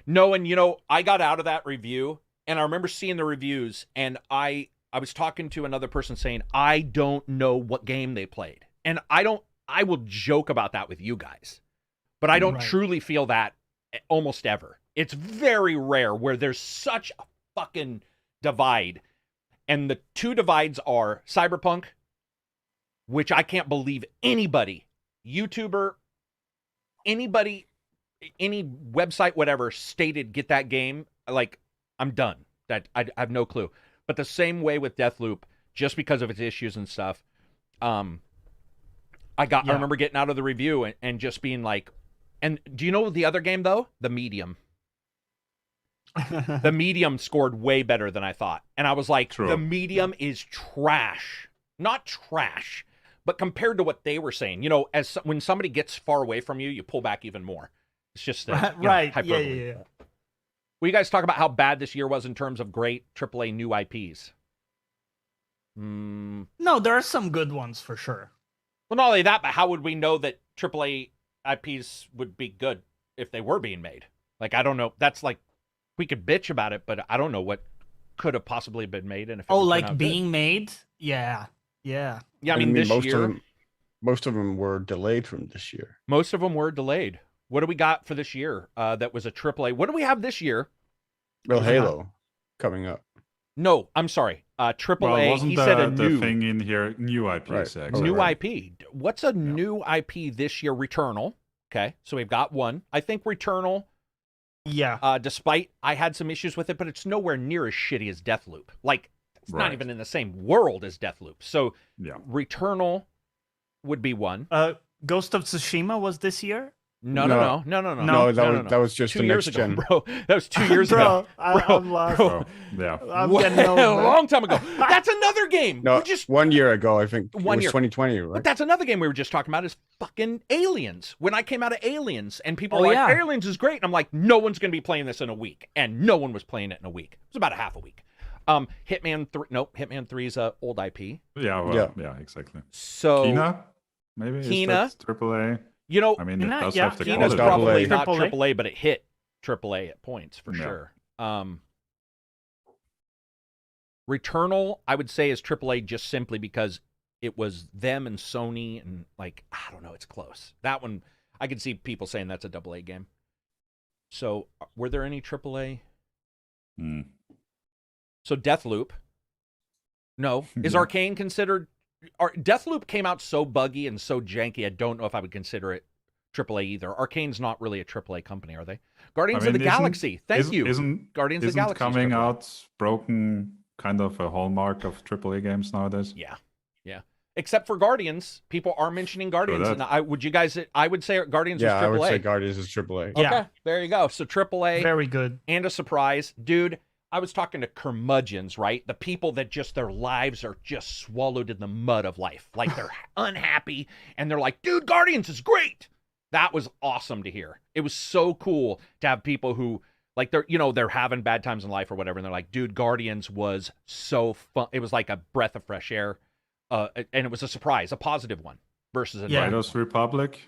[SPEAKER 1] No, and you know, I got out of that review, and I remember seeing the reviews, and I was talking to another person saying, I don't know what game they played. And I will joke about that with you guys, but I don't
[SPEAKER 4] Right.
[SPEAKER 1] truly feel that almost ever. It's very rare where there's such a fucking divide. And the two divides are Cyberpunk, which I can't believe anybody, YouTuber, anybody, any website, whatever, stated get that game. Like, I'm done. That I have no clue. But the same way with Deathloop, just because of its issues and stuff, I remember getting out of the review and just being like, and do you know the other game though? The Medium. The Medium scored way better than I thought. And I was like,
[SPEAKER 5] True.
[SPEAKER 1] The Medium is trash. Not trash, but compared to what they were saying, you know, when somebody gets far away from you, you pull back even more. It's just
[SPEAKER 4] Right.
[SPEAKER 1] hyperbole.
[SPEAKER 4] Yeah.
[SPEAKER 1] Will you guys talk about how bad this year was in terms of great AAA new IPs?
[SPEAKER 4] No, there are some good ones for sure.
[SPEAKER 1] Well, not only that, but how would we know that AAA IPs would be good if they were being made? Like, I don't know. That's like, we could bitch about it, but I don't know what could have possibly been made. And if it would turn
[SPEAKER 4] like
[SPEAKER 1] out
[SPEAKER 4] being
[SPEAKER 1] good.
[SPEAKER 4] made? Yeah.
[SPEAKER 1] Yeah, I mean, this year,
[SPEAKER 2] most of them were delayed from this year.
[SPEAKER 1] most of them were delayed. What do we got for this year? That was a AAA. What do we have this year?
[SPEAKER 2] Well, Halo coming up.
[SPEAKER 1] No, I'm sorry. AAA.
[SPEAKER 5] Well, wasn't
[SPEAKER 1] He said a
[SPEAKER 5] the
[SPEAKER 1] new
[SPEAKER 5] thing in here new IPs?
[SPEAKER 2] Right.
[SPEAKER 5] Actually.
[SPEAKER 1] new
[SPEAKER 2] right.
[SPEAKER 1] IP. What's a new IP this year? Returnal. Okay, so we've got one. I think Returnal.
[SPEAKER 4] Yeah.
[SPEAKER 1] Despite I had some issues with it, but it's nowhere near as shitty as Deathloop. Like, it's not
[SPEAKER 5] Right.
[SPEAKER 1] even in the same world as Deathloop. So
[SPEAKER 5] Yeah.
[SPEAKER 1] Returnal would be one.
[SPEAKER 4] Ghost of Tsushima was this year?
[SPEAKER 1] No.
[SPEAKER 2] No, that was just
[SPEAKER 1] 2
[SPEAKER 2] the
[SPEAKER 1] years
[SPEAKER 2] next
[SPEAKER 1] ago,
[SPEAKER 2] gen.
[SPEAKER 1] bro. That was 2 years ago.
[SPEAKER 4] I'm lost.
[SPEAKER 1] bro.
[SPEAKER 5] Oh, yeah.
[SPEAKER 4] I'm
[SPEAKER 1] Well,
[SPEAKER 4] getting old,
[SPEAKER 1] a
[SPEAKER 4] man.
[SPEAKER 1] long time ago. That's another game.
[SPEAKER 2] No,
[SPEAKER 1] We just
[SPEAKER 2] 1 year ago, I think.
[SPEAKER 1] One
[SPEAKER 2] it was
[SPEAKER 1] year.
[SPEAKER 2] 2020,
[SPEAKER 1] But
[SPEAKER 2] right?
[SPEAKER 1] that's another game we were just talking about is fucking Aliens. When I came out of Aliens and people
[SPEAKER 4] Oh,
[SPEAKER 1] were like,
[SPEAKER 4] yeah.
[SPEAKER 1] Aliens is great. And I'm like, no one's going to be playing this in a week. And no one was playing it in a week. It was about a half a week. Hitman 3 is a old IP.
[SPEAKER 5] Yeah. Well, yeah. Exactly.
[SPEAKER 1] So,
[SPEAKER 5] Kina, maybe.
[SPEAKER 1] Kina?
[SPEAKER 5] Is that AAA?
[SPEAKER 1] you know,
[SPEAKER 5] I mean,
[SPEAKER 4] Kina,
[SPEAKER 5] it does
[SPEAKER 4] yeah,
[SPEAKER 5] have the
[SPEAKER 1] Kina's
[SPEAKER 2] Double
[SPEAKER 1] probably
[SPEAKER 2] A.
[SPEAKER 1] not
[SPEAKER 4] AAA.
[SPEAKER 1] AAA, but it hit AAA at points for
[SPEAKER 5] Yeah.
[SPEAKER 1] sure. Returnal, I would say, is AAA just simply because it was them and Sony, and like, I don't know, it's close. That one, I could see people saying that's a AA game. So, were there any AAA?
[SPEAKER 5] Hmm.
[SPEAKER 1] So, Deathloop. No. Is
[SPEAKER 5] Yeah.
[SPEAKER 1] Arcane considered? Deathloop came out so buggy and so janky, I don't know if I would consider it AAA either. Arcane's not really a AAA company, are they? Guardians of the Galaxy. Thank you.
[SPEAKER 5] Isn't
[SPEAKER 1] Guardians of the Galaxy. is
[SPEAKER 5] coming
[SPEAKER 1] AAA.
[SPEAKER 5] out broken kind of a hallmark of AAA games nowadays?
[SPEAKER 1] Yeah. Except for Guardians, people are mentioning Guardians.
[SPEAKER 5] that.
[SPEAKER 1] And I would say Guardians
[SPEAKER 2] Yeah,
[SPEAKER 1] is AAA.
[SPEAKER 2] I would say Guardians is AAA.
[SPEAKER 1] Okay,
[SPEAKER 4] Yeah.
[SPEAKER 1] there you go. So AAA
[SPEAKER 4] Very good.
[SPEAKER 1] and a surprise. Dude, I was talking to curmudgeons, right? The people that just their lives are just swallowed in the mud of life. Like they're unhappy and they're like, dude, Guardians is great. That was awesome to hear. It was so cool to have people who like they're having bad times in life or whatever. And they're like, dude, Guardians was so fun. It was like a breath of fresh air. And it was a surprise, a positive one versus a
[SPEAKER 4] Yeah.
[SPEAKER 1] negative
[SPEAKER 5] Riders
[SPEAKER 1] one.
[SPEAKER 5] Republic.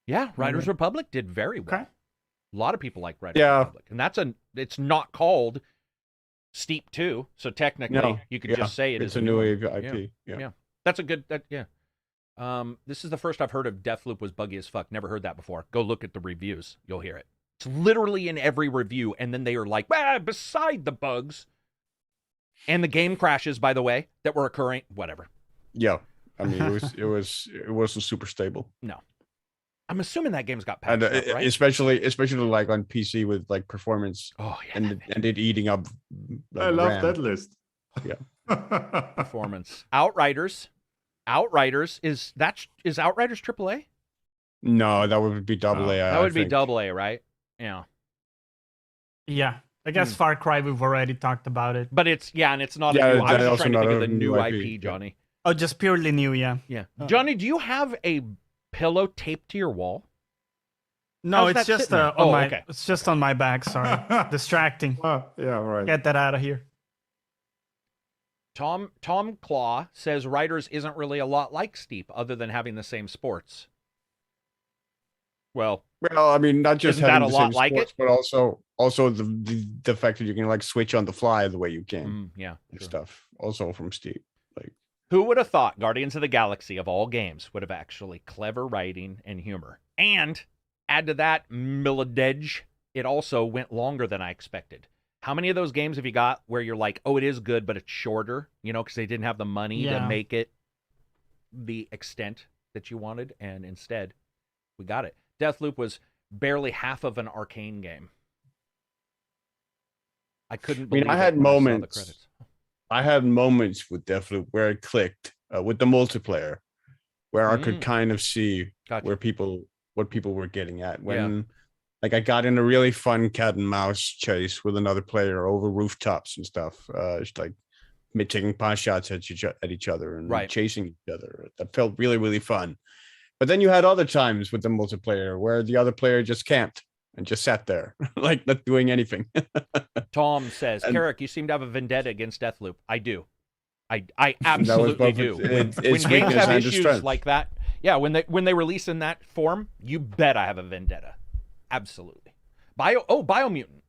[SPEAKER 1] Yeah, Riders Republic did very well.
[SPEAKER 4] Okay.
[SPEAKER 1] A lot of people like Riders
[SPEAKER 2] Yeah.
[SPEAKER 1] Republic. And it's not called Steep 2, so technically
[SPEAKER 2] No,
[SPEAKER 1] you could
[SPEAKER 2] yeah,
[SPEAKER 1] just say it
[SPEAKER 2] it's
[SPEAKER 1] is
[SPEAKER 2] a new
[SPEAKER 1] one.
[SPEAKER 2] IP. Yeah.
[SPEAKER 1] Yeah. That's a good yeah. This is the first I've heard of Deathloop was buggy as fuck. Never heard that before. Go look at the reviews. You'll hear it. It's literally in every review, and then they are like, beside the bugs. And the game crashes, by the way, that were occurring. Whatever.
[SPEAKER 2] Yeah. I mean, it wasn't super stable.
[SPEAKER 1] No. I'm assuming that game's got patched
[SPEAKER 2] And
[SPEAKER 1] up, right?
[SPEAKER 2] especially like on PC with like performance
[SPEAKER 1] Oh, yeah.
[SPEAKER 2] and it eating up.
[SPEAKER 5] I love that list.
[SPEAKER 2] Yeah.
[SPEAKER 1] Performance. Outriders. Is Outriders AAA?
[SPEAKER 2] No, that would be double A.
[SPEAKER 1] That would be double A, right? Yeah.
[SPEAKER 4] Yeah. I guess Far Cry, we've already talked about it.
[SPEAKER 1] But it's and it's not
[SPEAKER 2] Yeah,
[SPEAKER 1] a new. I was
[SPEAKER 2] that's
[SPEAKER 1] just trying to
[SPEAKER 2] also
[SPEAKER 1] think of
[SPEAKER 2] not
[SPEAKER 1] the
[SPEAKER 2] a
[SPEAKER 1] new
[SPEAKER 2] new
[SPEAKER 1] IP,
[SPEAKER 2] IP,
[SPEAKER 1] Johnny.
[SPEAKER 4] Oh, just purely new, yeah.
[SPEAKER 1] Yeah. Johnny, do you have a pillow taped to your wall?
[SPEAKER 4] No,
[SPEAKER 1] How's
[SPEAKER 4] it's
[SPEAKER 1] that
[SPEAKER 4] just
[SPEAKER 1] sitting there?
[SPEAKER 4] on my
[SPEAKER 1] Okay.
[SPEAKER 4] it's just on my back, sorry. Distracting.
[SPEAKER 5] Yeah, right.
[SPEAKER 4] Get that out of here.
[SPEAKER 1] Tom Claw says Riders isn't really a lot like Steep other than having the same sports. Well,
[SPEAKER 2] I mean, not just
[SPEAKER 1] Isn't that
[SPEAKER 2] having
[SPEAKER 1] a
[SPEAKER 2] the
[SPEAKER 1] lot
[SPEAKER 2] same
[SPEAKER 1] like
[SPEAKER 2] sports, but also the fact that you can like switch on the fly the way you can
[SPEAKER 1] yeah.
[SPEAKER 2] and
[SPEAKER 1] True.
[SPEAKER 2] stuff. Also from Steep.
[SPEAKER 1] Who would have thought Guardians of the Galaxy of all games would have actually clever writing and humor? And add to that, Milledge, it also went longer than I expected. How many of those games have you got where you're like, oh, it is good, but it's shorter, because they didn't have the money to make it the extent that you wanted, and instead, we got it. Deathloop was barely half of an Arcane game. I couldn't believe
[SPEAKER 2] I had
[SPEAKER 1] it when I saw the
[SPEAKER 2] moments.
[SPEAKER 1] credits.
[SPEAKER 2] I had moments with Deathloop where it clicked with the multiplayer, where I could kind of see
[SPEAKER 1] Gotcha.
[SPEAKER 2] what people were getting at when. Like I got in a really fun cat and mouse chase with another player over rooftops and stuff. Just like taking pot shots at each other and chasing each other. That felt really, really fun. But then you had other times with the multiplayer where the other player just camped and just sat there, like not doing anything.
[SPEAKER 1] Tom says, Karak, you seem to have a vendetta against Deathloop. I do. I absolutely do. When games have issues like that, when they release in that form, you bet I have a vendetta. Absolutely. Biomutant.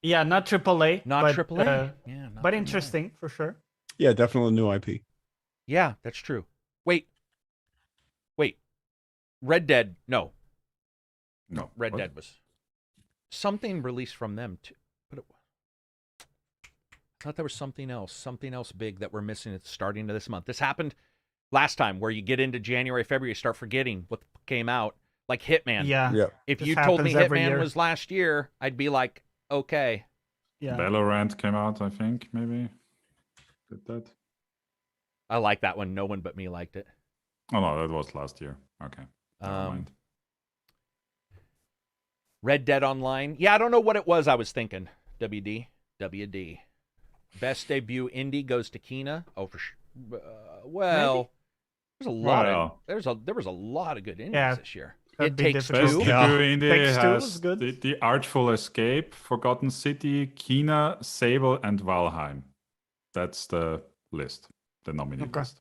[SPEAKER 4] Yeah, not AAA.
[SPEAKER 1] Not
[SPEAKER 4] but,
[SPEAKER 1] AAA.
[SPEAKER 4] But interesting for sure.
[SPEAKER 2] Yeah, definitely new IP.
[SPEAKER 1] Yeah, that's true. Wait. Red Dead. No. Red Dead was something released from them too. But I thought there was something else big that we're missing at the starting of this month. This happened last time where you get into January, February, you start forgetting what came out. Like Hitman.
[SPEAKER 4] Yeah.
[SPEAKER 1] If you told me Hitman was last year, I'd be like, okay.
[SPEAKER 4] Yeah.
[SPEAKER 5] Valorant came out, I think, maybe. Did that?
[SPEAKER 1] I like that one. No one but me liked it.
[SPEAKER 5] Oh, no, that was last year. Okay. Never mind.
[SPEAKER 1] Red Dead Online. Yeah, I don't know what it was I was thinking. WD. Best debut indie goes to Kina. Oh, for sure. Well, there's a lot there was a lot of good indies this year. It Takes Two.
[SPEAKER 5] Best debut indie
[SPEAKER 4] Takes Two
[SPEAKER 5] has
[SPEAKER 4] was good.
[SPEAKER 5] The Artful Escape, Forgotten City, Kina, Sable, and Valheim. That's the list, the nominated list.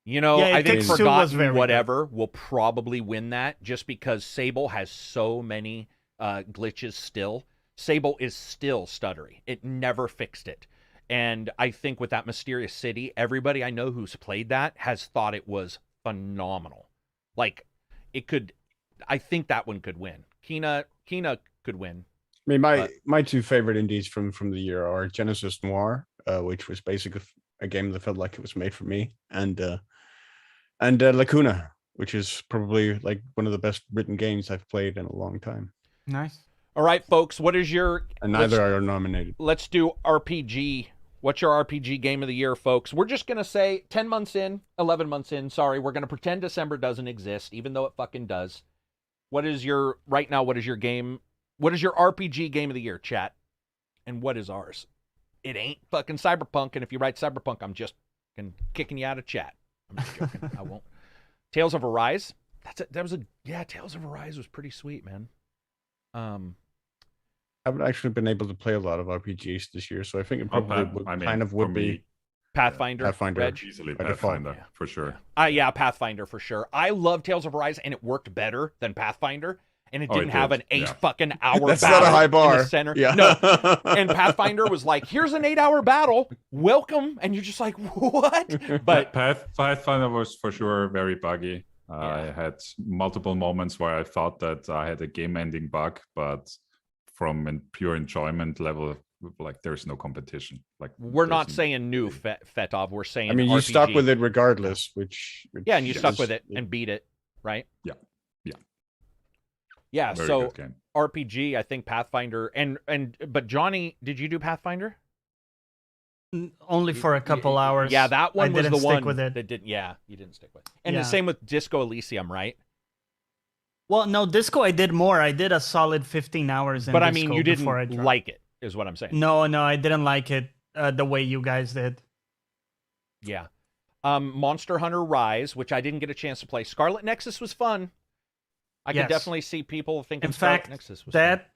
[SPEAKER 1] I think Forgotten Whatever will probably win that just because Sable has so many glitches still. Sable is still stuttery. It never fixed it. And I think with that Mysterious City, everybody I know who's played that has thought it was phenomenal. Like, I think that one could win. Kina could win.
[SPEAKER 2] I mean, my two favorite indies from the year are Genesis Noir, which was basically a game that felt like it was made for me, and Lacuna, which is probably like one of the best written games I've played in a long time.
[SPEAKER 4] Nice.
[SPEAKER 1] All right, folks, what is your...
[SPEAKER 2] And neither are nominated.
[SPEAKER 1] Let's do RPG. What's your RPG game of the year, folks? We're just going to say 10 months in, 11 months in, sorry. We're going to pretend December doesn't exist, even though it fucking does. What is your RPG game of the year, chat? And what is ours? It ain't fucking Cyberpunk, and if you write Cyberpunk, I'm just kicking you out of chat. I'm just joking. I won't. Tales of Arise. Tales of Arise was pretty sweet, man.
[SPEAKER 2] I haven't actually been able to play a lot of RPGs this year, so I think it probably would be
[SPEAKER 1] Pathfinder. Reg?
[SPEAKER 5] Easily Pathfinder, for sure.
[SPEAKER 1] Yeah, Pathfinder for sure. I love Tales of Arise, and it worked better than Pathfinder. and it
[SPEAKER 5] Oh, it
[SPEAKER 1] didn't have
[SPEAKER 5] did,
[SPEAKER 1] an 8
[SPEAKER 5] yeah.
[SPEAKER 1] fucking hour
[SPEAKER 2] That's
[SPEAKER 1] battle
[SPEAKER 2] not a high
[SPEAKER 1] in
[SPEAKER 2] bar.
[SPEAKER 1] the center.
[SPEAKER 2] Yeah.
[SPEAKER 1] No. And Pathfinder was like, here's an 8-hour battle. Welcome. And you're just like, what? But
[SPEAKER 5] Pathfinder was for sure very buggy.
[SPEAKER 1] Yeah.
[SPEAKER 5] I had multiple moments where I thought that I had a game-ending bug, but from a pure enjoyment level, like there's no competition. Like
[SPEAKER 1] we're not
[SPEAKER 5] there's-
[SPEAKER 1] saying new Fetov. We're saying
[SPEAKER 2] I mean, you
[SPEAKER 1] RPG.
[SPEAKER 2] stuck with it regardless, which
[SPEAKER 1] Yeah, and you stuck
[SPEAKER 2] is-
[SPEAKER 1] with it and beat it, right?
[SPEAKER 5] Yeah. Yeah.
[SPEAKER 1] Yeah,
[SPEAKER 5] very
[SPEAKER 1] so
[SPEAKER 5] good game.
[SPEAKER 1] RPG, I think Pathfinder but Johnny, did you do Pathfinder?
[SPEAKER 4] Only for a couple hours.
[SPEAKER 1] Yeah, that one
[SPEAKER 4] I
[SPEAKER 1] was
[SPEAKER 4] didn't
[SPEAKER 1] the
[SPEAKER 4] stick
[SPEAKER 1] one
[SPEAKER 4] with it.
[SPEAKER 1] that didn't. Yeah, you didn't stick with. And
[SPEAKER 4] Yeah.
[SPEAKER 1] the same with Disco Elysium, right?
[SPEAKER 4] Well, no, Disco I did more. I did a solid 15 hours in
[SPEAKER 1] But I
[SPEAKER 4] Disco
[SPEAKER 1] mean, you
[SPEAKER 4] before I
[SPEAKER 1] didn't
[SPEAKER 4] dropped.
[SPEAKER 1] like it, is what I'm saying.
[SPEAKER 4] No, I didn't like it the way you guys did.
[SPEAKER 1] Yeah. Monster Hunter Rise, which I didn't get a chance to play. Scarlet Nexus was fun. I could
[SPEAKER 4] Yes.
[SPEAKER 1] definitely see people thinking
[SPEAKER 4] In
[SPEAKER 1] Scarlet
[SPEAKER 4] fact,
[SPEAKER 1] Nexus was fun.
[SPEAKER 4] that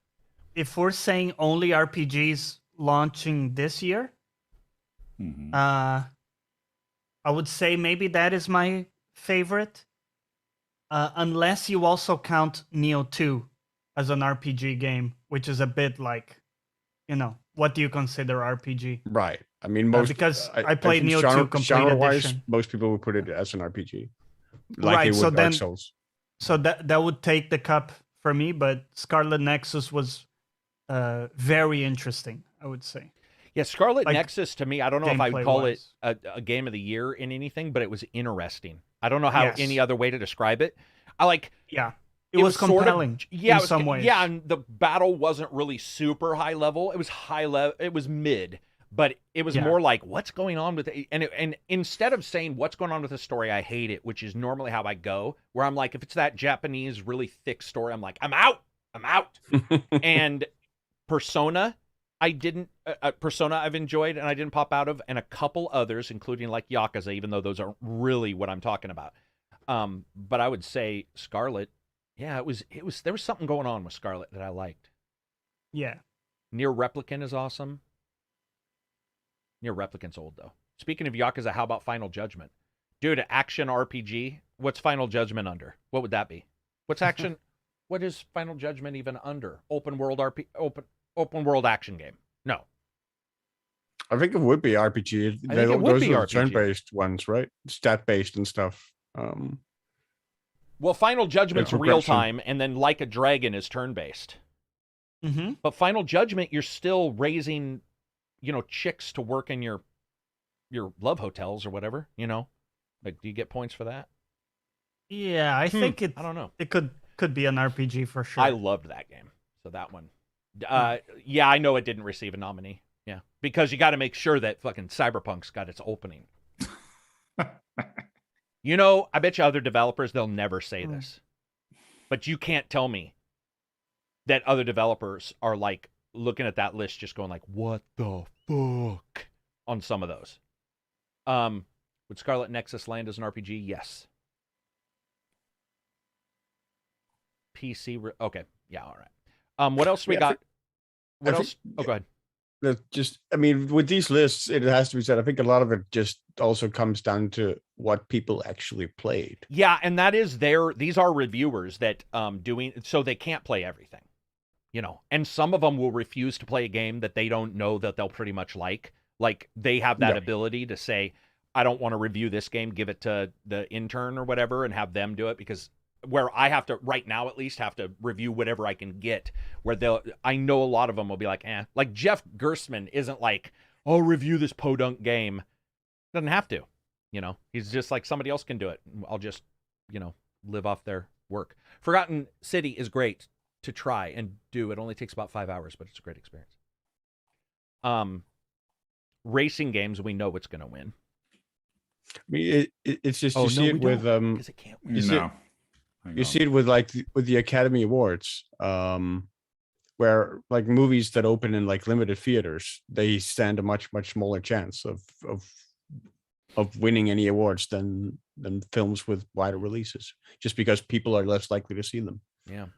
[SPEAKER 4] if we're saying only RPGs launching this year,
[SPEAKER 5] Mhm.
[SPEAKER 4] I would say maybe that is my favorite. Unless you also count Neo 2 as an RPG game, which is a bit like, what do you consider RPG?
[SPEAKER 2] Right. I mean, most
[SPEAKER 4] because I played
[SPEAKER 2] think
[SPEAKER 4] Neo 2 Complete
[SPEAKER 2] genre-wise,
[SPEAKER 4] Edition.
[SPEAKER 2] most people would put it as an RPG, like
[SPEAKER 4] Right,
[SPEAKER 2] they would
[SPEAKER 4] so
[SPEAKER 2] Dark
[SPEAKER 4] then-
[SPEAKER 2] Souls.
[SPEAKER 4] So that would take the cup for me, but Scarlet Nexus was very interesting, I would say.
[SPEAKER 1] Yeah, Scarlet
[SPEAKER 4] Like,
[SPEAKER 1] Nexus to me, I don't know if I would call it
[SPEAKER 4] gameplay-wise.
[SPEAKER 1] a game of the year in anything, but it was interesting. I don't know how
[SPEAKER 4] Yes.
[SPEAKER 1] any other way to describe it. I like
[SPEAKER 4] Yeah. It was
[SPEAKER 1] sort of-
[SPEAKER 4] compelling
[SPEAKER 1] yeah,
[SPEAKER 4] in
[SPEAKER 1] it was,
[SPEAKER 4] some ways.
[SPEAKER 1] Yeah, and the battle wasn't really super high level. It was high level. It was mid, but it was
[SPEAKER 4] Yeah.
[SPEAKER 1] more like what's going on with it. And instead of saying what's going on with the story, I hate it, which is normally how I go. Where I'm like, if it's that Japanese really thick story, I'm like, I'm out. And Persona, I didn't. Persona, I've enjoyed and I didn't pop out of, and a couple others, including like Yakuza, even though those aren't really what I'm talking about. But I would say Scarlet. Yeah, it was. There was something going on with Scarlet that I liked.
[SPEAKER 4] Yeah.
[SPEAKER 1] Near Replicant is awesome. Near Replicant's old though. Speaking of Yakuza, how about Final Judgment? Dude, action RPG. What's Final Judgment under? What would that be? What's action? What is Final Judgment even under? Open world action game. No.
[SPEAKER 2] I think it would be RPG.
[SPEAKER 1] I think it would
[SPEAKER 2] Those
[SPEAKER 1] be
[SPEAKER 2] are
[SPEAKER 1] RPG.
[SPEAKER 2] turn-based ones, right? Stat-based and stuff.
[SPEAKER 1] Well, Final Judgment's
[SPEAKER 2] It's
[SPEAKER 1] real
[SPEAKER 2] progression.
[SPEAKER 1] time, and then Like a Dragon is turn based.
[SPEAKER 4] Mm-hmm.
[SPEAKER 1] But Final Judgment, you're still raising, chicks to work in your love hotels or whatever. Like, do you get points for that?
[SPEAKER 4] Yeah, I think
[SPEAKER 1] I don't know.
[SPEAKER 4] it could be an RPG for sure.
[SPEAKER 1] I loved that game. So that one. Yeah, I know it didn't receive a nominee. Yeah, because you got to make sure that fucking Cyberpunk's got its opening. I bet you other developers, they'll never say this. But you can't tell me that other developers are like looking at that list just going like, what the fuck on some of those. Would Scarlet Nexus land as an RPG? Yes. PC. Okay. Yeah. All right. What else we
[SPEAKER 2] Yeah,
[SPEAKER 1] got? What
[SPEAKER 2] I
[SPEAKER 1] else?
[SPEAKER 2] think-
[SPEAKER 1] Oh, go ahead.
[SPEAKER 2] I mean, with these lists, it has to be said. I think a lot of it just also comes down to what people actually played.
[SPEAKER 1] Yeah, and that is these are reviewers that doing so they can't play everything. And some of them will refuse to play a game that they don't know that they'll pretty much like. Like they have that
[SPEAKER 2] Yeah.
[SPEAKER 1] ability to say, I don't want to review this game, give it to the intern or whatever and have them do it, because where I have to right now at least have to review whatever I can get, where I know a lot of them will be like, like Jeff Gerstmann isn't like, I'll review this podunk game. Doesn't have to, he's just like, somebody else can do it. I'll just, live off their work. Forgotten City is great to try and do. It only takes about 5 hours, but it's a great experience. Racing games, we know what's going to win.
[SPEAKER 2] I mean, it's just
[SPEAKER 1] Oh,
[SPEAKER 2] you
[SPEAKER 1] no,
[SPEAKER 2] see it
[SPEAKER 1] we
[SPEAKER 2] with
[SPEAKER 1] don't, because it can't win.
[SPEAKER 2] You see-
[SPEAKER 5] No. Hang
[SPEAKER 2] you
[SPEAKER 5] on.
[SPEAKER 2] see it with with the Academy Awards, where like movies that open in like limited theaters, they stand a much smaller chance of winning any awards than films with wider releases, just because people are less likely to see them.
[SPEAKER 1] Yeah.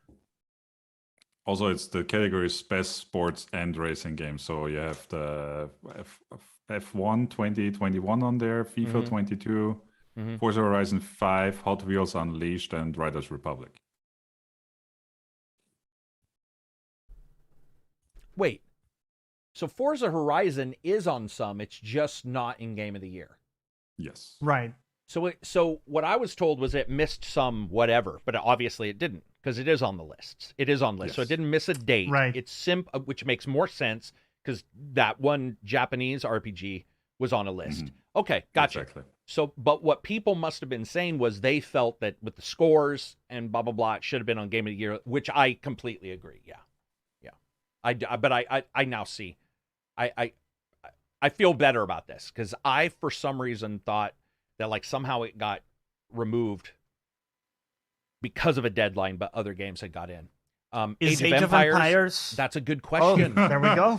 [SPEAKER 5] Also, it's the category is best sports and racing games. So you have the F1 2021 on there, FIFA
[SPEAKER 1] Mhm.
[SPEAKER 5] 22,
[SPEAKER 1] Mhm.
[SPEAKER 5] Forza Horizon 5, Hot Wheels Unleashed, and Riders Republic.
[SPEAKER 1] Wait. So Forza Horizon is on some. It's just not in Game of the Year.
[SPEAKER 5] Yes.
[SPEAKER 4] Right.
[SPEAKER 1] So what I was told was it missed some whatever, but obviously it didn't because it is on the lists. It is on lists, so it
[SPEAKER 5] Yes.
[SPEAKER 1] didn't miss a date.
[SPEAKER 4] Right.
[SPEAKER 1] It's which makes more sense because that one Japanese RPG was on a list. Okay, gotcha.
[SPEAKER 5] Exactly.
[SPEAKER 1] So, but what people must have been saying was they felt that with the scores and blah blah blah, it should have been on Game of the Year, which I completely agree. Yeah. But I now see, I feel better about this because I for some reason thought that like somehow it got removed because of a deadline, but other games had got in.
[SPEAKER 4] Is Age of Empires?
[SPEAKER 1] That's a good
[SPEAKER 4] Oh,
[SPEAKER 1] question.
[SPEAKER 4] there we go.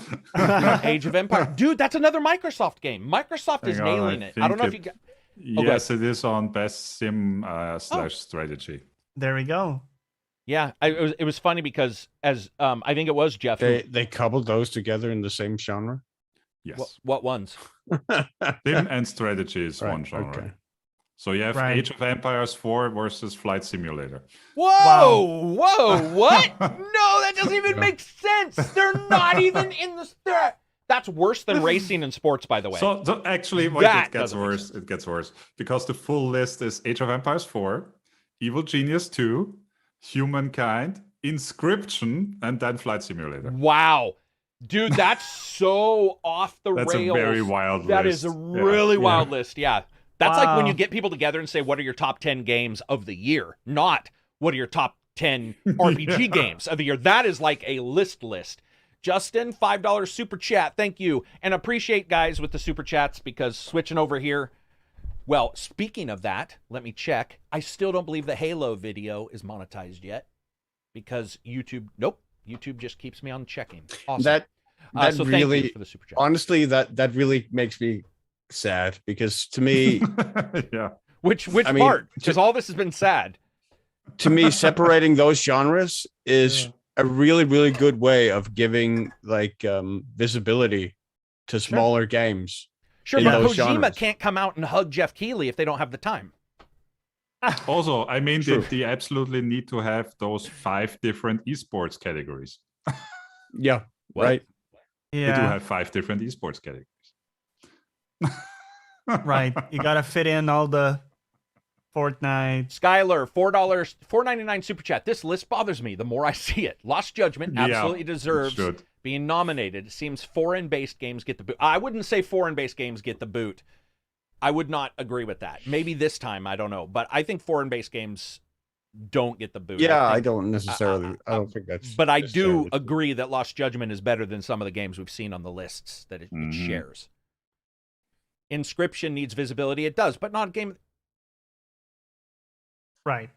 [SPEAKER 1] Age of Empires, dude, that's another Microsoft game. Microsoft is
[SPEAKER 5] Hang on,
[SPEAKER 1] nailing
[SPEAKER 5] I
[SPEAKER 1] it. I don't know if
[SPEAKER 5] think
[SPEAKER 1] you got.
[SPEAKER 5] Yes, it is on Best Sim slash strategy.
[SPEAKER 4] There we go.
[SPEAKER 1] Yeah, it was funny because as I think it was Jeff.
[SPEAKER 2] They coupled those together in the same genre.
[SPEAKER 5] Yes.
[SPEAKER 1] What ones?
[SPEAKER 5] Sim and strategy is
[SPEAKER 2] Right,
[SPEAKER 5] one genre.
[SPEAKER 2] okay.
[SPEAKER 5] So you have
[SPEAKER 4] Right.
[SPEAKER 5] Age of Empires 4 versus Flight Simulator.
[SPEAKER 1] Whoa, what? No, that doesn't even make sense. They're not even in the. That's worse than racing and sports, by the way.
[SPEAKER 5] So actually, wait,
[SPEAKER 1] That
[SPEAKER 5] it gets
[SPEAKER 1] doesn't make
[SPEAKER 5] worse. It gets worse because the full list is Age of Empires 4, Evil Genius 2, Humankind, Inscription, and then Flight Simulator.
[SPEAKER 1] Wow, dude, that's so off the
[SPEAKER 5] That's
[SPEAKER 1] rails.
[SPEAKER 5] a very wild
[SPEAKER 1] That
[SPEAKER 5] list.
[SPEAKER 1] is a really wild list. Yeah, that's like when
[SPEAKER 4] Wow.
[SPEAKER 1] you get people together and say, "What are your top 10 games of the year?" Not what are your top 10 RPG games of the year. That is like a list. Justin, $5 super chat. Thank you. And appreciate guys with the super chats because switching over here. Well, speaking of that, let me check. I still don't believe the Halo video is monetized yet because YouTube just keeps me on checking. Awesome.
[SPEAKER 2] That
[SPEAKER 1] so thank
[SPEAKER 2] really,
[SPEAKER 1] you for the super chat.
[SPEAKER 2] honestly, that really makes me sad because to me,
[SPEAKER 5] Yeah.
[SPEAKER 1] Which
[SPEAKER 2] I mean,
[SPEAKER 1] part? Because all this has been sad.
[SPEAKER 2] separating those genres is a really, really good way of giving like visibility to smaller games.
[SPEAKER 1] Sure,
[SPEAKER 2] in
[SPEAKER 1] but
[SPEAKER 2] those
[SPEAKER 1] Kojima
[SPEAKER 2] genres.
[SPEAKER 1] can't come out and hug Jeff Keighley if they don't have the time.
[SPEAKER 5] Also, I mean,
[SPEAKER 2] True.
[SPEAKER 5] they absolutely need to have those 5 different esports categories.
[SPEAKER 2] Yeah,
[SPEAKER 1] What?
[SPEAKER 2] right.
[SPEAKER 5] They do
[SPEAKER 4] Yeah,
[SPEAKER 5] have 5 different esports categories.
[SPEAKER 4] right. You gotta fit in all the Fortnite.
[SPEAKER 1] Skylar, $4.99 super chat. This list bothers me the more I see it. Lost Judgment
[SPEAKER 5] Yeah,
[SPEAKER 1] absolutely
[SPEAKER 5] it
[SPEAKER 1] deserves
[SPEAKER 5] should.
[SPEAKER 1] being nominated. It seems foreign-based games get the boot. I wouldn't say foreign-based games get the boot. I would not agree with that. Maybe this time, I don't know. But I think foreign-based games don't get the boot.
[SPEAKER 2] Yeah, I
[SPEAKER 1] think-
[SPEAKER 2] don't necessarily. I don't think that's.
[SPEAKER 1] But I do
[SPEAKER 2] necessarily true.
[SPEAKER 1] agree that Lost Judgment is better than some of the games we've seen on the lists that it
[SPEAKER 5] Mhm.
[SPEAKER 1] shares. Inscription needs visibility. It does, but not a game.
[SPEAKER 4] Right.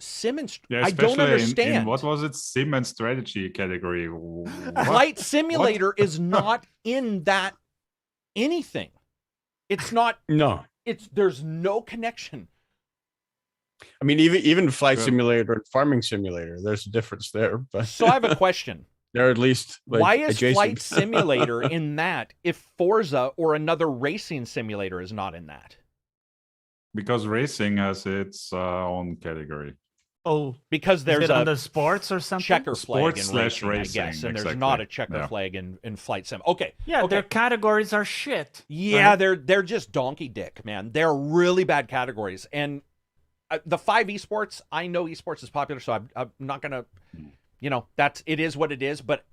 [SPEAKER 1] Simmons,
[SPEAKER 5] Yeah,
[SPEAKER 1] I don't
[SPEAKER 5] especially
[SPEAKER 1] understand.
[SPEAKER 5] in what was it? Sim and strategy category. What?
[SPEAKER 1] Flight Simulator is not in that anything. It's not.
[SPEAKER 2] No,
[SPEAKER 1] There's no connection.
[SPEAKER 2] I mean even Flight
[SPEAKER 5] Good.
[SPEAKER 2] Simulator and Farming Simulator. There's a difference there, but
[SPEAKER 1] So I have a question.
[SPEAKER 2] they're at least like,
[SPEAKER 1] Why is
[SPEAKER 2] adjacent.
[SPEAKER 1] Flight Simulator in that if Forza or another racing simulator is not in that?
[SPEAKER 5] Because racing has its own category.
[SPEAKER 4] Oh,
[SPEAKER 1] Because
[SPEAKER 4] is
[SPEAKER 1] there's
[SPEAKER 4] it
[SPEAKER 1] a
[SPEAKER 4] under sports or something?
[SPEAKER 1] checker flag in
[SPEAKER 5] Sports/racing,
[SPEAKER 1] racing, I guess, and there's
[SPEAKER 5] exactly.
[SPEAKER 1] not a checker
[SPEAKER 5] Yeah.
[SPEAKER 1] flag in Flight Sim. Okay.
[SPEAKER 4] Yeah,
[SPEAKER 1] okay.
[SPEAKER 4] their categories are shit.
[SPEAKER 1] Yeah,
[SPEAKER 4] right?
[SPEAKER 1] they're just donkey dick, man. They're really bad categories. And the 5 esports, I know esports is popular, so I'm not gonna, it is what it is. But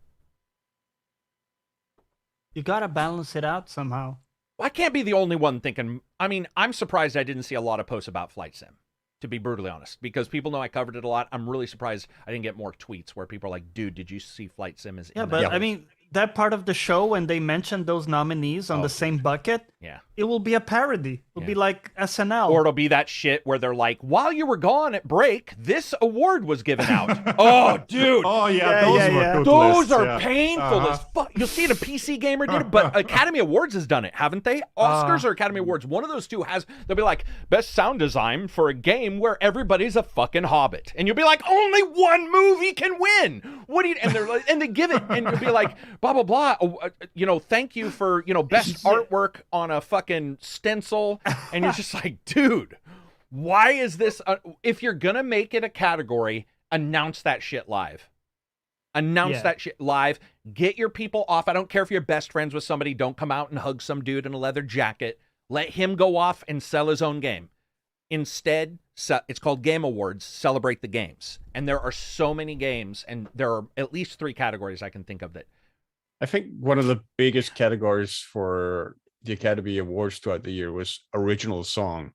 [SPEAKER 4] You gotta balance it out somehow.
[SPEAKER 1] I can't be the only one thinking. I mean, I'm surprised I didn't see a lot of posts about Flight Sim, to be brutally honest, because people know I covered it a lot. I'm really surprised I didn't get more tweets where people are like, "Dude, did you see Flight Sim is?"
[SPEAKER 4] Yeah,
[SPEAKER 1] in
[SPEAKER 4] but
[SPEAKER 1] that
[SPEAKER 4] I
[SPEAKER 1] list?"
[SPEAKER 4] mean, that part of the show when they mentioned those nominees on
[SPEAKER 1] Oh,
[SPEAKER 4] the same bucket,
[SPEAKER 1] yeah.
[SPEAKER 4] it will be a parody. It'll
[SPEAKER 1] Yeah.
[SPEAKER 4] be like SNL.
[SPEAKER 1] Or it'll be that shit where they're like, "While you were gone at break, this award was given out." Oh, dude.
[SPEAKER 5] Oh yeah,
[SPEAKER 4] Yeah,
[SPEAKER 5] those
[SPEAKER 4] yeah,
[SPEAKER 5] were
[SPEAKER 4] yeah.
[SPEAKER 5] good
[SPEAKER 1] Those
[SPEAKER 5] lists,
[SPEAKER 1] are
[SPEAKER 5] yeah.
[SPEAKER 1] painful
[SPEAKER 5] Uh-huh.
[SPEAKER 1] as fuck. You'll see it. A PC Gamer did it, but Academy Awards has done it, haven't they? Oscars or Academy Awards. One of those two has. They'll be like, best sound design for a game where everybody's a fucking hobbit, and you'll be like, only one movie can win. What do you? And they're like, and they give it, and you'll be like, blah blah blah. Thank you for best artwork on a fucking stencil, and you're just like, dude, why is this? If you're gonna make it a category, announce that shit live. Announce
[SPEAKER 3] Yeah.
[SPEAKER 1] that shit live. Get your people off. I don't care if you're best friends with somebody. Don't come out and hug some dude in a leather jacket. Let him go off and sell his own game. Instead, it's called Game Awards. Celebrate the games. And there are so many games, and there are at least 3 categories I can think of that.
[SPEAKER 2] I think one of the biggest categories for the Academy Awards throughout the year was original song.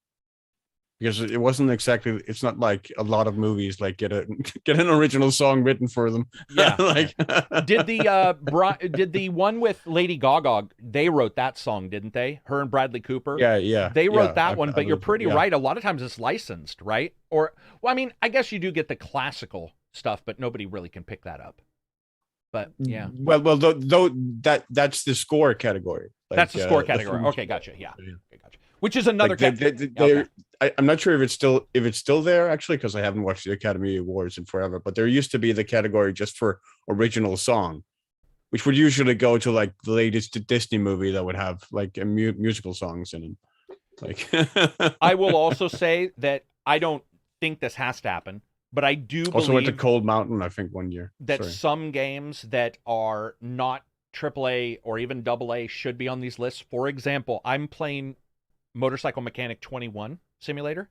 [SPEAKER 2] Because it wasn't exactly, it's not like a lot of movies like get an original song written for them.
[SPEAKER 1] Yeah.
[SPEAKER 2] Like
[SPEAKER 1] Did the one with Lady Gaga, they wrote that song, didn't they? Her and Bradley Cooper?
[SPEAKER 2] yeah.
[SPEAKER 1] They wrote
[SPEAKER 2] yeah,
[SPEAKER 1] that one, but you're pretty
[SPEAKER 2] yeah.
[SPEAKER 1] right. A lot of times it's licensed, right? Or, well, I mean, I guess you do get the classical stuff, but nobody really can pick that up. But yeah.
[SPEAKER 2] Well, though that's the score category. Like,
[SPEAKER 1] That's the score category. Okay, gotcha. Yeah. Okay, gotcha. Which is another
[SPEAKER 2] Like
[SPEAKER 1] category.
[SPEAKER 2] I'm not sure if it's still there actually, because I haven't watched the Academy Awards in forever. But there used to be the category just for original song, which would usually go to like the latest Disney movie that would have like musical songs in them. Like
[SPEAKER 1] I will also say that I don't think this has to happen, but I do
[SPEAKER 2] also went to
[SPEAKER 1] believe
[SPEAKER 2] Cold Mountain, I think, one year.
[SPEAKER 1] that
[SPEAKER 2] Sorry.
[SPEAKER 1] some games that are not AAA or even AA should be on these lists. For example, I'm playing Motorcycle Mechanic 21 Simulator.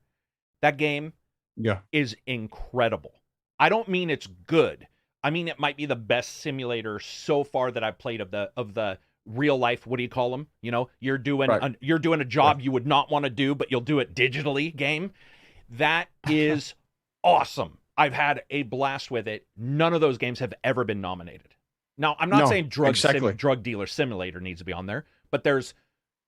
[SPEAKER 1] That game
[SPEAKER 2] Yeah.
[SPEAKER 1] is incredible. I don't mean it's good. I mean it might be the best simulator so far that I've played of the real life. What do you call them? You know, you're doing
[SPEAKER 2] Right.
[SPEAKER 1] you're doing a job you would not want to do, but you'll do it digitally. Game that is awesome. I've had a blast with it. None of those games have ever been nominated. Now, I'm not
[SPEAKER 2] No,
[SPEAKER 1] saying
[SPEAKER 2] exactly.
[SPEAKER 1] drug dealer simulator needs to be on there, but there's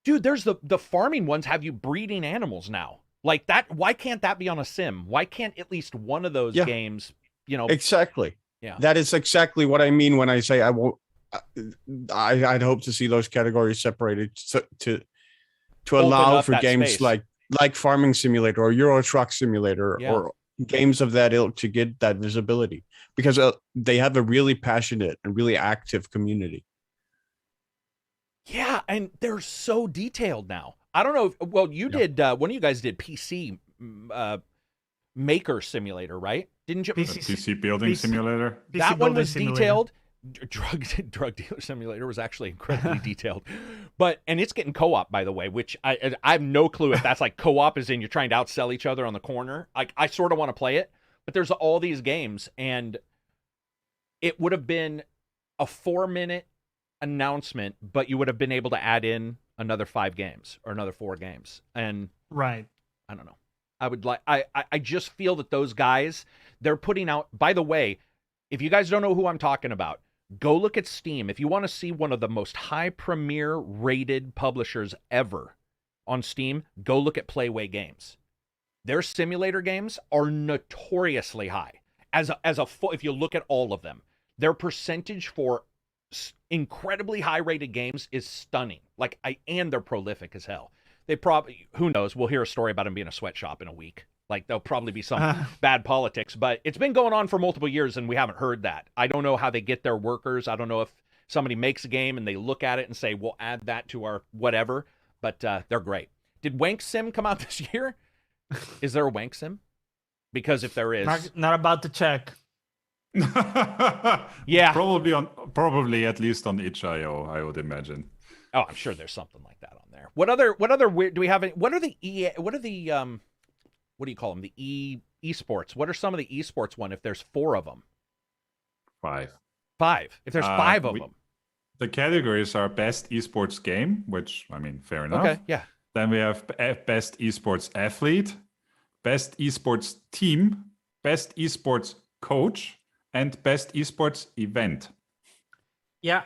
[SPEAKER 1] the farming ones have you breeding animals now. Like that, why can't that be on a sim? Why can't at least one of those
[SPEAKER 2] Yeah.
[SPEAKER 1] games, you know?
[SPEAKER 2] Exactly.
[SPEAKER 1] Yeah.
[SPEAKER 2] That is exactly what I mean when I say I won't. I'd hope to see those categories separated to
[SPEAKER 1] Open
[SPEAKER 2] allow
[SPEAKER 1] up
[SPEAKER 2] for
[SPEAKER 1] that
[SPEAKER 2] games
[SPEAKER 1] space.
[SPEAKER 2] like Farming Simulator or Euro Truck Simulator
[SPEAKER 1] Yeah.
[SPEAKER 2] or games of that ilk to get that visibility, because they have a really passionate and really active community.
[SPEAKER 1] Yeah, and they're so detailed now. I don't know. Well, you did. One of you guys did PC Maker Simulator, right? Didn't you?
[SPEAKER 5] PC building simulator.
[SPEAKER 1] That one
[SPEAKER 3] building
[SPEAKER 1] was
[SPEAKER 3] simulator.
[SPEAKER 1] detailed. Drug dealer simulator was actually incredibly detailed, and it's getting co-op, by the way, which I have no clue if that's like co-op as in you're trying to outsell each other on the corner. Like I sort of want to play it, but there's all these games, and it would have been a 4-minute announcement, but you would have been able to add in another 5 games or another 4 games, and
[SPEAKER 3] Right.
[SPEAKER 1] I don't know. I would like. I just feel that those guys, they're putting out. By the way, if you guys don't know who I'm talking about, go look at Steam. If you want to see one of the most high premier rated publishers ever on Steam, go look at Playway Games. Their simulator games are notoriously high. If you look at all of them, their percentage for incredibly high rated games is stunning. And they're prolific as hell. They probably, who knows, we'll hear a story about them being a sweatshop in a week. Like there'll probably be some bad politics, but it's been going on for multiple years and we haven't heard that. I don't know how they get their workers. I don't know if somebody makes a game and they look at it and say, we'll add that to our whatever, but they're great. Did Wank Sim come out this year? Is there a Wank Sim? Because if there is,
[SPEAKER 4] Not about to check.
[SPEAKER 1] yeah.
[SPEAKER 5] Probably at least on itch.io, I would imagine.
[SPEAKER 1] Oh, I'm sure there's something like that on there. What other weird do we have? What are the what do you call them? The esports. What are some of the esports one if there's 4 of them?
[SPEAKER 5] 5.
[SPEAKER 1] 5. If there's 5 of them.
[SPEAKER 5] The categories are best esports game, which, I mean, fair enough.
[SPEAKER 1] Okay, yeah.
[SPEAKER 5] Then we have best esports athlete, best esports team, best esports coach, and best esports event.
[SPEAKER 4] Yeah.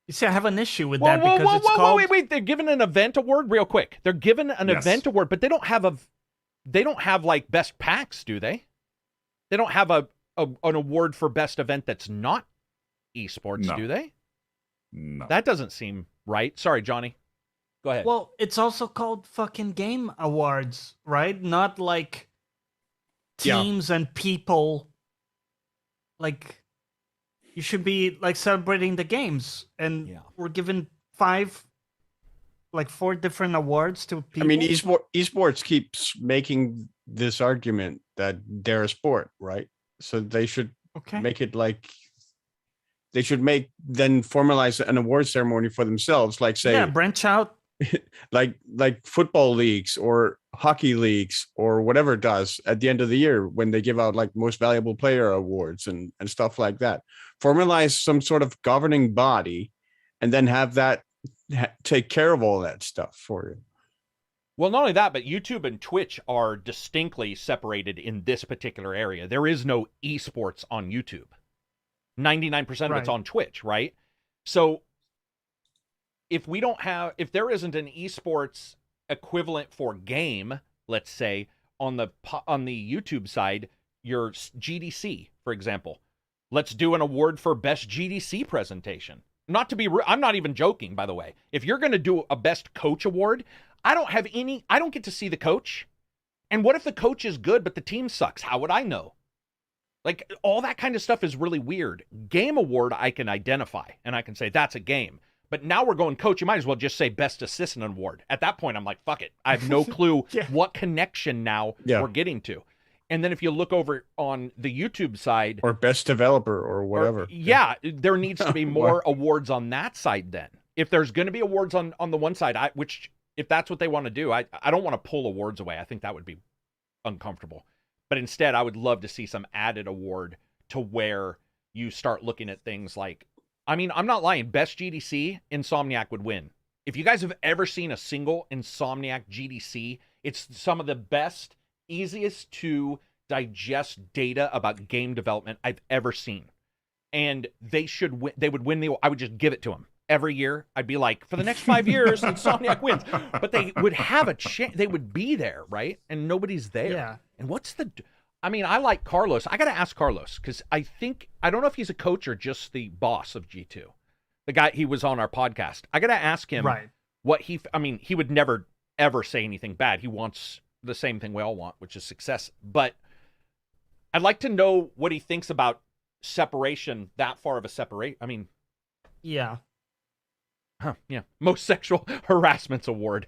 [SPEAKER 4] You see, I have an issue with that because it's
[SPEAKER 1] whoa,
[SPEAKER 4] called...
[SPEAKER 1] wait. They're given an event award real quick. They're given an event award, but they don't have like best packs, do they? They don't have an award for best event that's not esports,
[SPEAKER 5] No.
[SPEAKER 1] do they?
[SPEAKER 5] No.
[SPEAKER 1] That doesn't seem right. Sorry, Johnny. Go ahead.
[SPEAKER 4] Well, it's also called fucking game awards, right? Not like teams and people. Like, you should be like celebrating the games, and we're given 4 different awards to people.
[SPEAKER 2] I mean, esports keeps making this argument that they're a sport, right? So they should make it like they should formalize an award ceremony for themselves, like say
[SPEAKER 4] branch out.
[SPEAKER 2] like football leagues or hockey leagues or whatever it does at the end of the year when they give out like most valuable player awards and stuff like that. Formalize some sort of governing body and then have that take care of all that stuff for you.
[SPEAKER 1] Well, not only that, but YouTube and Twitch are distinctly separated in this particular area. There is no esports on YouTube. 99% of it's on Twitch, right? So if there isn't an esports equivalent for game, let's say on the YouTube side, your GDC, for example, let's do an award for best GDC presentation. I'm not even joking, by the way. If you're going to do a best coach award, I don't get to see the coach. And what if the coach is good, but the team sucks? How would I know? Like, all that kind of stuff is really weird. Game award, I can identify, and I can say that's a game. But now we're going coach. You might as well just say best assistant award. At that point, I'm like, fuck it. I have no clue what connection now we're getting to. And then if you look over on the YouTube side,
[SPEAKER 2] or best developer or whatever.
[SPEAKER 1] There needs to be more awards on that side then. If there's going to be awards on the one side, if that's what they want to do, I don't want to pull awards away. I think that would be uncomfortable. But instead, I would love to see some added award to where you start looking at things like, I mean, I'm not lying. Best GDC, Insomniac would win. If you guys have ever seen a single Insomniac GDC, it's some of the best, easiest to digest data about game development I've ever seen. And they would win I would just give it to them. Every year, I'd be like, for the next 5 years, Insomniac wins. But they would have a chance. They would be there, right? And nobody's there.
[SPEAKER 4] Yeah.
[SPEAKER 1] And I like Carlos. I got to ask Carlos, because I don't know if he's a coach or just the boss of G2. The guy, he was on our podcast. I got to ask him what he would never, ever say anything bad. He wants the same thing we all want, which is success. But I'd like to know what he thinks about separation, that far of a separate. I mean.
[SPEAKER 4] Yeah.
[SPEAKER 1] Yeah. Most sexual harassments award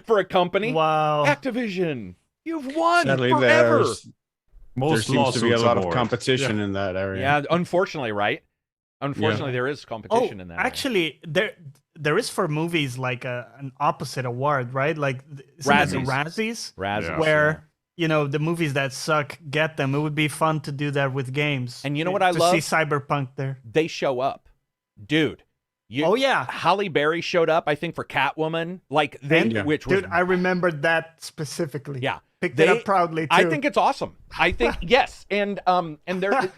[SPEAKER 1] for a company.
[SPEAKER 4] Wow.
[SPEAKER 1] Activision. You've won
[SPEAKER 2] Sadly,
[SPEAKER 1] forever.
[SPEAKER 2] There seems to be a lot of competition in that area.
[SPEAKER 1] Yeah, unfortunately, right? Unfortunately, there is competition in that
[SPEAKER 4] actually, there is for movies like an opposite award, right? Like Razzies, where the movies that suck get them. It would be fun to do that with games.
[SPEAKER 1] And you know what I love?
[SPEAKER 4] To see Cyberpunk there.
[SPEAKER 1] They show up, dude. Halle Berry showed up, I think, for Catwoman.
[SPEAKER 4] Dude, I remembered that specifically.
[SPEAKER 1] Yeah,
[SPEAKER 4] picked it up proudly too.
[SPEAKER 1] I think it's awesome. I think yes, and there,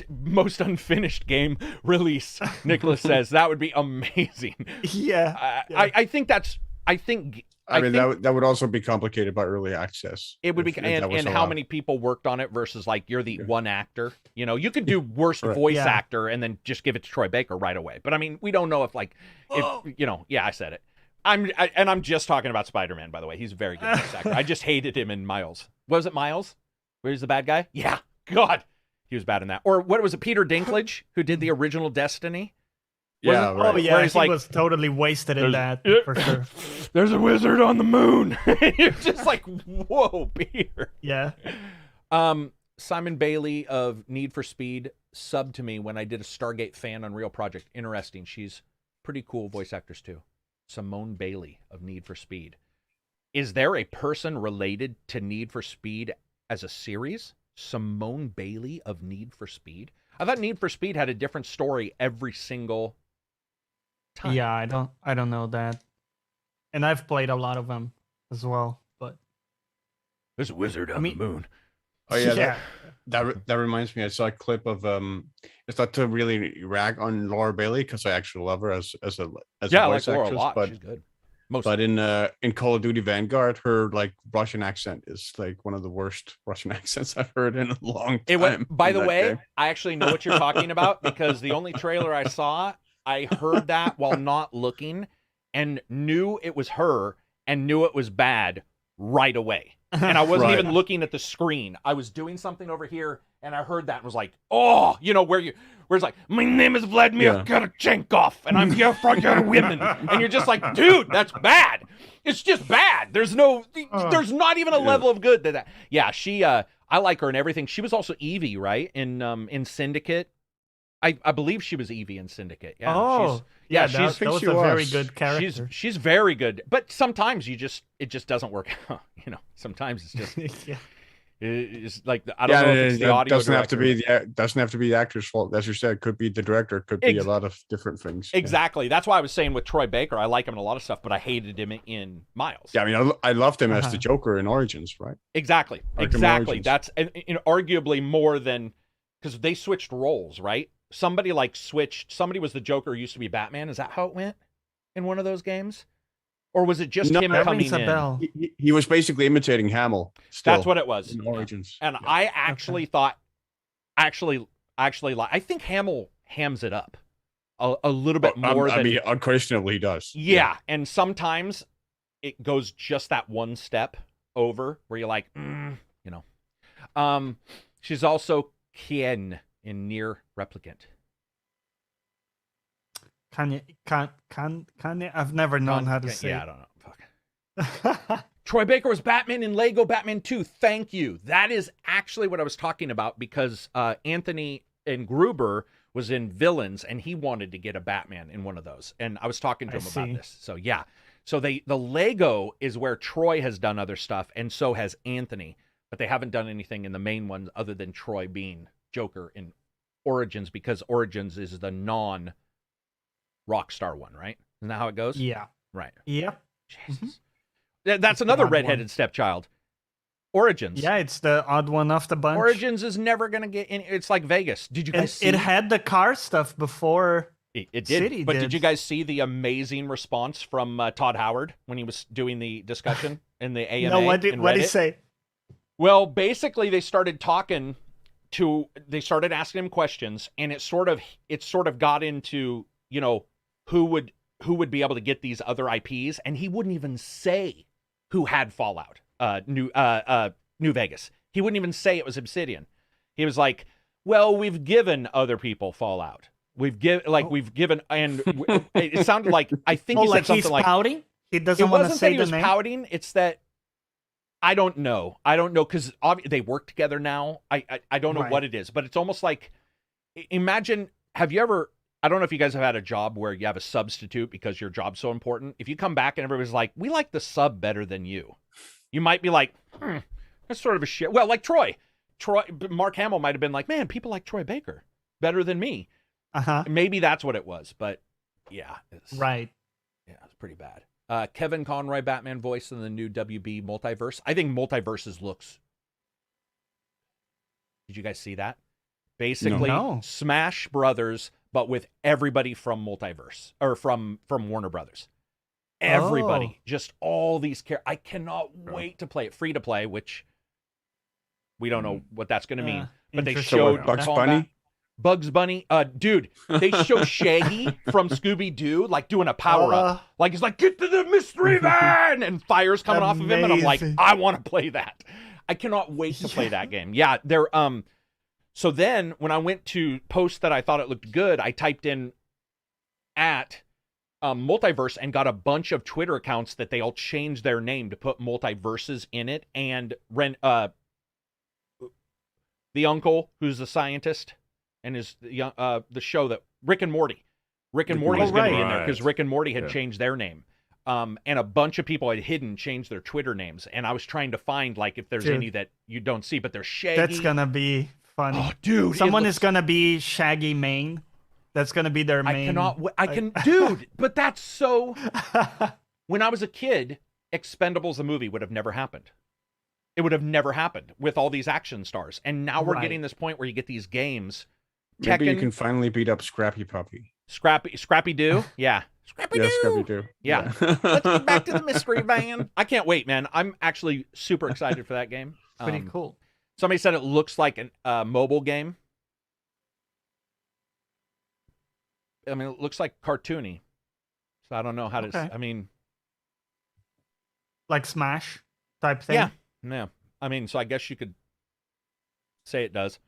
[SPEAKER 1] most unfinished game release. Nicholas says that would be amazing.
[SPEAKER 4] Yeah,
[SPEAKER 1] I think that's. I think
[SPEAKER 2] that would also be complicated by early access.
[SPEAKER 1] It would be, and how many people worked on it versus like you're the one actor. You could do worst voice actor and then just give it to Troy Baker right away. But I mean, we don't know if I said it. I'm just talking about Spider-Man, by the way. He's a very good voice actor. I just hated him in Miles. Was it Miles? Where he's the bad guy? Yeah. God, he was bad in that. Or what was it? Peter Dinklage, who did the original Destiny.
[SPEAKER 2] Yeah,
[SPEAKER 4] he was totally wasted in that, for sure.
[SPEAKER 1] There's a wizard on the moon. You're just like, whoa, Peter.
[SPEAKER 4] Yeah.
[SPEAKER 1] Simon Bailey of Need for Speed subbed to me when I did a Stargate fan Unreal project. Interesting. She's pretty cool voice actress too. Simone Bailey of Need for Speed. Is there a person related to Need for Speed as a series? Simone Bailey of Need for Speed? I thought Need for Speed had a different story every single time.
[SPEAKER 4] Yeah, I don't know that. And I've played a lot of them as well, but
[SPEAKER 1] there's a wizard on the moon.
[SPEAKER 2] Oh yeah, that reminds me. I saw a clip of it's not to really rag on Laura Bailey because I actually love her as a voice actress,
[SPEAKER 1] a lot.
[SPEAKER 2] But
[SPEAKER 1] she's good.
[SPEAKER 2] But in Call of Duty Vanguard, her like Russian accent is like one of the worst Russian accents I've heard in a long time.
[SPEAKER 1] By the way, I actually know what you're talking about because the only trailer I saw, I heard that while not looking and knew it was her and knew it was bad right away. And I wasn't even looking at the screen. I was doing something over here and I heard that and was like, oh, where it's like, my name is Vladimir Karachenkov and I'm here for your women. And you're just like, dude, that's bad. It's just bad. There's not even a level of good to that. Yeah, she, I like her and everything. She was also Evie, right? In Syndicate. I believe she was Evie in Syndicate. Yeah.
[SPEAKER 4] Oh, yeah,
[SPEAKER 1] she's
[SPEAKER 4] that was a very good character.
[SPEAKER 1] She's very good, but sometimes it just doesn't work out. Sometimes it's just
[SPEAKER 4] Yeah.
[SPEAKER 1] it's like I don't know if it's the audio.
[SPEAKER 2] Doesn't have to be the actor's fault. As you said, it could be the director. It could be a lot of different things.
[SPEAKER 1] Exactly. That's why I was saying with Troy Baker, I like him in a lot of stuff, but I hated him in Miles.
[SPEAKER 2] Yeah, I mean, I loved him as the Joker in Origins, right?
[SPEAKER 1] Exactly.
[SPEAKER 2] Origins.
[SPEAKER 1] That's arguably more than because they switched roles, right? Somebody was the Joker, used to be Batman. Is that how it went in one of those games? Or was it just him coming in?
[SPEAKER 2] He was basically imitating Hamill. Still,
[SPEAKER 1] that's what it was.
[SPEAKER 2] In Origins.
[SPEAKER 1] And I actually thought, I think Hamill hams it up a little bit more than... I mean,
[SPEAKER 2] unquestionably he does.
[SPEAKER 1] Yeah, and sometimes it goes just that one step over where you're like, She's also Kien in Nier Replicant.
[SPEAKER 4] Kanye? I've never known how to say
[SPEAKER 1] it. I don't know. Fuck. Troy Baker was Batman in Lego Batman 2. Thank you. That is actually what I was talking about because Anthony and Gruber was in Villains and he wanted to get a Batman in one of those. And I was talking to him about this. So yeah. So the Lego is where Troy has done other stuff and so has Anthony. But they haven't done anything in the main ones other than Troy being Joker in Origins because Origins is the Rockstar one, right? Isn't that how it goes?
[SPEAKER 4] Yeah.
[SPEAKER 1] Right.
[SPEAKER 4] Yep.
[SPEAKER 1] Jesus. That's another redheaded stepchild. Origins.
[SPEAKER 4] Yeah, it's the odd one off the bunch.
[SPEAKER 1] Origins is never going to get in. It's like Vegas. Did you guys see?
[SPEAKER 4] It had the car stuff before.
[SPEAKER 1] It did.
[SPEAKER 4] City
[SPEAKER 1] but
[SPEAKER 4] did.
[SPEAKER 1] Did you guys see the amazing response from Todd Howard when he was doing the discussion in the AMA?
[SPEAKER 4] No, what did he say?
[SPEAKER 1] Well, basically, they started asking him questions, and it sort of got into, who would be able to get these other IPs, and he wouldn't even say who had Fallout, New Vegas. He wouldn't even say it was Obsidian. He was like, "Well, we've given other people Fallout. We've given," and it sounded like I think he said something like
[SPEAKER 4] pouting. He doesn't want to say the name.
[SPEAKER 1] It wasn't that he was pouting. It's that I don't know because they work together now. I don't know what it is, but it's almost like imagine. Have you ever? I don't know if you guys have had a job where you have a substitute because your job's so important. If you come back and everybody's like, we like the sub better than you, you might be like, that's sort of a shit. Well, like Troy, Mark Hamill might have been like, man, people like Troy Baker better than me. Maybe that's what it was, but yeah.
[SPEAKER 4] Right.
[SPEAKER 1] Yeah, it's pretty bad. Kevin Conroy, Batman voice in the new WB Multiverse. I think Multiverses looks... Did you guys see that? Basically, Smash Brothers, but with everybody from Multiverse or from Warner Brothers. Everybody, just all these characters. I cannot wait to play it. Free to play, which we don't know what that's going to mean. But they showed
[SPEAKER 2] Bugs Bunny.
[SPEAKER 1] Bugs Bunny, dude, they show Shaggy from Scooby-Doo like doing a power-up. Like he's like, get to the mystery van, and fire's coming off of him, and I'm like, I want to play that. I cannot wait to play that game. Yeah, they're so then when I went to post that I thought it looked good, I typed in at Multiverse and got a bunch of Twitter accounts that they all changed their name to put Multiverses in it, and the uncle who's the scientist and is the show that Rick and Morty. Rick and Morty is going to be in there because Rick and Morty had changed their name. And a bunch of people had changed their Twitter names. And I was trying to find like if there's any that you don't see, but they're Shaggy.
[SPEAKER 4] That's going to be funny.
[SPEAKER 1] Oh, dude.
[SPEAKER 4] Someone is going to be Shaggy main. That's going to be their main.
[SPEAKER 1] Dude, but that's so... When I was a kid, Expendables, the movie, would have never happened. It would have never happened with all these action stars. And now we're getting this point where you get these games.
[SPEAKER 2] Maybe you can finally beat up Scrappy Puppy.
[SPEAKER 1] Scrappy Doo? Yeah. Scrappy Doo. Yeah. Let's get back to the mystery van. I can't wait, man. I'm actually super excited for that game.
[SPEAKER 4] Pretty cool.
[SPEAKER 1] Somebody said it looks like a mobile game. I mean, it looks like cartoony. So I don't know how to... I mean...
[SPEAKER 4] Like Smash type thing?
[SPEAKER 1] Yeah. I mean, so I guess you could say it does.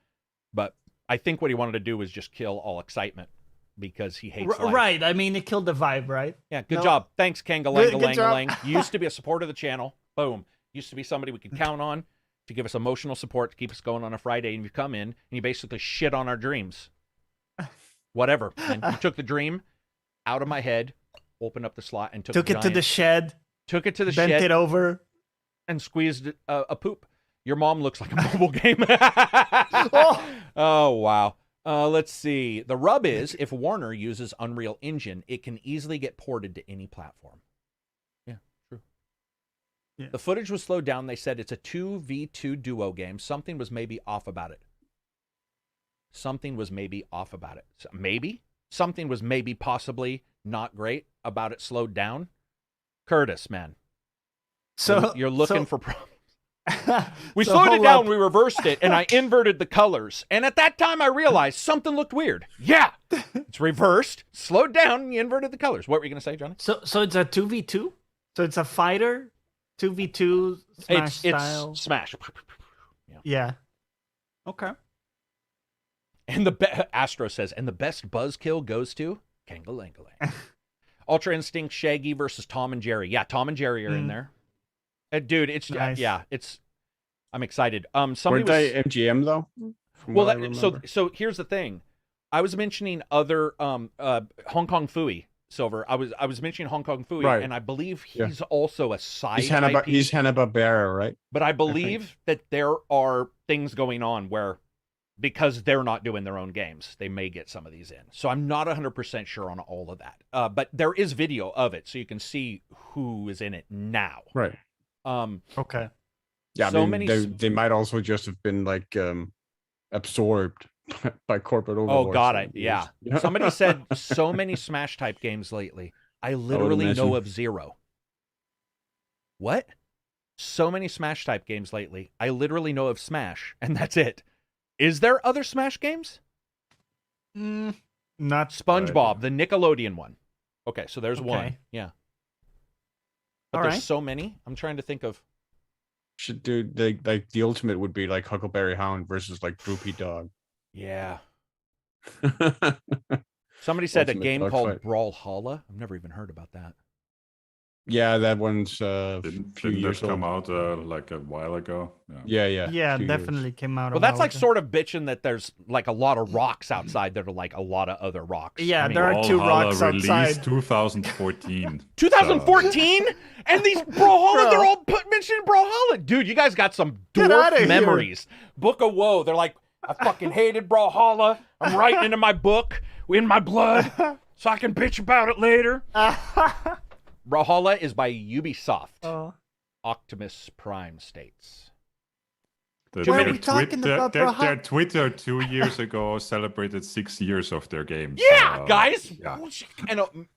[SPEAKER 1] But I think what he wanted to do was just kill all excitement because he hates life.
[SPEAKER 4] Right. I mean, it killed the vibe, right?
[SPEAKER 1] Yeah, good job. Thanks, Kangalangalang. You used to be a support of the channel. Boom. Used to be somebody we could count on to give us emotional support to keep us going on a Friday. And you come in and you basically shit on our dreams. whatever. And you took the dream out of my head, opened up the slot, and took
[SPEAKER 4] it to the shed.
[SPEAKER 1] Took it to the
[SPEAKER 4] bent
[SPEAKER 1] shed.
[SPEAKER 4] it over.
[SPEAKER 1] And squeezed a poop. Your mom looks like a mobile game. Oh, wow. Let's see. The rub is, if Warner uses Unreal Engine, it can easily get ported to any platform. Yeah, true.
[SPEAKER 3] Yeah.
[SPEAKER 1] The footage was slowed down. They said it's a 2v2 duo game. Something was maybe off about it. Something was maybe off about it. Maybe? Something was maybe possibly not great about it slowed down. Curtis, man.
[SPEAKER 4] So
[SPEAKER 1] you're looking for problems. We
[SPEAKER 4] So
[SPEAKER 1] slowed it
[SPEAKER 4] hold
[SPEAKER 1] down,
[SPEAKER 4] up.
[SPEAKER 1] we reversed it, and I inverted the colors. And at that time, I realized something looked weird. Yeah, it's reversed, slowed down, and you inverted the colors. What were you going to say, Johnny?
[SPEAKER 4] So it's a 2v2? So it's a fighter 2v2 Smash style?
[SPEAKER 1] It's Smash.
[SPEAKER 4] Yeah. Okay.
[SPEAKER 1] And Astro says, and the best buzzkill goes to Kangalangalang. Ultra Instinct Shaggy versus Tom and Jerry. Yeah, Tom and Jerry are in there. Dude, it's
[SPEAKER 4] Nice.
[SPEAKER 1] I'm excited. Somebody
[SPEAKER 2] Weren't they MGM though? From
[SPEAKER 1] well,
[SPEAKER 2] what I
[SPEAKER 1] so
[SPEAKER 2] remember?
[SPEAKER 1] here's the thing. I was mentioning other Hong Kong Fooey Silver. I was mentioning Hong Kong Fooey,
[SPEAKER 2] Right.
[SPEAKER 1] and I believe
[SPEAKER 2] Yeah.
[SPEAKER 1] he's also a side
[SPEAKER 2] he's
[SPEAKER 1] IP.
[SPEAKER 2] He's Hanna-Barbera, right?
[SPEAKER 1] But I believe that there are things going on where, because they're not doing their own games, they may get some of these in. So I'm not 100% sure on all of that. But there is video of it, so you can see who is in it now.
[SPEAKER 2] Right.
[SPEAKER 4] Okay.
[SPEAKER 2] Yeah,
[SPEAKER 1] So
[SPEAKER 2] I mean,
[SPEAKER 1] many
[SPEAKER 2] they might also just have been like absorbed by corporate overlords.
[SPEAKER 1] Oh, God,
[SPEAKER 2] over the
[SPEAKER 1] yeah.
[SPEAKER 2] years.
[SPEAKER 1] Somebody said so many Smash type games lately. I literally know
[SPEAKER 2] imagine.
[SPEAKER 1] of 0. What? So many Smash type games lately. I literally know of Smash, and that's it. Is there other Smash games?
[SPEAKER 4] Not
[SPEAKER 1] SpongeBob, the Nickelodeon one. Okay, so there's one.
[SPEAKER 4] Okay.
[SPEAKER 1] Yeah. But
[SPEAKER 4] All
[SPEAKER 1] there's
[SPEAKER 4] right.
[SPEAKER 1] so many. I'm trying to think of.
[SPEAKER 2] Should do the ultimate would be like Huckleberry Hound versus like Droopy Dog.
[SPEAKER 1] Yeah. Somebody said a
[SPEAKER 2] Ultimate
[SPEAKER 1] game
[SPEAKER 2] dog
[SPEAKER 1] called
[SPEAKER 2] fight.
[SPEAKER 1] Brawlhalla. I've never even heard about that.
[SPEAKER 2] Yeah, that one's a
[SPEAKER 5] Didn't
[SPEAKER 2] few years
[SPEAKER 5] that come
[SPEAKER 2] old.
[SPEAKER 5] out like a while ago?
[SPEAKER 2] Yeah,
[SPEAKER 4] Yeah,
[SPEAKER 2] few years.
[SPEAKER 4] definitely came out.
[SPEAKER 1] Well,
[SPEAKER 4] a
[SPEAKER 1] that's
[SPEAKER 4] while
[SPEAKER 1] like
[SPEAKER 4] ago.
[SPEAKER 1] sort of bitching that there's like a lot of rocks outside that are like a lot of other rocks.
[SPEAKER 4] Yeah,
[SPEAKER 1] I mean,
[SPEAKER 4] there are two
[SPEAKER 5] Valhalla
[SPEAKER 4] rocks
[SPEAKER 5] released
[SPEAKER 4] outside.
[SPEAKER 5] 2014.
[SPEAKER 1] 2014, and these Brawlhalla, they're all mentioning Brawlhalla. Dude, you guys got some
[SPEAKER 4] Get outta
[SPEAKER 1] dwarf
[SPEAKER 4] here.
[SPEAKER 1] memories. Book of Woe. They're like, I fucking hated Brawlhalla. I'm writing into my book in my blood so I can bitch about it later. Brawlhalla is by Ubisoft.
[SPEAKER 4] Oh.
[SPEAKER 1] Optimus Prime states.
[SPEAKER 4] Why are we talking about
[SPEAKER 5] their
[SPEAKER 4] Brawlhalla?
[SPEAKER 5] Twitter 2 years ago celebrated 6 years of their game.
[SPEAKER 1] Yeah,
[SPEAKER 5] so,
[SPEAKER 1] guys.
[SPEAKER 5] Yeah.
[SPEAKER 1] And,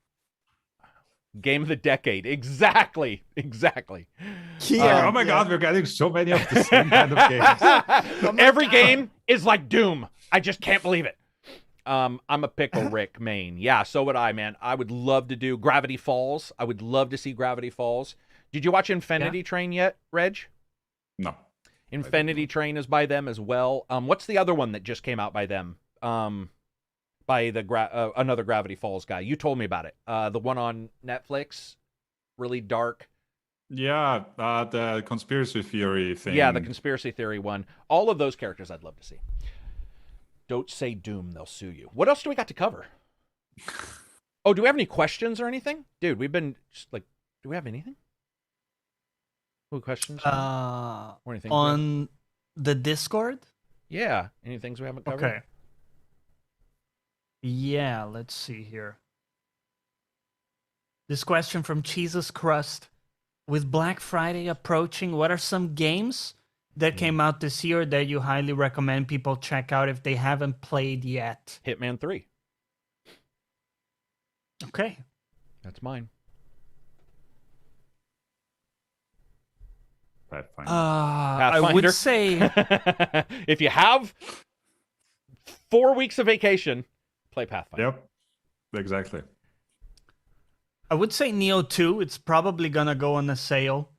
[SPEAKER 1] game of the decade. Exactly.
[SPEAKER 4] Yeah.
[SPEAKER 5] Oh my God, we're getting so many of the same kind of games.
[SPEAKER 1] Every game is like Doom. I just can't believe it. I'm a Pickle Rick main. Yeah, so would I, man. I would love to do Gravity Falls. I would love to see Gravity Falls. Did you watch Infinity Train yet, Reg?
[SPEAKER 5] No.
[SPEAKER 1] Infinity Train is by them as well. What's the other one that just came out by them? By the another Gravity Falls guy. You told me about it. The one on Netflix, really dark.
[SPEAKER 5] Yeah, the conspiracy theory thing.
[SPEAKER 1] Yeah, the conspiracy theory one. All of those characters I'd love to see. Don't say Doom, they'll sue you. What else do we got to cover? Oh, do we have any questions or anything? Dude, we've been just like, do we have anything? What questions? Or anything?
[SPEAKER 4] On the Discord?
[SPEAKER 1] Yeah, any things we haven't covered?
[SPEAKER 4] Okay. Yeah, let's see here. This question from Jesus Crust. With Black Friday approaching, what are some games that came out this year that you highly recommend people check out if they haven't played yet?
[SPEAKER 1] Hitman 3.
[SPEAKER 4] Okay.
[SPEAKER 1] That's mine.
[SPEAKER 5] Pathfinder.
[SPEAKER 4] I
[SPEAKER 1] Pathfinder.
[SPEAKER 4] would say
[SPEAKER 1] If you have 4 weeks of vacation, play Pathfinder.
[SPEAKER 5] Yep, exactly.
[SPEAKER 4] Neo 2. It's probably gonna go on a sale,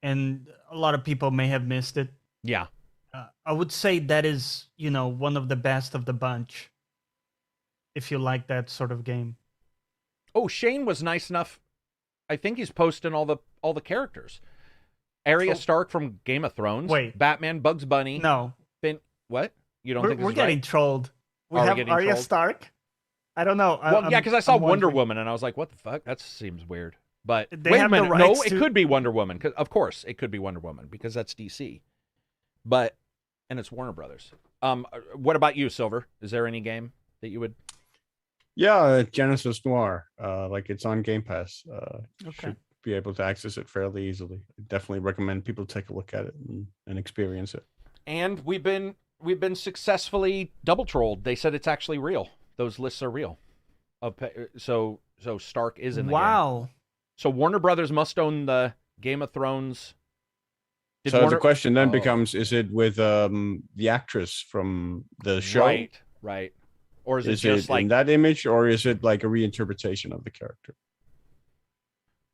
[SPEAKER 4] and a lot of people may have missed it.
[SPEAKER 1] Yeah.
[SPEAKER 4] I would say that is, one of the best of the bunch. If you like that sort of game.
[SPEAKER 1] Oh, Shane was nice enough. I think he's posting all the characters. Arya Stark from Game of Thrones.
[SPEAKER 4] Wait.
[SPEAKER 1] Batman, Bugs Bunny.
[SPEAKER 4] No,
[SPEAKER 1] Finn. What? You don't
[SPEAKER 4] we're
[SPEAKER 1] think this is
[SPEAKER 4] getting
[SPEAKER 1] right?
[SPEAKER 4] trolled. We
[SPEAKER 1] Are we
[SPEAKER 4] have
[SPEAKER 1] getting
[SPEAKER 4] Arya
[SPEAKER 1] trolled?
[SPEAKER 4] Stark I don't know.
[SPEAKER 1] Well, yeah, because I saw
[SPEAKER 4] I'm
[SPEAKER 1] Wonder
[SPEAKER 4] wondering.
[SPEAKER 1] Woman and I was like, what the fuck? That seems weird. But
[SPEAKER 4] They
[SPEAKER 1] wait a
[SPEAKER 4] have the
[SPEAKER 1] minute. No,
[SPEAKER 4] rights
[SPEAKER 1] it
[SPEAKER 4] to-
[SPEAKER 1] could be Wonder Woman. Of course, it could be Wonder Woman because that's DC. And it's Warner Brothers. What about you, Silver? Is there any game that you would?
[SPEAKER 2] Yeah, Genesis Noir. Like it's on Game Pass.
[SPEAKER 4] Okay.
[SPEAKER 2] Should be able to access it fairly easily. Definitely recommend people take a look at it and experience it.
[SPEAKER 1] And we've been successfully double trolled. They said it's actually real. Those lists are real. So Stark is in the game.
[SPEAKER 4] Wow.
[SPEAKER 1] So Warner Brothers must own the Game of Thrones. Did
[SPEAKER 2] So
[SPEAKER 1] Warner-
[SPEAKER 2] the question then
[SPEAKER 1] Oh.
[SPEAKER 2] becomes: is it with the actress from the show?
[SPEAKER 1] Right. Or is it
[SPEAKER 2] Is
[SPEAKER 1] just
[SPEAKER 2] it
[SPEAKER 1] like
[SPEAKER 2] in that image, or is it like a reinterpretation of the character?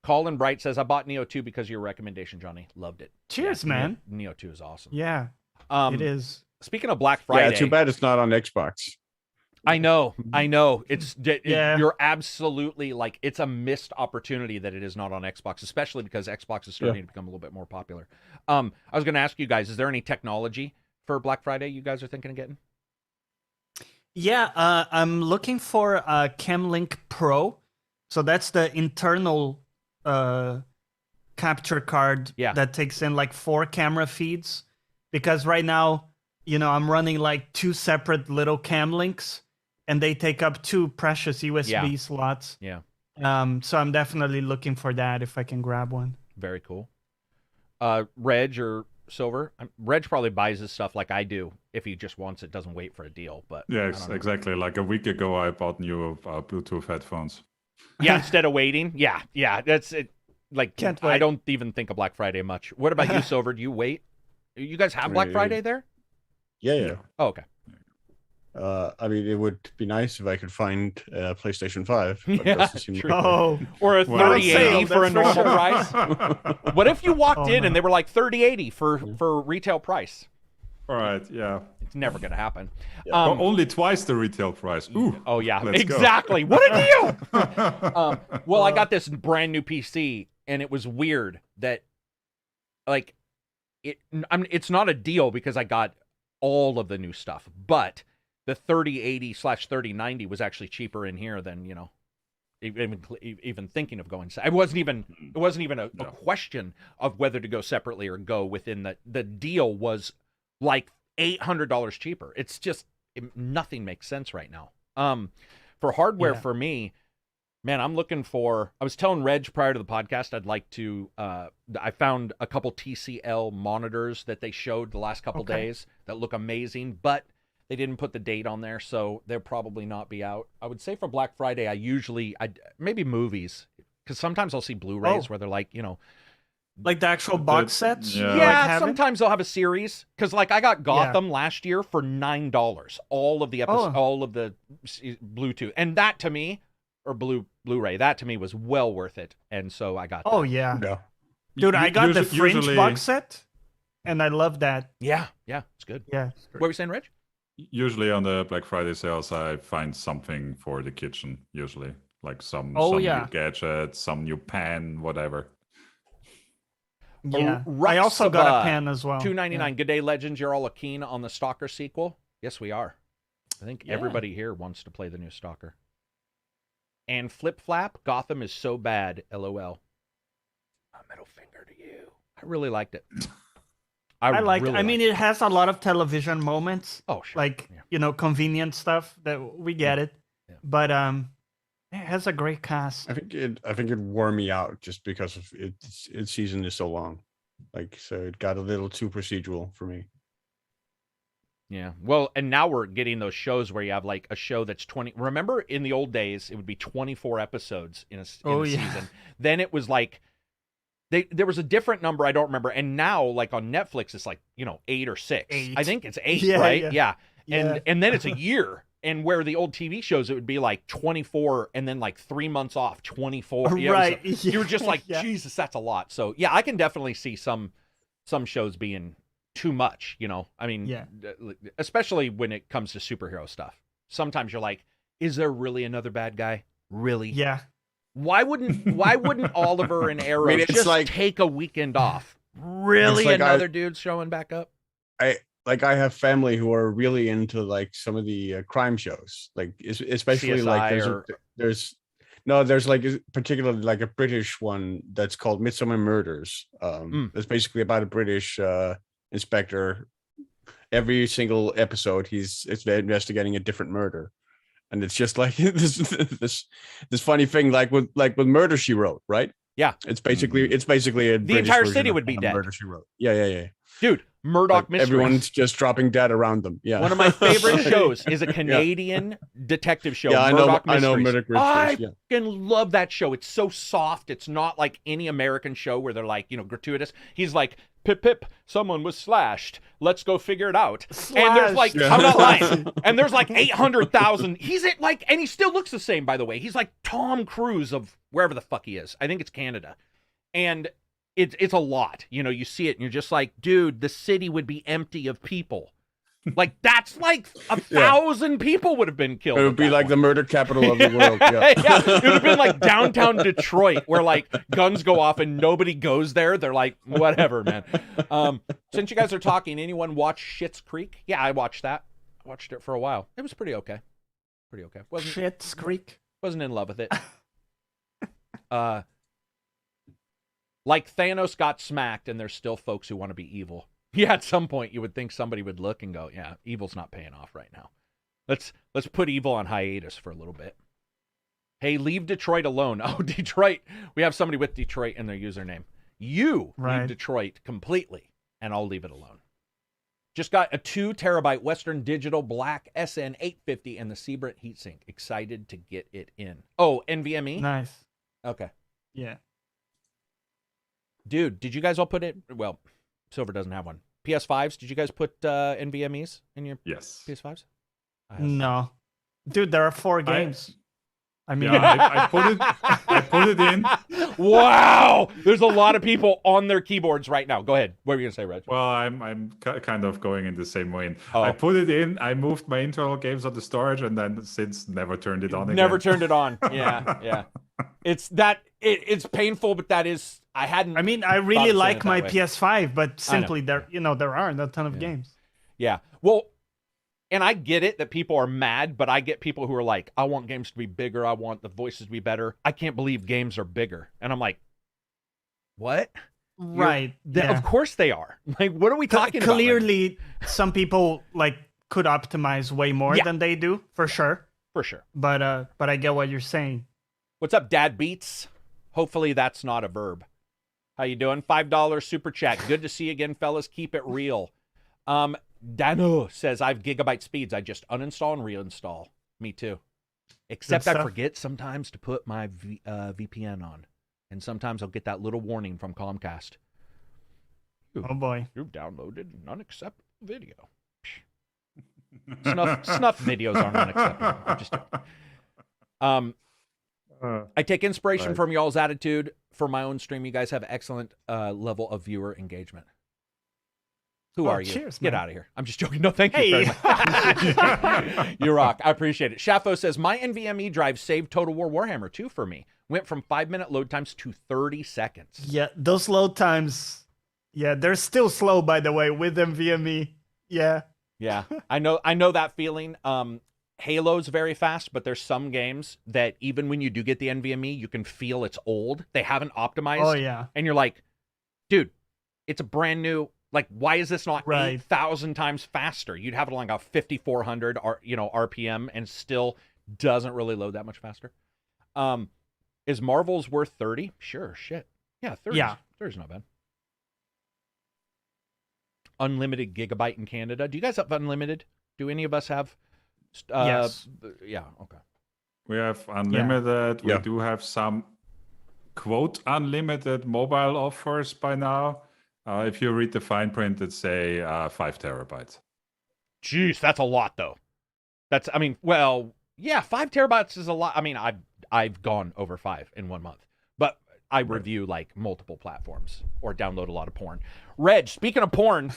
[SPEAKER 1] Colin Bright says, I bought Neo 2 because of your recommendation, Johnny. Loved it.
[SPEAKER 4] Cheers,
[SPEAKER 1] Yeah,
[SPEAKER 4] man.
[SPEAKER 1] Neo 2 is awesome.
[SPEAKER 4] Yeah,
[SPEAKER 1] Um,
[SPEAKER 4] it is.
[SPEAKER 1] Speaking of Black Friday,
[SPEAKER 2] Yeah, too bad it's not on Xbox.
[SPEAKER 1] I know.
[SPEAKER 4] Yeah.
[SPEAKER 1] You're absolutely like, it's a missed opportunity that it is not on Xbox, especially because Xbox is starting to become a little bit more popular. I was going to ask you guys, is there any technology for Black Friday you guys are thinking of getting?
[SPEAKER 4] Yeah, I'm looking for a CamLink Pro. So that's the internal capture card that takes in like 4 camera feeds. Because right now, I'm running like 2 separate little cam links, and they take up 2 precious USB slots.
[SPEAKER 1] Yeah.
[SPEAKER 4] So I'm definitely looking for that if I can grab one.
[SPEAKER 1] Very cool. Reg or Silver? Reg probably buys his stuff like I do. If he just wants it, doesn't wait for a deal. But
[SPEAKER 5] Yeah,
[SPEAKER 1] I don't know.
[SPEAKER 5] exactly. Like a week ago, I bought new Bluetooth headphones.
[SPEAKER 1] Yeah, instead of waiting. Yeah, that's it. Like,
[SPEAKER 4] Can't
[SPEAKER 1] I
[SPEAKER 4] wait.
[SPEAKER 1] don't even think of Black Friday much. What about you, Silver? Do you wait? You guys have Black Friday there?
[SPEAKER 2] Yeah.
[SPEAKER 1] Oh, okay.
[SPEAKER 2] I mean, it would be nice if I could find a PlayStation 5. But it
[SPEAKER 1] Yeah,
[SPEAKER 2] doesn't seem
[SPEAKER 1] true.
[SPEAKER 2] like
[SPEAKER 4] Oh,
[SPEAKER 1] Or a
[SPEAKER 5] Well,
[SPEAKER 1] 3080 for a
[SPEAKER 4] that's for
[SPEAKER 1] normal
[SPEAKER 4] sure.
[SPEAKER 1] price. What if you walked
[SPEAKER 4] Oh,
[SPEAKER 1] in
[SPEAKER 4] no.
[SPEAKER 1] and they were like 3080 for retail price?
[SPEAKER 5] All right, yeah.
[SPEAKER 1] It's never gonna happen.
[SPEAKER 5] But only twice the retail price. Ooh.
[SPEAKER 1] Oh yeah,
[SPEAKER 5] Let's go.
[SPEAKER 1] exactly. What a deal! Well, I got this brand new PC, and it was weird that, like, it's not a deal because I got all of the new stuff, but the 3080/3090 was actually cheaper in here than even thinking of going. It wasn't even a question of whether to go separately or go within the deal was like $800 cheaper. It's just nothing makes sense right now. For hardware for me, man, I'm looking for. I was telling Reg prior to the podcast, I'd like to. I found a couple TCL monitors that they showed the last couple days that look amazing, but they didn't put the date on there, so they'll probably not be out. I would say for Black Friday, I maybe movies, because sometimes I'll see Blu-rays where they're like,
[SPEAKER 4] like the actual box sets?
[SPEAKER 5] Yeah.
[SPEAKER 4] you
[SPEAKER 1] yeah,
[SPEAKER 4] like having?
[SPEAKER 1] sometimes they'll have a series, because like I got Gotham last year for $9, all of the episodes, all of the Bluetooth, and that to me, or Blu-ray, that to me was well worth it, and so I got.
[SPEAKER 4] Oh
[SPEAKER 1] that.
[SPEAKER 4] yeah,
[SPEAKER 2] Yeah.
[SPEAKER 4] dude, I got the
[SPEAKER 5] Usually-
[SPEAKER 4] Fringe box set, and I love that.
[SPEAKER 1] Yeah, it's good.
[SPEAKER 4] Yeah.
[SPEAKER 1] What were we saying, Reg?
[SPEAKER 5] Usually on the Black Friday sales, I find something for the kitchen. Usually, like some
[SPEAKER 4] Oh,
[SPEAKER 5] new
[SPEAKER 4] yeah.
[SPEAKER 5] gadget, some new pan, whatever.
[SPEAKER 4] Yeah,
[SPEAKER 1] Ruxaba,
[SPEAKER 4] I also got a pen as well.
[SPEAKER 1] $2.99. Good Day Legends. You're all keen on the Stalker sequel? Yes, we are. I think
[SPEAKER 4] Yeah.
[SPEAKER 1] everybody here wants to play the new Stalker. And Flip Flap, Gotham is so bad. LOL. A middle finger to you. I really liked it.
[SPEAKER 4] I like.
[SPEAKER 1] really
[SPEAKER 4] I mean,
[SPEAKER 1] liked
[SPEAKER 4] it has a lot of television moments,
[SPEAKER 1] Oh, sure.
[SPEAKER 4] like
[SPEAKER 1] Yeah.
[SPEAKER 4] convenient stuff that we get it.
[SPEAKER 1] Yeah.
[SPEAKER 4] But it has a great cast.
[SPEAKER 2] I think it wore me out just because of its season is so long. Like, so it got a little too procedural for me.
[SPEAKER 1] Yeah. Well, and now we're getting those shows where you have like a show that's 20. Remember in the old days, it would be 24 episodes in a season. Then it was like, there was a different number, I don't remember. And now, like on Netflix, it's like, 8 or 6.
[SPEAKER 4] 8.
[SPEAKER 1] I think it's 8,
[SPEAKER 4] Yeah,
[SPEAKER 1] right?
[SPEAKER 4] yeah.
[SPEAKER 1] And then it's a year. And where the old TV shows, it would be like 24 and then like 3 months off, 24. Yeah,
[SPEAKER 4] Right.
[SPEAKER 1] you were just like,
[SPEAKER 4] Yeah.
[SPEAKER 1] Jesus, that's a lot. So yeah, I can definitely see some shows being too much, I mean,
[SPEAKER 4] Yeah.
[SPEAKER 1] especially when it comes to superhero stuff. Sometimes you're like, is there really another bad guy? Really?
[SPEAKER 4] Yeah.
[SPEAKER 1] Why wouldn't Oliver and Arrow
[SPEAKER 2] I mean, it's
[SPEAKER 1] just
[SPEAKER 2] like-
[SPEAKER 1] take a weekend off? Really,
[SPEAKER 2] like
[SPEAKER 1] another dude's showing back up?
[SPEAKER 2] like I have family who are really into like some of the crime shows, like especially
[SPEAKER 1] CSI
[SPEAKER 2] like
[SPEAKER 1] or-
[SPEAKER 2] there's like particularly like a British one that's called Midsummer Murders. It's basically about a British inspector. Every single episode, it's investigating a different murder, and it's just like this funny thing, like with Murder She Wrote, right?
[SPEAKER 1] Yeah.
[SPEAKER 2] It's basically a
[SPEAKER 1] The
[SPEAKER 2] British
[SPEAKER 1] entire
[SPEAKER 2] version
[SPEAKER 1] city
[SPEAKER 2] of
[SPEAKER 1] would be dead.
[SPEAKER 2] Murder She Wrote. Yeah.
[SPEAKER 1] Dude, Murdoch
[SPEAKER 2] Like,
[SPEAKER 1] Mysteries.
[SPEAKER 2] everyone's just dropping dead around them. Yeah.
[SPEAKER 1] One of my favorite shows is a Canadian detective show.
[SPEAKER 2] Yeah, I
[SPEAKER 1] Murdoch
[SPEAKER 2] know
[SPEAKER 1] Mysteries.
[SPEAKER 2] Murdoch
[SPEAKER 1] I
[SPEAKER 2] Mysteries. Yeah.
[SPEAKER 1] fucking love that show. It's so soft. It's not like any American show where they're like, gratuitous. He's like, pip, pip, someone was slashed. Let's go figure it out. And there's like,
[SPEAKER 2] Yeah.
[SPEAKER 1] I'm not lying. And there's like 800,000. He's at like, and he still looks the same, by the way. He's like Tom Cruise of wherever the fuck he is. I think it's Canada. And it's a lot. You see it and you're just like, dude, the city would be empty of people. Like, that's like 1,000 people would have been killed.
[SPEAKER 2] It would be like the murder capital of the world. Yeah.
[SPEAKER 1] Yeah, it would have been like downtown Detroit where like guns go off and nobody goes there. They're like, whatever, man. Since you guys are talking, anyone watch Schitt's Creek? Yeah, I watched that. I watched it for a while. It was pretty okay.
[SPEAKER 4] Schitt's Creek.
[SPEAKER 1] Wasn't in love with it. Like Thanos got smacked and there's still folks who want to be evil. Yeah, at some point you would think somebody would look and go, yeah, evil's not paying off right now. Let's put evil on hiatus for a little bit. Hey, leave Detroit alone. Oh, Detroit. We have somebody with Detroit in their username. You leave Detroit completely, and I'll leave it alone. Just got a 2 terabyte Western Digital Black SN850 and the Seabrit heatsink. Excited to get it in. Oh, NVMe?
[SPEAKER 4] Nice.
[SPEAKER 1] Okay.
[SPEAKER 4] Yeah.
[SPEAKER 1] Dude, did you guys all put it? Well, Silver doesn't have one. PS5s, did you guys put NVMEs in your
[SPEAKER 5] Yes.
[SPEAKER 1] PS5s?
[SPEAKER 4] No. Dude, there are 4 games. I mean,
[SPEAKER 5] I put it in.
[SPEAKER 1] Wow! There's a lot of people on their keyboards right now. Go ahead. What were you going to say, Reg?
[SPEAKER 5] Well, I'm kind of going in the same way.
[SPEAKER 1] Oh.
[SPEAKER 5] I put it in. I moved my internal games on the storage, and then since never turned it on again.
[SPEAKER 1] Never turned it on. Yeah. It's it's painful, but that is I mean,
[SPEAKER 4] I really
[SPEAKER 1] thought of saying
[SPEAKER 4] like
[SPEAKER 1] it
[SPEAKER 4] my
[SPEAKER 1] that way.
[SPEAKER 4] PS5, but simply there aren't a ton of games.
[SPEAKER 1] Yeah. Well, and I get it that people are mad, but I get people who are like, I want games to be bigger. I want the voices to be better. I can't believe games are bigger. And I'm like, what?
[SPEAKER 4] Right.
[SPEAKER 1] Of course they are. Like, what are we talking about?
[SPEAKER 4] Clearly, some people like could optimize way more than they do, for sure.
[SPEAKER 1] For sure.
[SPEAKER 4] But I get what you're saying.
[SPEAKER 1] What's up, Dad Beats? Hopefully that's not a verb. How you doing? $5 super chat. Good to see you again, fellas. Keep it real. Dano says, I have gigabyte speeds. I just uninstall and reinstall. Me too. Except I forget sometimes to put my VPN on. And sometimes I'll get that little warning from Comcast.
[SPEAKER 4] Oh boy.
[SPEAKER 1] You've downloaded an unacceptable video. Snuff videos aren't unacceptable. I'm just joking. I take inspiration from y'all's attitude for my own stream. You guys have excellent level of viewer engagement. Who are you?
[SPEAKER 4] Cheers,
[SPEAKER 1] Get
[SPEAKER 4] man.
[SPEAKER 1] out of here. I'm just joking. No, thank you very much. You rock. I appreciate it. Shafo says, my NVMe drive saved Total War Warhammer 2 for me. Went from 5-minute load times to 30 seconds.
[SPEAKER 4] Yeah, those load times, they're still slow, by the way, with NVMe. Yeah.
[SPEAKER 1] Yeah, I know that feeling. Halo's very fast, but there's some games that even when you do get the NVMe, you can feel it's old. They haven't optimized.
[SPEAKER 4] Oh, yeah.
[SPEAKER 1] And you're like, dude, it's a brand new, like, why is this not
[SPEAKER 4] Right.
[SPEAKER 1] 8,000 times faster? You'd have it on like a 5,400 RPM and still doesn't really load that much faster. Is Marvel's worth 30? Sure, shit. Yeah, 30.
[SPEAKER 4] Yeah.
[SPEAKER 1] 30's not bad. Unlimited gigabyte in Canada. Do you guys have unlimited? Do any of us have?
[SPEAKER 4] Yes.
[SPEAKER 1] Yeah, okay.
[SPEAKER 5] We have unlimited.
[SPEAKER 2] Yeah.
[SPEAKER 5] We do have some quote unlimited mobile offers by now. If you read the fine print, it's say 5 terabytes.
[SPEAKER 1] Jeez, that's a lot though. 5 terabytes is a lot. I mean, I've gone over 5 in 1 month, but I review like multiple platforms or download a lot of porn. Reg, speaking of porn,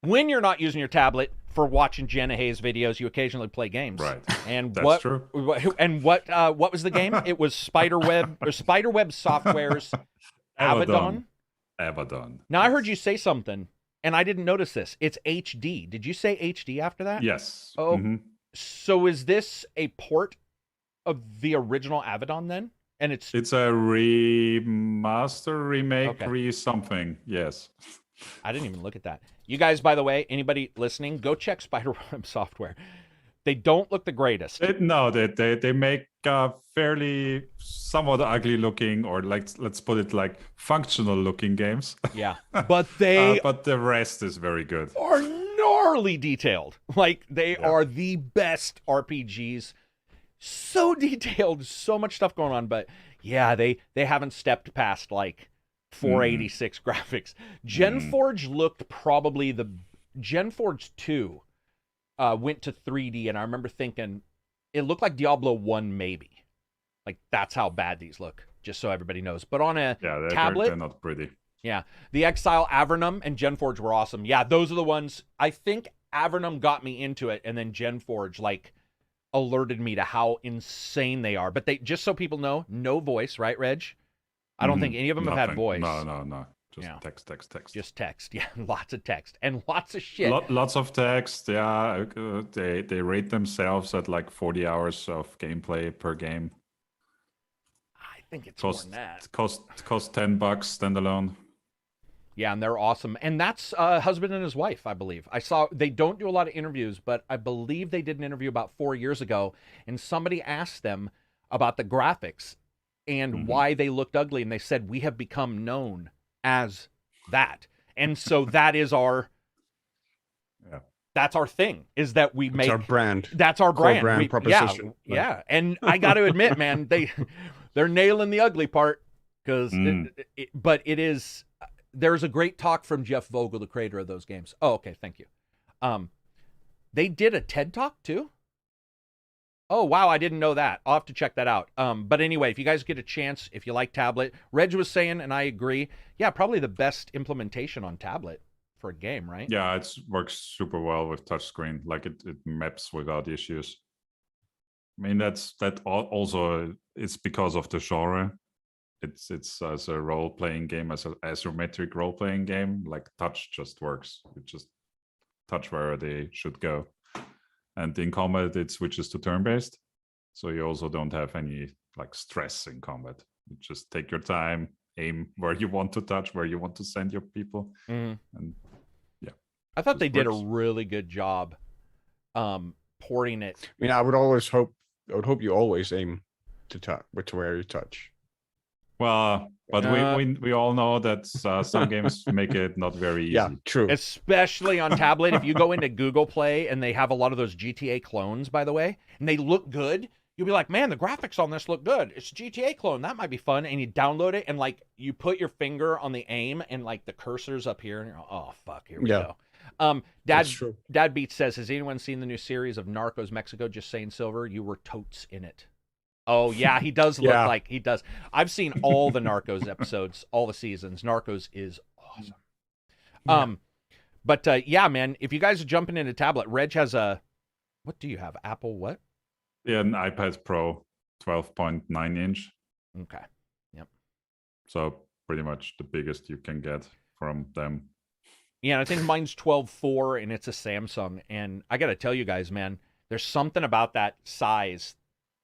[SPEAKER 1] when you're not using your tablet for watching Jenna Hayes videos, you occasionally play games.
[SPEAKER 5] Right.
[SPEAKER 1] And
[SPEAKER 5] That's true.
[SPEAKER 1] And what was the game? It was Spiderweb Software's Abaddon.
[SPEAKER 5] Abaddon.
[SPEAKER 1] Now I heard you say something and I didn't notice this. It's HD. Did you say HD after that?
[SPEAKER 5] Yes.
[SPEAKER 1] Oh,
[SPEAKER 5] Mhm.
[SPEAKER 1] so is this a port of the original Avedon then? And it's
[SPEAKER 5] It's a remaster, remake,
[SPEAKER 1] Okay.
[SPEAKER 5] something. Yes.
[SPEAKER 1] I didn't even look at that. You guys, by the way, anybody listening, go check Spiderweb software. They don't look the greatest.
[SPEAKER 5] They make fairly somewhat ugly looking, or like, let's put it like functional looking games.
[SPEAKER 1] Yeah, but they
[SPEAKER 5] But the rest is very good.
[SPEAKER 1] are gnarly detailed. Like they are the best RPGs. So detailed, so much stuff going on. But yeah, they haven't stepped past like 486 graphics. GenForge looked probably the GenForge 2 went to 3D, and I remember thinking it looked like Diablo 1 maybe. Like that's how bad these look, just so everybody knows. But on a tablet,
[SPEAKER 5] they're not pretty.
[SPEAKER 1] Yeah, the Exile, Avernum, and GenForge were awesome. Yeah, those are the ones. I think Avernum got me into it, and then GenForge like alerted me to how insane they are. But they, just so people know, no voice, right, Reg? I don't think any of them have had voice.
[SPEAKER 5] No. Just text.
[SPEAKER 1] Just text. Yeah, lots of text and lots of shit.
[SPEAKER 5] Lots of text. Yeah, they rate themselves at like 40 hours of gameplay per game.
[SPEAKER 1] I think it's more than that.
[SPEAKER 5] Cost $10 standalone.
[SPEAKER 1] Yeah, and they're awesome. And that's a husband and his wife, I believe. I saw they don't do a lot of interviews, but I believe they did an interview about 4 years ago, and somebody asked them about the graphics and why they looked ugly, and they said, we have become known as that. And so that is our that's our thing, is that we make
[SPEAKER 2] our brand.
[SPEAKER 1] That's our brand.
[SPEAKER 2] Brand proposition.
[SPEAKER 1] Yeah. And I got to admit, man, they're nailing the ugly part, because but it is. There's a great talk from Jeff Vogel, the creator of those games. Oh, okay, thank you. They did a TED Talk too. Oh, wow, I didn't know that. I'll have to check that out. But anyway, if you guys get a chance, if you like tablet, Reg was saying, and I agree, yeah, probably the best implementation on tablet for a game, right?
[SPEAKER 5] Yeah, it works super well with touchscreen. Like it maps without issues. I mean, also it's because of the genre. It's as a role-playing game, as an isometric role-playing game, like touch just works. It just touch where they should go. And in combat, it switches to turn-based. So you also don't have any like stress in combat. You just take your time, aim where you want to touch, where you want to send your people. And yeah.
[SPEAKER 1] I thought they did a really good job porting it.
[SPEAKER 2] I mean, I would hope you always aim to touch, to where you touch.
[SPEAKER 5] Well, but we all know that some games make it not very easy.
[SPEAKER 2] Yeah, true.
[SPEAKER 1] Especially on tablet. If you go into Google Play, and they have a lot of those GTA clones, by the way, and they look good, you'll be like, man, the graphics on this look good. It's a GTA clone. That might be fun. And you download it, and like you put your finger on the aim, and like the cursor's up here, and you're like, oh, fuck, here we go. Dad Beats says, has anyone seen the new series of Narcos Mexico? Just saying, Silver, you were totes in it. Oh, yeah, he does look like he does. I've seen all the Narcos episodes, all the seasons. Narcos is awesome. But yeah, man, if you guys are jumping into tablet, Reg has what do you have? Apple what?
[SPEAKER 5] Yeah, an iPad Pro 12.9 inch.
[SPEAKER 1] Okay. Yep.
[SPEAKER 5] So pretty much the biggest you can get from them.
[SPEAKER 1] Yeah, and I think mine's 12.4, and it's a Samsung. And I got to tell you guys, man, there's something about that size.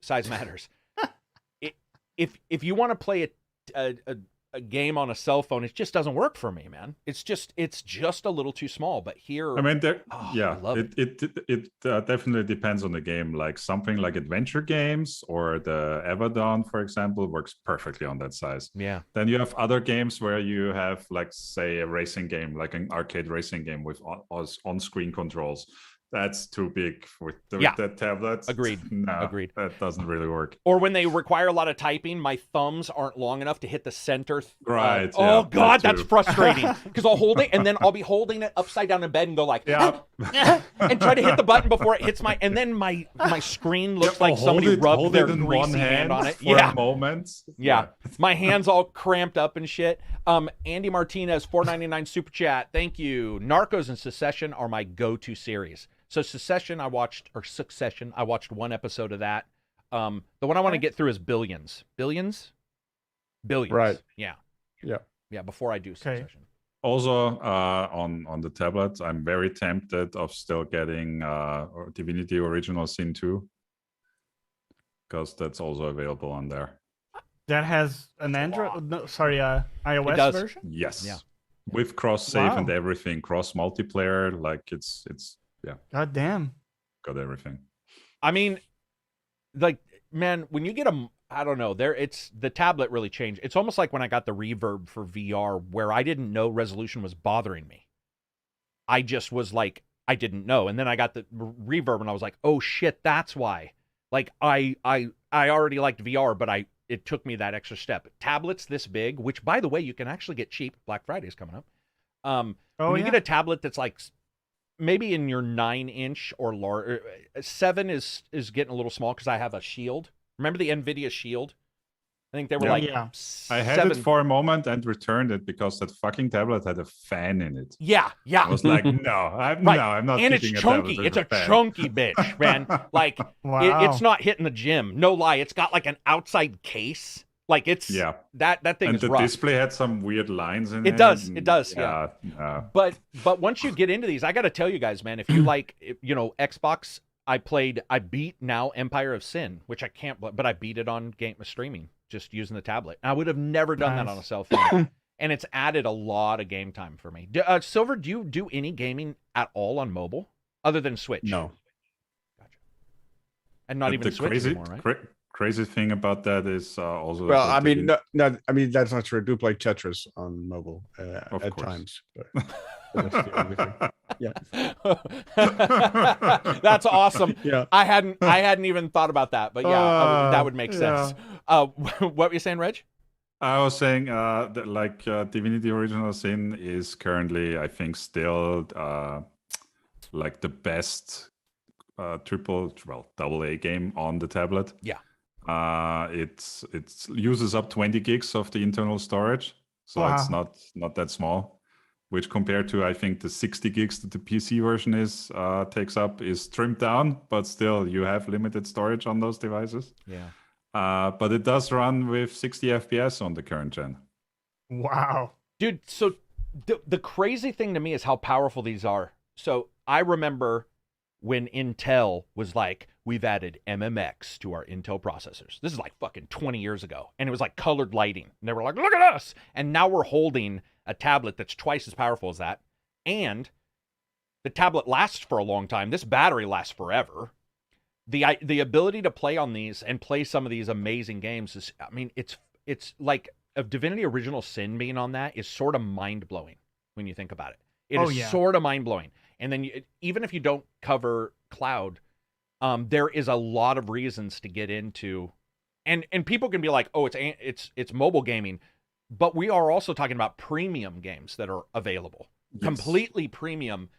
[SPEAKER 1] Size matters. If you want to play a game on a cell phone, it just doesn't work for me, man. It's just a little too small. But here,
[SPEAKER 5] I mean,
[SPEAKER 1] I love
[SPEAKER 5] it definitely depends on the game. Like something like adventure games or the Avedon, for example, works perfectly on that size.
[SPEAKER 1] Yeah.
[SPEAKER 5] Then you have other games where you have, like, say, a racing game, like an arcade racing game with on-screen controls. That's too big with the tablet.
[SPEAKER 1] Agreed.
[SPEAKER 5] No,
[SPEAKER 1] Agreed.
[SPEAKER 5] That doesn't really work.
[SPEAKER 1] Or when they require a lot of typing, my thumbs aren't long enough to hit the center.
[SPEAKER 5] Right.
[SPEAKER 1] Oh, God, that's frustrating. Because I'll hold it, and then I'll be holding it upside down in bed and go like, and try to hit the button before it hits and then my screen looks like somebody rubbed their greasy hand on it.
[SPEAKER 5] For a moment.
[SPEAKER 1] Yeah. My hand's all cramped up and shit. Andy Martinez, $4.99 super chat. Thank you. Narcos and Succession are my go-to series. So Succession, I watched one episode of that. The one I want to get through is Billions. Billions?
[SPEAKER 2] Right.
[SPEAKER 1] Yeah.
[SPEAKER 2] Yeah.
[SPEAKER 1] Yeah, before I do Succession.
[SPEAKER 5] Also, on the tablet, I'm very tempted of still getting Divinity Original Sin 2, because that's also available on there.
[SPEAKER 4] That has an Android, iOS
[SPEAKER 1] does.
[SPEAKER 4] version?
[SPEAKER 5] Yes.
[SPEAKER 1] Yeah.
[SPEAKER 5] With cross save and
[SPEAKER 4] Wow.
[SPEAKER 5] everything, cross multiplayer, like it's
[SPEAKER 4] God damn.
[SPEAKER 5] got everything.
[SPEAKER 1] I mean, like, man, when you get I don't know, the tablet really changed. It's almost like when I got the reverb for VR, where I didn't know resolution was bothering me. I just was like, I didn't know. And then I got the reverb and I was like, oh shit, that's why. Like, I already liked VR, but it took me that extra step. Tablets this big, which by the way, you can actually get cheap. Black Friday's coming up. When you get a tablet that's like maybe in your 9-inch or larger, 7 is getting a little small because I have a Shield. Remember the NVIDIA Shield? I think they were
[SPEAKER 5] Yeah. I had
[SPEAKER 1] 7.
[SPEAKER 5] it for a moment and returned it because that fucking tablet had a fan in it.
[SPEAKER 1] Yeah.
[SPEAKER 5] I was like, no, I'm not.
[SPEAKER 1] And it's
[SPEAKER 5] keeping a
[SPEAKER 1] chunky.
[SPEAKER 5] tablet with
[SPEAKER 1] It's a
[SPEAKER 5] fan.
[SPEAKER 1] chunky bitch, man. Like,
[SPEAKER 4] Wow.
[SPEAKER 1] it's not hitting the gym. No lie. It's got like an outside case. Like, it's that thing
[SPEAKER 5] And
[SPEAKER 1] is
[SPEAKER 5] the
[SPEAKER 1] rough.
[SPEAKER 5] display had some weird lines in it.
[SPEAKER 1] It does.
[SPEAKER 5] and
[SPEAKER 1] It does. Yeah.
[SPEAKER 5] yeah.
[SPEAKER 1] But once you get into these, I got to tell you guys, man, if you like, Xbox, I beat now Empire of Sin, which I can't, but I beat it on game streaming, just using the tablet. I would have never done that
[SPEAKER 4] Nice.
[SPEAKER 1] on a cell phone. And it's added a lot of game time for me. Silver, do you do any gaming at all on mobile other than Switch?
[SPEAKER 2] No.
[SPEAKER 1] Gotcha. And not even Switch anymore, right?
[SPEAKER 5] Crazy thing about that is also.
[SPEAKER 2] Well,
[SPEAKER 5] that
[SPEAKER 2] I
[SPEAKER 5] the
[SPEAKER 2] mean, no, I mean that's not true. I do play Tetris on mobile
[SPEAKER 5] Of
[SPEAKER 2] at
[SPEAKER 5] course.
[SPEAKER 2] times. But that's the only thing.
[SPEAKER 1] That's awesome.
[SPEAKER 2] Yeah.
[SPEAKER 1] I hadn't even thought about that, but yeah, that would make sense. What were you saying, Reg?
[SPEAKER 5] I was saying that like Divinity Original Sin is currently, I think, still like the best double A game on the tablet.
[SPEAKER 1] Yeah.
[SPEAKER 5] It's uses up 20 gigs of the internal storage, so it's not that small. Which compared to I think the 60 gigs that the PC version takes up is trimmed down, but still you have limited storage on those devices.
[SPEAKER 1] Yeah.
[SPEAKER 5] But it does run with 60 FPS on the current gen.
[SPEAKER 4] Wow.
[SPEAKER 1] Dude, so the crazy thing to me is how powerful these are. So I remember when Intel was like, we've added MMX to our Intel processors. This is like fucking 20 years ago. And it was like colored lighting. And they were like, look at us. And now we're holding a tablet that's twice as powerful as that. And the tablet lasts for a long time. This battery lasts forever. The ability to play on these and play some of these amazing games is, I mean, it's like a Divinity Original Sin being on that is sort of mind-blowing when you think about it. It is sort of mind-blowing. And then even if you don't cover cloud, there is a lot of reasons to get into, and people can be like, oh, it's mobile gaming, but we are also talking about premium games that are available, completely premium,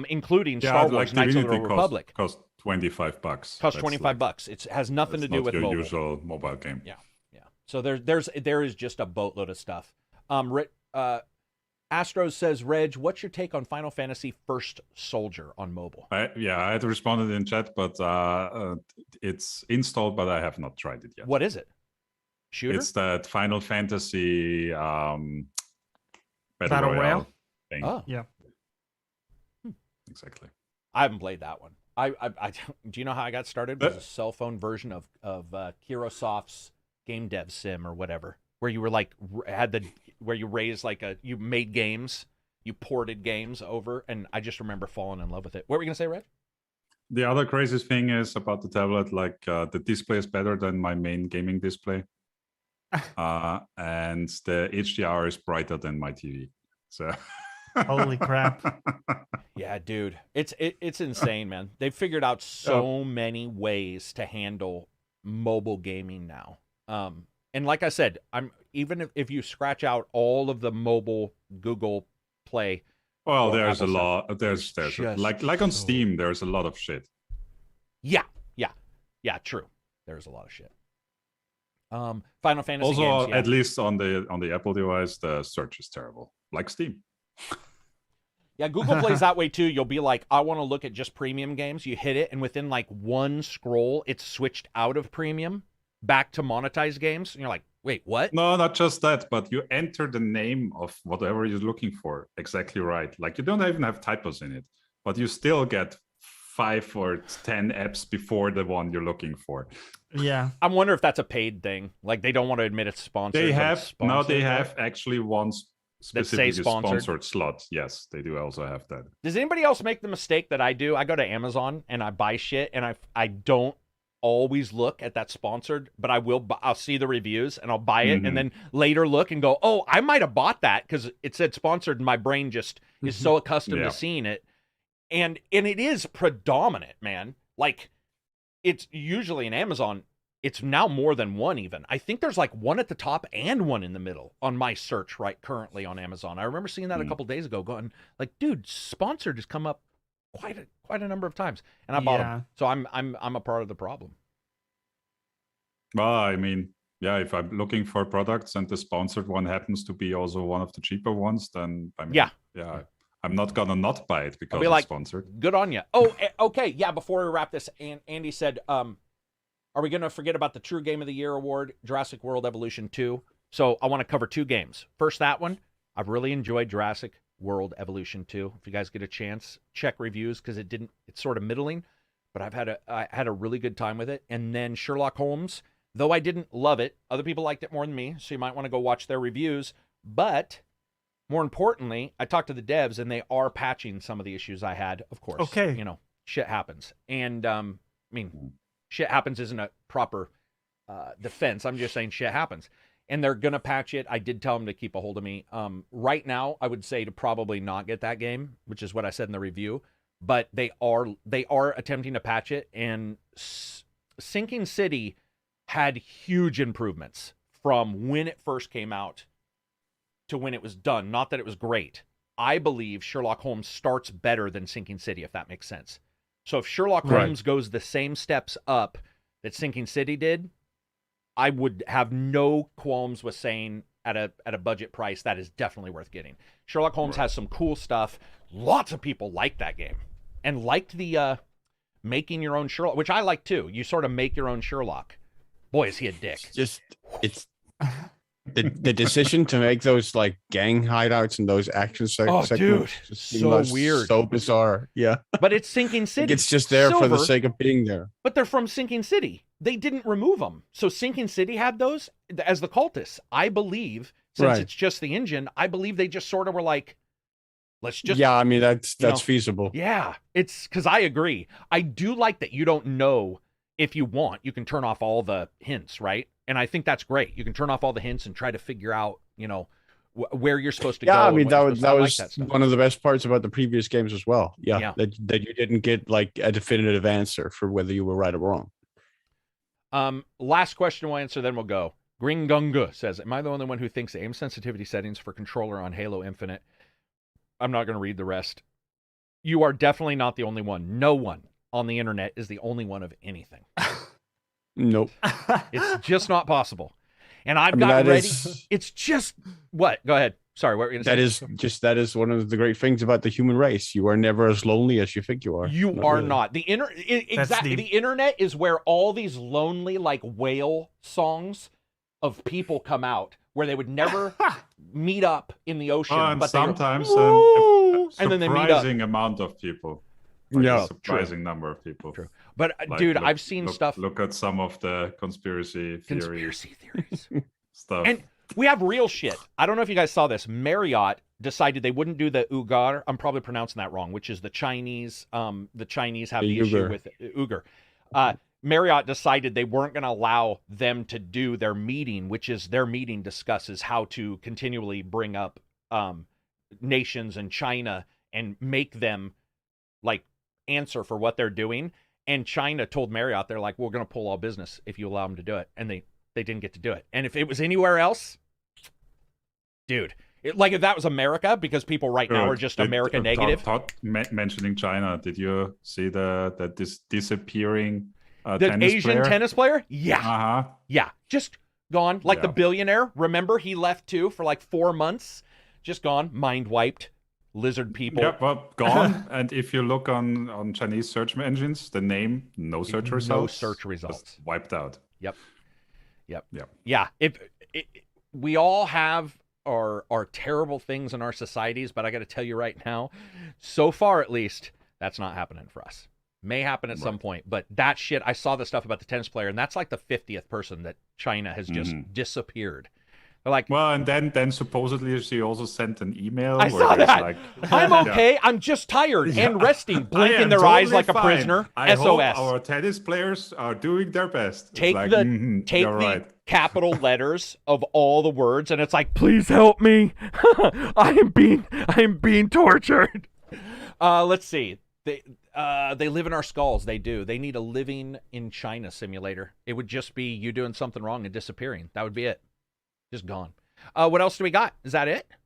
[SPEAKER 1] including Star Wars: Knights of the Old Republic.
[SPEAKER 5] Cost $25.
[SPEAKER 1] Costs
[SPEAKER 5] That's
[SPEAKER 1] $25. It has nothing to do with
[SPEAKER 5] your
[SPEAKER 1] mobile.
[SPEAKER 5] usual mobile game.
[SPEAKER 1] Yeah. So there is just a boatload of stuff. Astros says, Reg, what's your take on Final Fantasy First Soldier on mobile?
[SPEAKER 5] I had responded in chat, but it's installed, but I have not tried it yet.
[SPEAKER 1] What is it? Shooter?
[SPEAKER 5] It's that Final Fantasy Battle
[SPEAKER 4] Battle
[SPEAKER 5] Royale
[SPEAKER 4] Royale?
[SPEAKER 5] thing.
[SPEAKER 1] Oh,
[SPEAKER 4] Yeah.
[SPEAKER 5] Exactly.
[SPEAKER 1] I haven't played that one. I do you know how I got started? It was a cell phone version of Kirasoft's game dev sim or whatever, where you were like where you raised you made games, you ported games over, and I just remember falling in love with it. What were you gonna say, Red?
[SPEAKER 5] The other crazy thing is about the tablet, like the display is better than my main gaming display, and the HDR is brighter than my TV. So.
[SPEAKER 4] Holy crap.
[SPEAKER 1] Yeah, dude, it's insane, man. They've figured out so many ways to handle mobile gaming now. And like I said, even if you scratch out all of the mobile Google Play,
[SPEAKER 5] Well,
[SPEAKER 1] or
[SPEAKER 5] there's a
[SPEAKER 1] Apple
[SPEAKER 5] lot.
[SPEAKER 1] stuff,
[SPEAKER 5] There's
[SPEAKER 1] just
[SPEAKER 5] like on
[SPEAKER 1] so-
[SPEAKER 5] Steam, there's a lot of shit.
[SPEAKER 1] yeah, true. There's a lot of shit. Final Fantasy
[SPEAKER 5] Also,
[SPEAKER 1] games, yeah.
[SPEAKER 5] at least on the Apple device, the search is terrible, like Steam.
[SPEAKER 1] Yeah, Google plays that way too. You'll be like, I want to look at just premium games. You hit it, and within like one scroll, it's switched out of premium back to monetized games. And you're like, Wait, what?
[SPEAKER 5] No, not just that, but you enter the name of whatever you're looking for exactly right. Like you don't even have typos in it, but you still get 5 or 10 apps before the one you're looking for.
[SPEAKER 4] Yeah.
[SPEAKER 1] I wonder if that's a paid thing. Like they don't want to admit it's sponsored.
[SPEAKER 5] They
[SPEAKER 1] but
[SPEAKER 5] have
[SPEAKER 1] it's
[SPEAKER 5] now. They
[SPEAKER 1] sponsored,
[SPEAKER 5] have actually one
[SPEAKER 1] that say
[SPEAKER 5] specifically
[SPEAKER 1] sponsored.
[SPEAKER 5] sponsored slot. Yes, they do also have that.
[SPEAKER 1] Does anybody else make the mistake that I do? I go to Amazon and I buy shit, and I don't always look at that sponsored, but I'll see the reviews and I'll buy it, and then later look and go, oh, I might have bought that because it said sponsored, and my brain just is so accustomed to seeing it, and it is predominant, man. Like it's usually in Amazon. It's now more than one even. I think there's like one at the top and one in the middle on my search right currently on Amazon. I remember seeing that a couple days ago, going like, dude, sponsored has come up quite a number of times, and I bought them. So I'm a part of the problem.
[SPEAKER 5] Well, I mean, yeah, if I'm looking for products and the sponsored one happens to be also one of the cheaper ones, then I mean, yeah, I'm not gonna not buy it because it's sponsored.
[SPEAKER 1] Good on you. Oh, okay, yeah. Before we wrap this, Andy said, are we gonna forget about the True Game of the Year award, Jurassic World Evolution 2? So I want to cover 2 games. First, that one. I've really enjoyed Jurassic World Evolution 2. If you guys get a chance, check reviews because it's sort of middling, but I had a really good time with it. And then Sherlock Holmes, though I didn't love it, other people liked it more than me, so you might want to go watch their reviews. But more importantly, I talked to the devs and they are patching some of the issues I had, of course.
[SPEAKER 4] Okay.
[SPEAKER 1] You know, shit happens. And I mean, shit happens isn't a proper defense. I'm just saying shit happens. And they're going to patch it. I did tell them to keep a hold of me. Right now, I would say to probably not get that game, which is what I said in the review. But they are attempting to patch it. And Sinking City had huge improvements from when it first came out to when it was done. Not that it was great. I believe Sherlock Holmes starts better than Sinking City, if that makes sense. So if Sherlock Holmes goes the same steps up that Sinking City did, I would have no qualms with saying at a budget price that is definitely worth getting. Sherlock Holmes has some cool stuff. Lots of people liked that game and liked the making your own Sherlock, which I like too. You sort of make your own Sherlock. Boy, is he a dick.
[SPEAKER 2] It's the decision to make those like gang hideouts and those action segments.
[SPEAKER 1] Dude, so weird,
[SPEAKER 2] so bizarre. Yeah,
[SPEAKER 1] but it's Sinking City.
[SPEAKER 2] It's just there for the sake of being there.
[SPEAKER 1] But they're from Sinking City. They didn't remove them, so Sinking City had those as the cultists. I believe, since it's just the engine, I believe they just sort of were like, let's just.
[SPEAKER 2] Yeah, I mean that's feasible.
[SPEAKER 1] Yeah, it's because I agree. I do like that you don't know. If you want, you can turn off all the hints, right? And I think that's great. You can turn off all the hints and try to figure out, where you're supposed to go.
[SPEAKER 2] Yeah, I mean, that was one of the best parts about the previous games as well. Yeah. That you didn't get like a definitive answer for whether you were right or wrong.
[SPEAKER 1] Last question we'll answer, then we'll go. Gringunga says, am I the only one who thinks the aim sensitivity settings for controller on Halo Infinite? I'm not going to read the rest. You are definitely not the only one. No one on the internet is the only one of anything.
[SPEAKER 2] Nope.
[SPEAKER 1] It's just not possible. And I've got ready. It's just what? Go ahead. Sorry, what were you going to say?
[SPEAKER 2] That is one of the great things about the human race. You are never as lonely as you think you are.
[SPEAKER 1] You are not. The internet is where all these lonely like whale songs of people come out, where they would never meet up in the ocean, but
[SPEAKER 5] sometimes
[SPEAKER 1] and then they meet up.
[SPEAKER 5] Surprising amount of people. A surprising number of people.
[SPEAKER 1] True. But dude, I've seen stuff.
[SPEAKER 5] Look at some of the conspiracy theories stuff.
[SPEAKER 1] And we have real shit. I don't know if you guys saw this. Marriott decided they wouldn't do the Uyghur. I'm probably pronouncing that wrong, which is the Chinese. The Chinese have the issue with Uyghur. Marriott decided they weren't going to allow them to do their meeting, which is their meeting discusses how to continually bring up nations in China and make them like answer for what they're doing. And China told Marriott, they're like, we're going to pull all business if you allow them to do it. And they didn't get to do it. And if it was anywhere else, dude, if that was America, because people right now are just America negative.
[SPEAKER 5] Mentioning China, did you see this disappearing
[SPEAKER 1] the Asian tennis player? Yeah.
[SPEAKER 5] Uh-huh.
[SPEAKER 1] Yeah. Just gone. Like the billionaire. Remember, he left too for like 4 months. Just gone. Mind wiped. Lizard people.
[SPEAKER 5] Yeah, well, gone. And if you look on Chinese search engines, the name, no search results.
[SPEAKER 1] No search results.
[SPEAKER 5] Just wiped out.
[SPEAKER 1] Yep. Yep.
[SPEAKER 5] Yep.
[SPEAKER 1] Yeah. We all have our terrible things in our societies, but I got to tell you right now, so far at least, that's not happening for us. May happen at some point, but that shit, I saw the stuff about the tennis player, and that's like the 50th person that China has just disappeared. They're like,
[SPEAKER 5] well, and then supposedly she also sent an email.
[SPEAKER 1] I saw
[SPEAKER 5] there's
[SPEAKER 1] that.
[SPEAKER 5] Like,
[SPEAKER 1] I'm okay. I'm just tired and resting,
[SPEAKER 5] I
[SPEAKER 1] blinking
[SPEAKER 5] am
[SPEAKER 1] their eyes
[SPEAKER 5] totally
[SPEAKER 1] like a
[SPEAKER 5] fine.
[SPEAKER 1] prisoner.
[SPEAKER 5] I
[SPEAKER 1] SOS.
[SPEAKER 5] hope our tennis players are doing their best. It's
[SPEAKER 1] Take
[SPEAKER 5] like,
[SPEAKER 1] the
[SPEAKER 5] you're right.
[SPEAKER 1] capital letters of all the words, and it's like, please help me. I am being tortured. Let's see. They live in our skulls. They do. They need a living in China simulator. It would just be you doing something wrong and disappearing. That would be it. Just gone. What else do we got? Is that it? I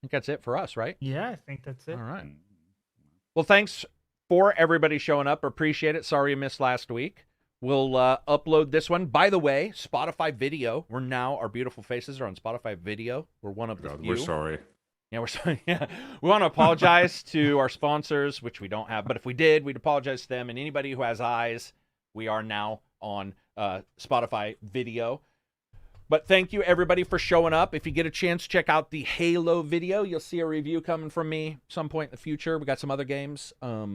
[SPEAKER 1] think that's it for us, right?
[SPEAKER 4] Yeah, I think that's it.
[SPEAKER 1] All right. Well, thanks for everybody showing up. Appreciate it. Sorry you missed last week. We'll upload this one. By the way, Spotify video. Our beautiful faces are on Spotify video. We're one of the few.
[SPEAKER 5] We're sorry.
[SPEAKER 1] Yeah, we're sorry. Yeah. We want to apologize to our sponsors, which we don't have, but if we did, we'd apologize to them. And anybody who has eyes, we are now on Spotify video. But thank you, everybody, for showing up. If you get a chance, check out the Halo video. You'll see a review coming from me some point in the future. We got some other games. I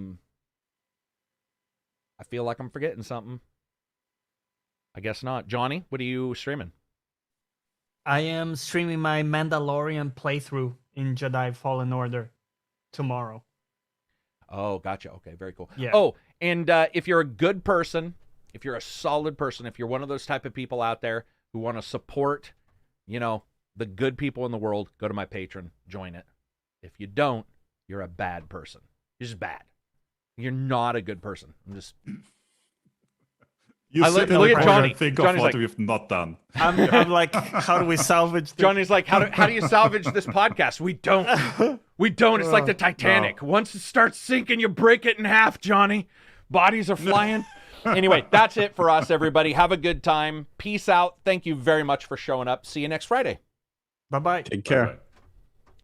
[SPEAKER 1] feel like I'm forgetting something. I guess not. Johnny, what are you streaming?
[SPEAKER 4] I am streaming my Mandalorian playthrough in Jedi Fallen Order tomorrow.
[SPEAKER 1] Oh, gotcha. Okay, very cool.
[SPEAKER 4] Yeah.
[SPEAKER 1] Oh, and if you're a good person, if you're a solid person, if you're one of those type of people out there who want to support, the good people in the world, go to my Patreon, join it. If you don't, you're a bad person. You're just bad. You're not a good person. I'm just...
[SPEAKER 5] You
[SPEAKER 1] look
[SPEAKER 5] look
[SPEAKER 1] at Johnny.
[SPEAKER 5] Think
[SPEAKER 1] Johnny's
[SPEAKER 5] of what
[SPEAKER 1] like,
[SPEAKER 5] we've not done.
[SPEAKER 4] I'm like, how do we salvage this?
[SPEAKER 1] Johnny's like, how do you salvage this podcast? We don't. We don't. It's like the Titanic.
[SPEAKER 5] No.
[SPEAKER 1] Once it starts sinking, you break it in half, Johnny. Bodies are flying. Anyway, that's it for us, everybody. Have a good time. Peace out. Thank you very much for showing up. See you next Friday.
[SPEAKER 4] Bye-bye.
[SPEAKER 2] Take care.
[SPEAKER 5] Bye-bye.